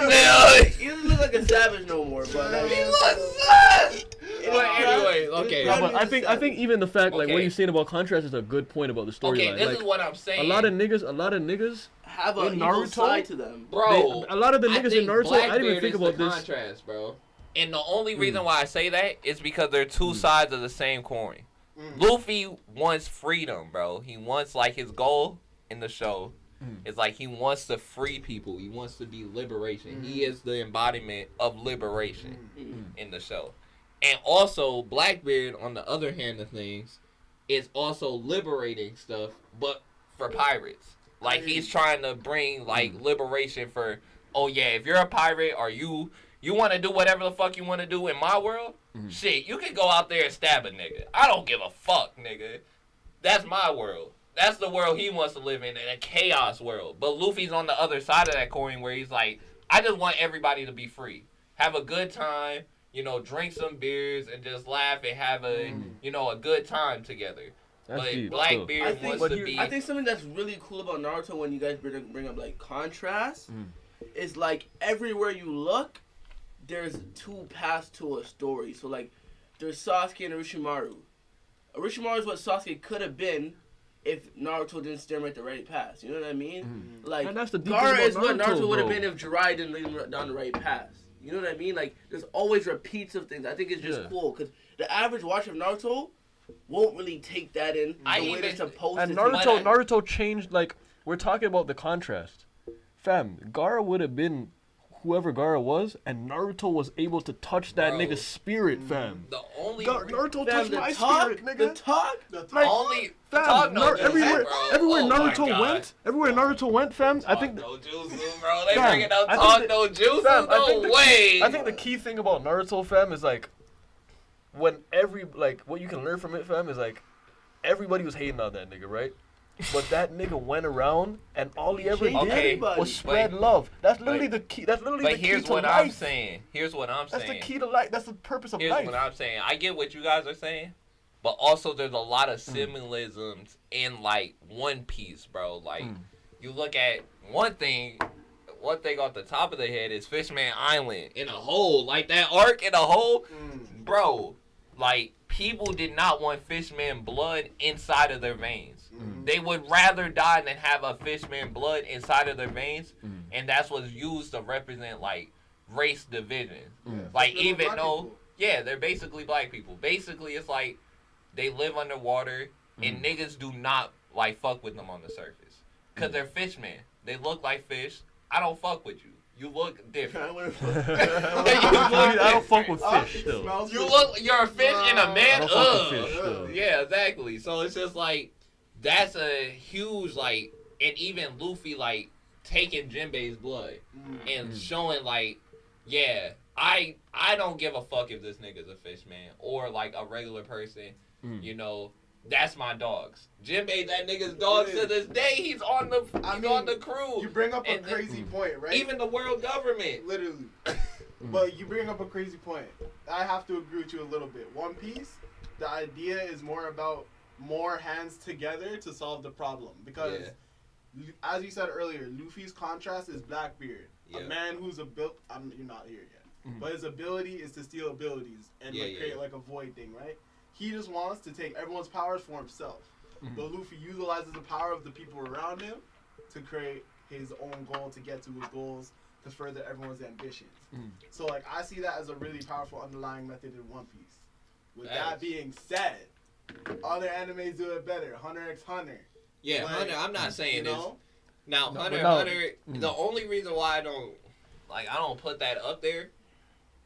he doesn't look like a savage no more. But like, He looks sad. But anyways, okay. Yeah, but I think even the fact like what Okay. you're saying about contrast is a good point about the storyline. Okay, this like, is what I'm saying. a lot of niggas, have a In evil Naruto? side to them. bro. a lot of the I niggas think in Naruto, I didn't even Blackbeard think is about the this. contrast, bro. And the only reason why I say that is because they're two sides of the same coin. Luffy wants freedom, bro. He wants like his goal in the show is like he wants to free people. He wants to be liberation. He is the embodiment of liberation in the show. And also Blackbeard, on the other hand of things, is also liberating stuff, but for pirates. Like he's trying to bring like liberation for, oh yeah, if you're a pirate or you want to do whatever the fuck you want to do in my world, shit, you can go out there and stab a nigga. I don't give a fuck, nigga. That's my world. That's the world he wants to live in a chaos world. But Luffy's on the other side of that coin where he's like, I just want everybody to be free. Have a good time, you know, drink some beers and just laugh and have a, you know, a good time together. That's But deep, Blackbeard still. wants to be... I think something that's really cool about Naruto when you guys bring up like contrast is like everywhere you look, there's two paths to a story. So like, there's Sasuke and Orochimaru. Orochimaru is what Sasuke could have been if Naruto didn't steer him at the right path. You know what I mean? Like, And that's the deep Gaara thing is about what Naruto, Naruto would have bro. been if Jiraiya didn't lead him down the right path. You know what I mean? Like, there's always repeats of things. I think it's just Yeah. cool because the average watcher of Naruto won't really take that in the way they're supposed And to. Naruto changed, like, we're talking about the contrast. Fam, Gaara would have been whoever Gaara was, and Naruto was able to touch that Bro. nigga's spirit, fam. The only... Naruto Fam, touched the my talk, spirit, the nigga. talk. Like, only... fam, Talk no jutsu, everywhere bro. everywhere Oh my Naruto God. went, fam, I Talk think... no jutsu, bro. They Fam, bringing up I think talk that- no jutsu? Fam, No way. I think the key thing about Naruto, fam, is like when what you can learn from it, fam, is like everybody was hating on that nigga, right? But that nigga went around and all he ever Changed did everybody. was spread Wait. love. That's literally Wait. the key. That's literally But the key here's to what life. I'm saying. Here's what I'm That's saying. the key to life. That's the purpose of Here's life. what I'm saying. I get what you guys are saying, but also there's a lot of symbolisms in like One Piece, bro. Like you look at one thing off the top of the head is Fishman Island in a hole, like that arc in a hole, bro. Like people did not want Fishman blood inside of their veins. They would rather die than have a Fishman blood inside of their veins, and that's what's used to represent like race division. Like They're even black though, people. yeah, they're basically black people. Basically, it's like they live underwater, and niggas do not like fuck with them on the surface, cause they're fishmen. They look like fish. I don't fuck with you. You look different. I don't fuck with fish still. You're a fish and a man. I don't fuck with fish still. Yeah, exactly. So it's just like that's a huge like, and even Luffy like taking Jinbei's blood and showing like, yeah, I don't give a fuck if this nigga's a fish man or like a regular person. You know, that's my dogs. Jinbei, that nigga's dogs to this day. He's on the crew. You bring up a crazy point, right? Even the world government, literally. But you bring up a crazy point. I have to agree with you a little bit. One Piece, the idea is more about more hands together to solve the problem. Because, as you said earlier, Luffy's contrast is Blackbeard. A man who's you're not here yet. But his ability is to steal abilities and create like a void thing, right? He just wants to take everyone's powers for himself. But Luffy utilizes the power of the people around him to create his own goal, to get to his goals, to further everyone's ambitions. So, like, I see that as a really powerful underlying method in One Piece. With that being said, other animes do it better. Hunter x Hunter. Yeah, like, Hunter, I'm not saying this. Now, Hunter, the only reason why I don't put that up there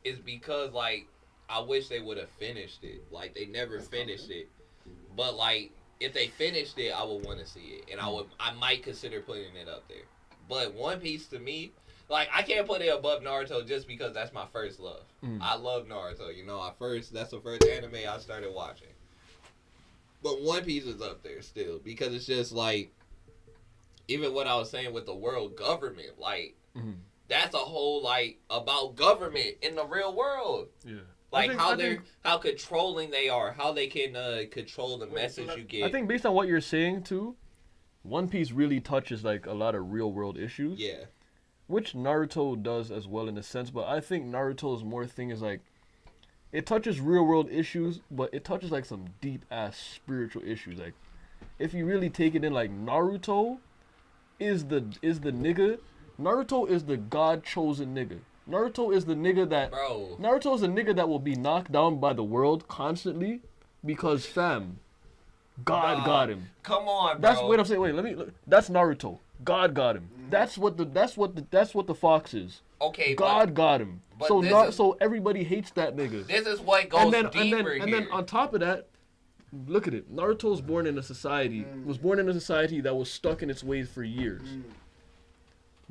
is because, like, I wish they would have finished it. Like, they never finished it. But, like, if they finished it, I would want to see it. And I might consider putting it up there. But One Piece, to me, like, I can't put it above Naruto just because that's my first love. I love Naruto. You know, that's the first anime I started watching. But One Piece is up there still. Because it's just, like, even what I was saying with the world government, like, that's a whole, like, about government in the real world. Yeah. Like, how controlling they are, how they can control the message you get. I think based on what you're saying, too, One Piece really touches, like, a lot of real-world issues. Yeah. Which Naruto does as well in a sense, but I think Naruto's more thing is, like, it touches real-world issues, but it touches, like, some deep-ass spiritual issues. Like, if you really take it in, like, Naruto is the nigga. Naruto is the God-chosen nigga. Naruto is the nigga that... Bro. Naruto is a nigga that will be knocked down by the world constantly because, fam, God got him. Come on, bro. Wait, I'm saying, that's Naruto. God got him. That's what the fox is. Okay, God got him. So everybody hates that nigga. This is what goes deeper here. And then on top of that, look at it. Naruto was born in a society that was stuck in its ways for years.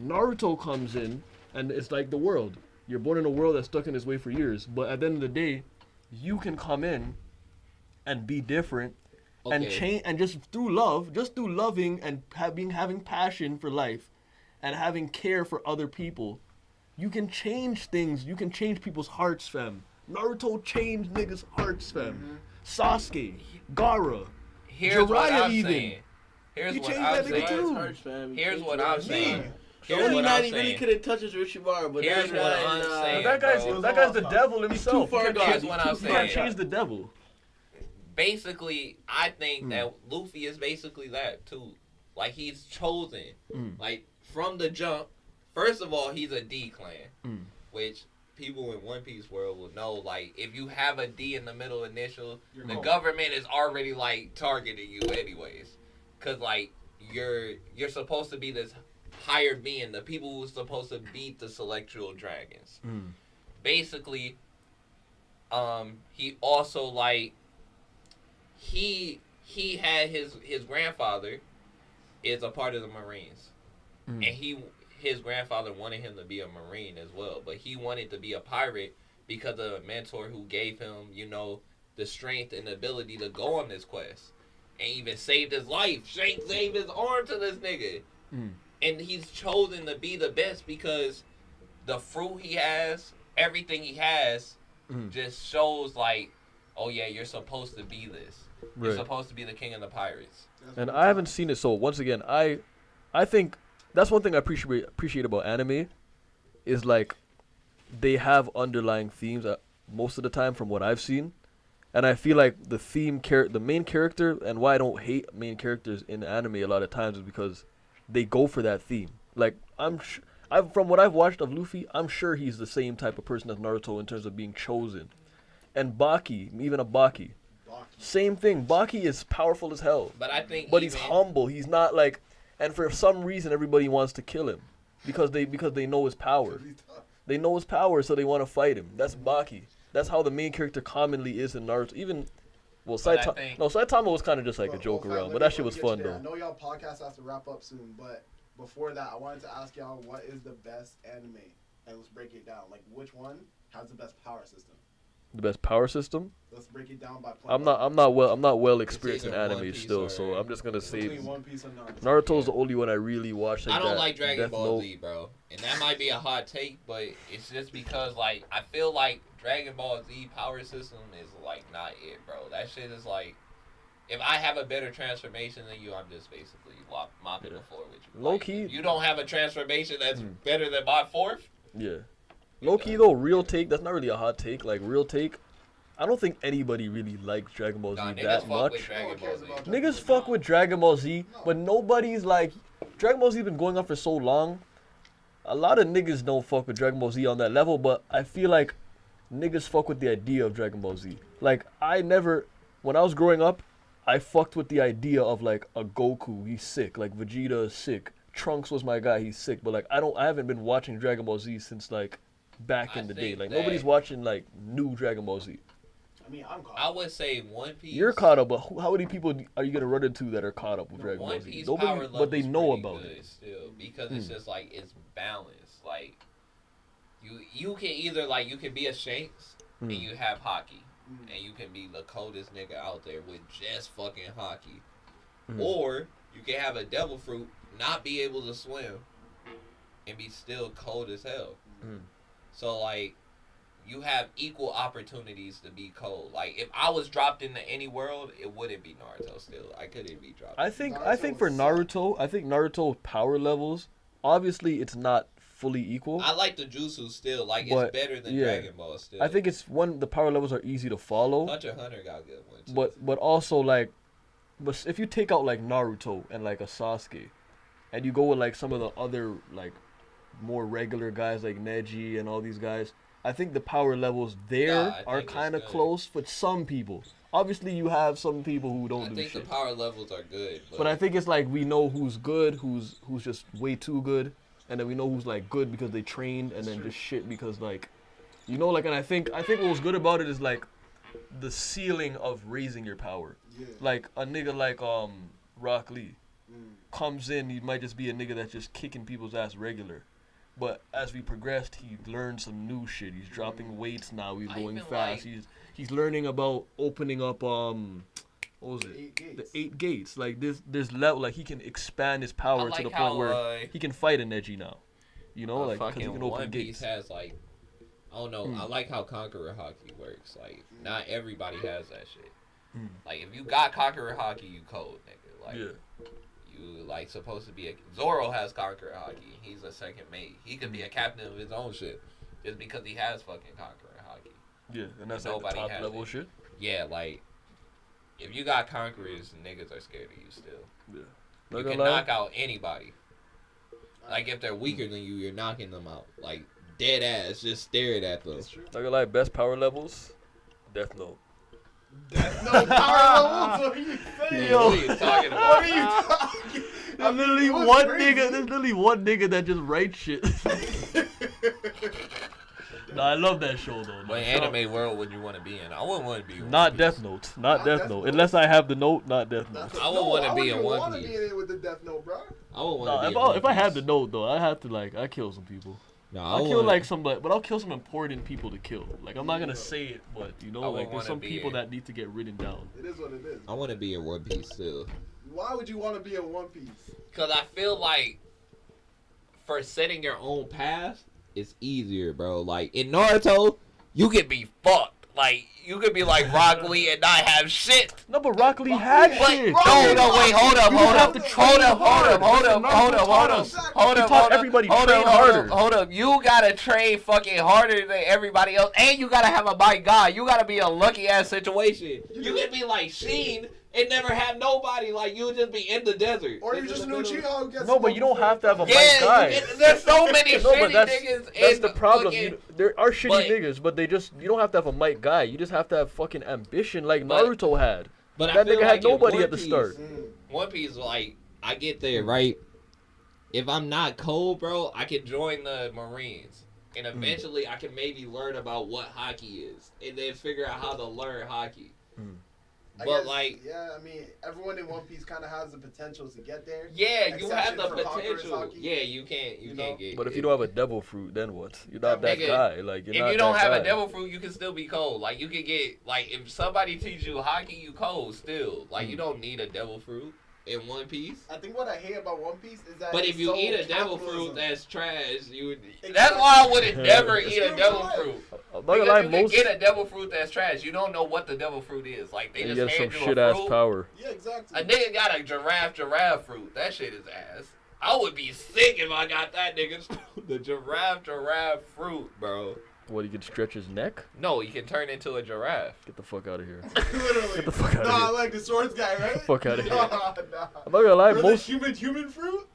Naruto comes in, and it's like the world. You're born in a world that's stuck in its way for years. But at the end of the day, you can come in and be different and change, and just through loving and having passion for life and having care for other people, you can change things. You can change people's hearts, fam. Naruto changed niggas' hearts, fam. Sasuke, Gaara, Jiraiya even. Here's he what changed I'm that nigga saying. too. Here's what I'm saying. Here's what I'm saying. Really couldn't touch his Uchiwara, but here's what I'm saying. That guy's the devil himself. Here's what I'm saying. You can't change the devil. Basically, I think that Luffy is basically that too. Like, he's chosen. Like, from the jump. First of all, he's a D clan, which people in One Piece world will know. Like, if you have a D in the middle initial, the government is already like targeting you anyways, cause like you're supposed to be this higher being, the people who's supposed to beat the celestial dragons. Basically, he also like he had his grandfather is a part of the Marines, and his grandfather wanted him to be a Marine as well, but he wanted to be a pirate because of a mentor who gave him, you know, the strength and the ability to go on this quest, and even saved his life, saved his arm to this nigga. And he's chosen to be the best because the fruit he has, everything he has, just shows like, oh yeah, you're supposed to be this. Right. You're supposed to be the king of the pirates. And I haven't seen it, so once again, I think that's one thing I appreciate about anime, is like they have underlying themes most of the time from what I've seen, and I feel like the main character, and why I don't hate main characters in anime a lot of times is because they go for that theme. Like from what I've watched of Luffy, I'm sure he's the same type of person as Naruto in terms of being chosen, and Baki, even a Baki. Same thing. Baki is powerful as hell. But I think he's humble. He's not like, and for some reason everybody wants to kill him. because they know his power. They know his power, so they want to fight him. That's Baki. That's how the main character commonly is in Naruto. Even, well, Saitama was kind of just like a joke around, but that shit was fun though. I know y'all podcast has to wrap up soon, but before that, I wanted to ask y'all what is the best anime, and let's break it down. Like, which one has the best power system? The best power system? Let's break it down by point. I'm not well experienced in anime still, so I'm just gonna say Between One Piece and Naruto. Naruto's the only one I really watched. Like I don't that. like Dragon Death Ball Note. Z, bro. And that might be a hot take, but it's just because, like, I feel like Dragon Ball Z power system is, like, not it, bro. That shit is, like, if I have a better transformation than you, I'm just basically mopping the floor with you. Low Like, key. if you don't have a transformation that's better than my fourth? Yeah. Low key though, real take. That's not really a hot take. Like real take. I don't think anybody really likes Dragon Ball Z Nah, niggas that fuck much. with Dragon Ball Z. Niggas fuck with Dragon Ball Z, but nobody's like Dragon Ball Z been going on for so long. A lot of niggas don't fuck with Dragon Ball Z on that level, but I feel like niggas fuck with the idea of Dragon Ball Z. Like when I was growing up, I fucked with the idea of like a Goku, he's sick, like Vegeta is sick. Trunks was my guy, he's sick, but like I haven't been watching Dragon Ball Z since like back in the day. Like nobody's watching like new Dragon Ball Z. I mean, I'm caught. I would say One Piece. You're caught up, but how many people are you gonna run into that are caught up with Dragon Ball One Z? Piece Nobody, power but they level's know pretty about good it. still, because it's just like it's balanced. Like you can either like you can be a Shanks and you have hockey, and you can be the coldest nigga out there with just fucking hockey, or you can have a Devil Fruit, not be able to swim, and be still cold as hell. So like. You have equal opportunities to be cold. Like if I was dropped into any world, it wouldn't be Naruto. Still, I couldn't be dropped. I think for Naruto, I think Naruto's power levels. Obviously, it's not fully equal. I like the Jutsu still. Like But, it's better than yeah. Dragon Ball. Still, I think it's the power levels are easy to follow. Hunter x Hunter got good ones. But also like, but if you take out like Naruto and like a Sasuke, and you go with like some of the other like more regular guys like Neji and all these guys. I think the power levels there are kind of close for some people. Obviously, you have some people who don't do shit. I think the power levels are good. But I think it's like we know who's good, who's just way too good, and then we know who's like good because they trained, and then just shit because like, you know, like, and I think what was good about it is like the ceiling of raising your power. Yeah. Like a nigga like Rock Lee comes in, he might just be a nigga that's just kicking people's ass regular. But as we progressed, he learned some new shit. He's dropping weights now. He's going fast. He's learning about opening up what was it? The 8 gates. Like there's level. Like he can expand his power to the point where he can fight a Neji now. You know, like because he can open One gates. Piece has like, I don't know. I like how Conqueror Hockey works. Like not everybody has that shit. Like if you got Conqueror Hockey, you cold nigga. Like. Yeah. You like supposed to be Zoro has Conqueror Hockey. He's a second mate. He could be a captain of his own shit just because he has fucking Conqueror Hockey. Yeah, and that's like the top level shit. Yeah, like if you got Conquerors, niggas are scared of you still. Yeah. You can knock out anybody. Like if they're weaker than you, you're knocking them out. Like dead ass, just staring at them. Not gonna lie, best power levels, Death Note. Death Note power levels? What are you saying? Yo. What are you talking about? What are you talking? There's literally one nigga that just writes shit. Nah, I love that show though. What anime world would you want to be in? I wouldn't want to be in Not One Piece. Death Note. Not Death Note. Unless I have the note, not Death Note. I would want to be in One I wouldn't Piece. be in it with the Death Note, bro. I would want Nah, to be in One if I had Piece. the note though, I have to like I kill some people. No, I'll kill like some, but I'll kill some important people to kill. Like I'm not gonna say it, but you know, I like would there's some wanna be people in- that need to get written down. It is what it is. I want to be in One Piece too. Why would you want to be in One Piece? Because I feel like for setting your own path, it's easier, bro. Like in Naruto, you can be fucked. Like you could be like Rock Lee and not have shit. No, but Rock Lee had But shit. no, wait, hold up. He taught everybody train harder. Hold up. You gotta train fucking harder than everybody else, and you gotta have a bike guy. You gotta be a lucky ass situation. You can be like Sheen and never have nobody. Like you just be in the desert. Or you just knew Uchiha who gets No, but you don't have to have a Yeah, bike guy. there's so many No, but shitty that's niggas. the problem. There are shitty but- niggas, but you don't have to have a mic guy. You just have to have fucking ambition like But- Naruto had. But That I feel nigga had like in nobody One at the Piece- start. One Piece, like I get there right, if I'm not cold, bro, I can join the Marines. And eventually I can maybe learn about what hockey is. And then figure out how to learn hockey. I But, guess, like... yeah, I mean, everyone in One Piece kind of has the potential to get there. Yeah, you have Exception the for Conqueror's potential. hockey. Yeah, you can't get... But if you don't have a devil fruit, then what? You're not that Nigga, guy. Like, you're if not you don't that have guy. a devil fruit, you can still be cold. Like, you can get... Like, if somebody teaches you hockey, you cold still. Like, you don't need a devil fruit in One Piece. I think what I hate about One Piece is that But it's if you so eat a devil capitalism. fruit that's trash, you would... Exactly. That's why I would never It's eat a true devil for life. fruit. I'm not gonna Because lie, you most can get a devil fruit that's trash. You don't know what the devil fruit is. Like, they you just get some hand you shit a ass fruit. power. Yeah, exactly. A nigga got a giraffe fruit. That shit is ass. I would be sick if I got that nigga's the giraffe fruit, bro. What, he can stretch his neck? No, he can turn into a giraffe. Get the fuck out of here. Literally. Get the fuck out of Nah, here. I like the swords guy, right? Get the fuck out of here. Nah. I'm not gonna lie, Or most the human fruit?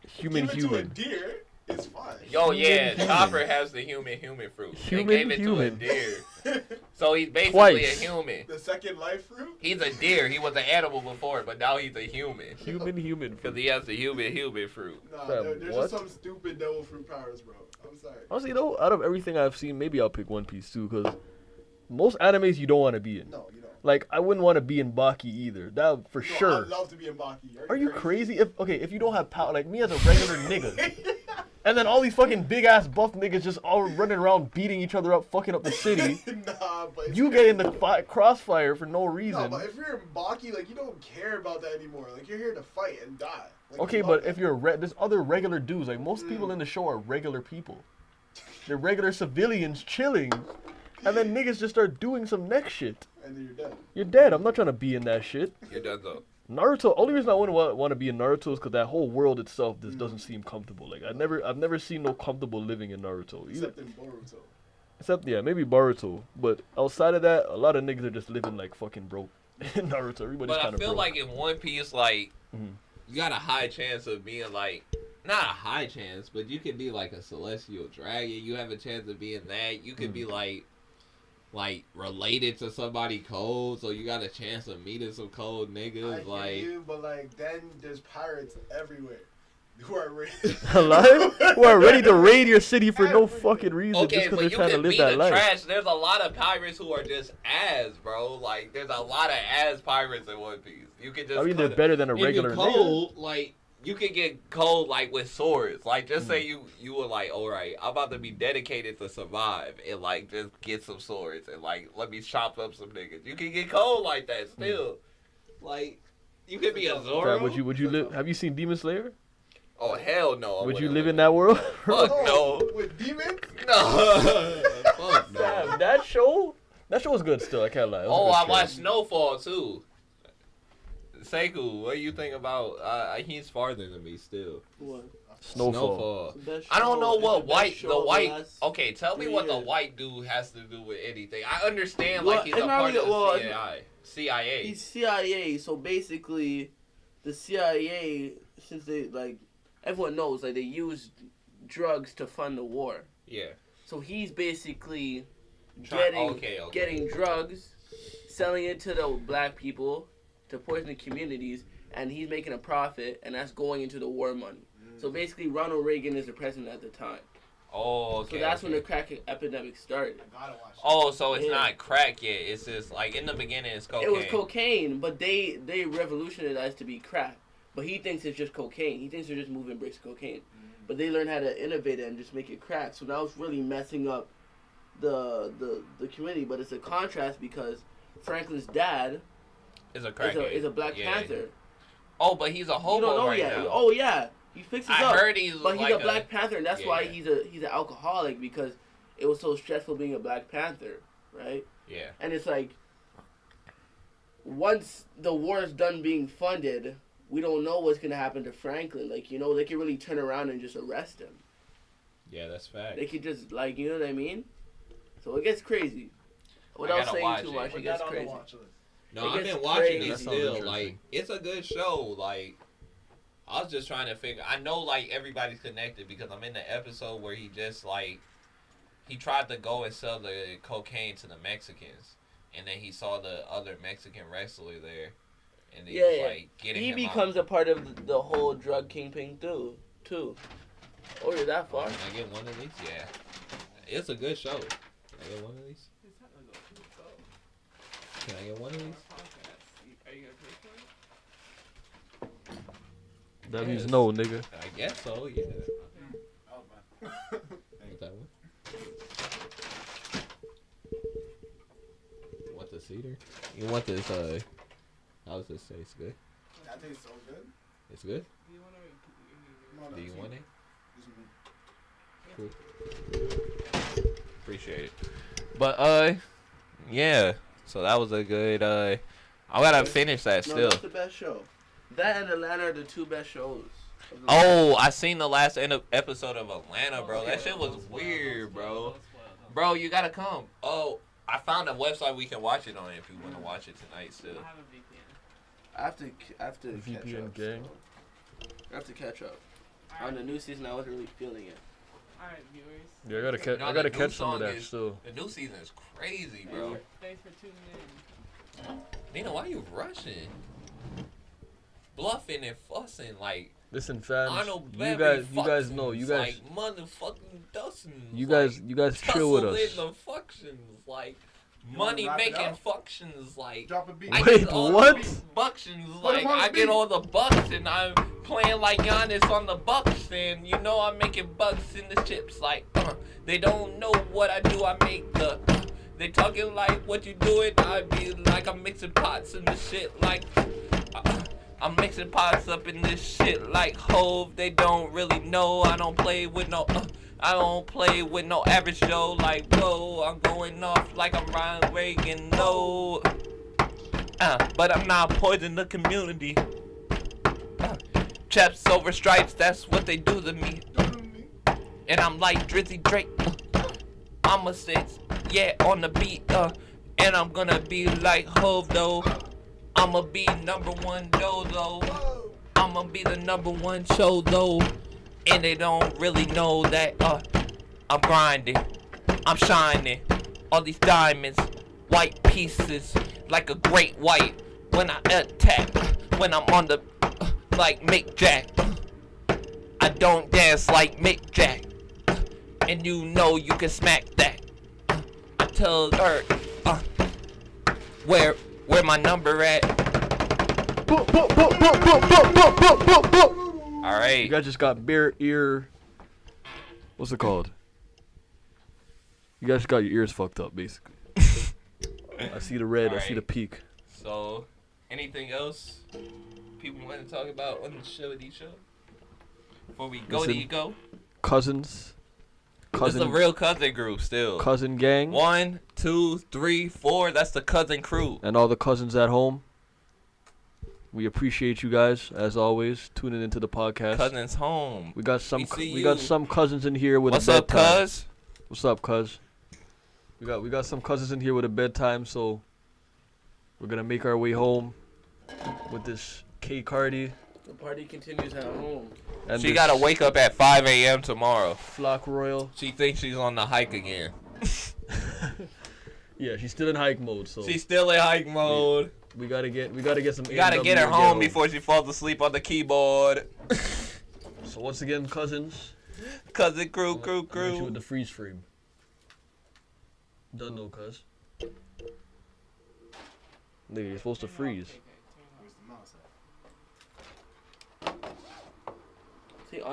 human Give it to a deer, it's fine. Yo, yeah, Human. Chopper has the human fruit. Human they gave it human. to a deer. So he's basically Twice. a human. The second life fruit? He's a deer. He was an animal before, but now he's a human. human Because he has the human fruit. Nah, Fam, there's what? just some stupid devil fruit powers, bro. I'm sorry. Honestly though, out of everything I've seen, maybe I'll pick One Piece too, because most animes you don't want to be in. No, you don't. Like, I wouldn't want to be in Baki either. That for No, sure. I'd love to be in Baki. Are you crazy? If you don't have power, like me as a regular nigga, and then all these fucking big ass buff niggas just all running around beating each other up, fucking up the city. Nah, but it's You get in the crossfire for no No, reason. but if you're in Baki, like, you don't care about that anymore. Like, you're here to fight and die. Like, Okay, you love but that. if you're there's other regular dudes. Like most people in the show are regular people. They're regular civilians chilling, and then niggas just start doing some next shit. And then you're dead. You're dead. I'm not trying to be in that shit. You're done though. Naruto. Only reason I wouldn't want to be in Naruto is because that whole world itself just doesn't seem comfortable. Like I've never seen no comfortable living in Naruto. Either. Except in Boruto. Except yeah, maybe Boruto. But outside of that, a lot of niggas are just living like fucking broke in Naruto. Everybody's But I kind of feel broke. like in One Piece, like, Mhm. you got a high chance of being, like, not a high chance, but you could be, like, a celestial dragon. You have a chance of being that. You could be, like, related to somebody cold, so you got a chance of meeting some cold I niggas, hear like... you, but, like, then there's pirates everywhere. Who are ready. alive, who are ready to raid your city for no fucking reason just Okay, because but they're you trying to can live be that the life. trash. There's a lot of pirates who are just ass, bro. Like, there's a lot of ass pirates in One Piece. You can just... I mean, they're better than a if you regular nigga. cold, like, you can get cold, like, with swords. Like, just say you were like, all right, I'm about to be dedicated to survive and, like, just get some swords and, like, let me chop up some niggas. You can get cold like that still. Like, you could be a Zoro. Fam, would you live? Have you seen Demon Slayer? Oh, hell no. I Would you wouldn't live in that world? Fuck no. With demons? No. Fuck no. Fam, that show was good still. I can't lie. It was a Oh, good I show. watched Snowfall, too. Sekou, what do you think about... he's farther than me still. What? Snowfall. Best I don't know show- what the best white show the of white. last Okay, tell me 3 what the years. white dude has to do with anything. I understand Well, like he's a it's not part really- of the well, CIA. He's CIA, so basically, the CIA, since they, like, everyone knows, like, they use drugs to fund the war. Yeah. So he's basically Okay. getting drugs, selling it to the black people, to poison the communities, and he's making a profit, and that's going into the war money. So basically, Ronald Reagan is the president at the time. Oh, okay. So that's okay. when the crack epidemic started. Gotta watch it. Oh, so it's Yeah. not crack yet. It's just like in the beginning, it's cocaine. It was cocaine, but they revolutionized to be crack. But he thinks it's just cocaine. He thinks they're just moving bricks of cocaine. But they learned how to innovate it and just make it crack. So now it's really messing up the community. But it's a contrast because Franklin's dad It's a crack. is a Black Panther. Oh, but he's a You hobo don't know right yet. now. Oh yeah, he fixes I up. heard he's But he's like a Black Panther, and that's Yeah, why yeah. he's an alcoholic because it was so stressful being a Black Panther, right? Yeah. And it's like, once the war is done being funded, we don't know what's gonna happen to Franklin. Like, you know, they could really turn around and just arrest him. Yeah, that's fact. They could just, like, you know what I mean? So it gets crazy. Without gotta saying watch too it. much, it Put gets that on the crazy. watch list. No, It I've gets been watching crazy. it That sounds still. interesting. Like, it's a good show. Like, I was just trying to figure. I know like everybody's connected because I'm in the episode where he just like he tried to go and sell the cocaine to the Mexicans, and then he saw the other Mexican wrestler there, and he was like getting He him becomes out. a part of the whole drug kingpin too. 2. Oh, you're that far? Can I get one of these? Yeah. It's a good show. Can I get one of these? Can I get one of these? Are you gonna pay for it? That means Yes. no, nigga. I guess so, yeah. Oh, man. What's that one? You want the cedar? You want this, how's this taste? Good? That tastes so good. It's good? Do you want to? No, Do you that's want me. it? Just me. Appreciate it. But, yeah. So that was a good, I gotta finish that No, still. that's the best show. That and Atlanta are the 2 best shows. Oh, I seen the last episode of Atlanta, bro. Okay. That shit was Don't spoil, weird, don't spoil, bro. don't spoil, don't Bro, you gotta come. Oh, I found a website we can watch it on if you want to watch it tonight still. spoil. I have a VPN. I have to catch VPN up. gang. So. I have to catch up. On the new season, I wasn't really feeling it. Alright, viewers. Yeah, I gotta catch. No, I gotta the catch new some of song that is- still. The new season is crazy, bro. Thanks for tuning in. Nina, why you rushing? Bluffing and fussing like Listen, fans. Arnold You Beverly guys know. You guys. like motherfucking Dustin. You guys chill with us. The functions like You wanna money wrap it making up? functions like. Drop a beat. I Wait, get all what? the buctions, Put like him on I the get beat. all the bucks and I'm playing like Giannis on the Bucks and you know I'm making bucks in the chips like they don't know what I do, I make the they talking like what you doing, I be like I'm mixing pots in the shit like I'm mixing pots up in this shit like Hove, they don't really know, I don't play with no average Joe like whoa, I'm going off like I'm Ryan Reagan, no. But I'm not poisoning the community. Chaps over stripes, that's what they do to me. And I'm like Drizzy Drake. I'ma sit, yeah, on the beat, and I'm gonna be like Hove though. I'ma be #1 though. I'ma be the #1 show though. And they don't really know that I'm grinding, I'm shining. All these diamonds, white pieces, like a great white. When I attack, when I'm on the like Mick Jack. I don't dance like Mick Jack. And you know you can smack that. I tell Earth, where my number at? Alright. You guys just got bare ear. What's it called? You guys got your ears fucked up, basically. I see the red. I see the peak. So, anything else people want to talk about on the show, before we go, Listen. go? Cousins. This is a real cousin group still. Cousin gang. 1, 2, 3, 4. That's the cousin crew. And all the cousins at home. We appreciate you guys as always tuning into the podcast. Cousins home. We got some. We see We got you. some cousins in here with What's a up, bedtime. cuz? What's up, cuz? We got some cousins in here with a bedtime, so we're gonna make our way home with this K Cardi The party continues at home. and She this gotta wake up at 5 a.m. tomorrow. Flock Royal. She thinks she's on the hike again. Yeah, she's still in hike mode, so She's still in hike mode. we gotta get some. We gotta get her home before she falls asleep on the keyboard. So once again, cousins. Cousin crew, Hit you crew. with the freeze frame. Don't know, cuz. Nigga, you're supposed to freeze.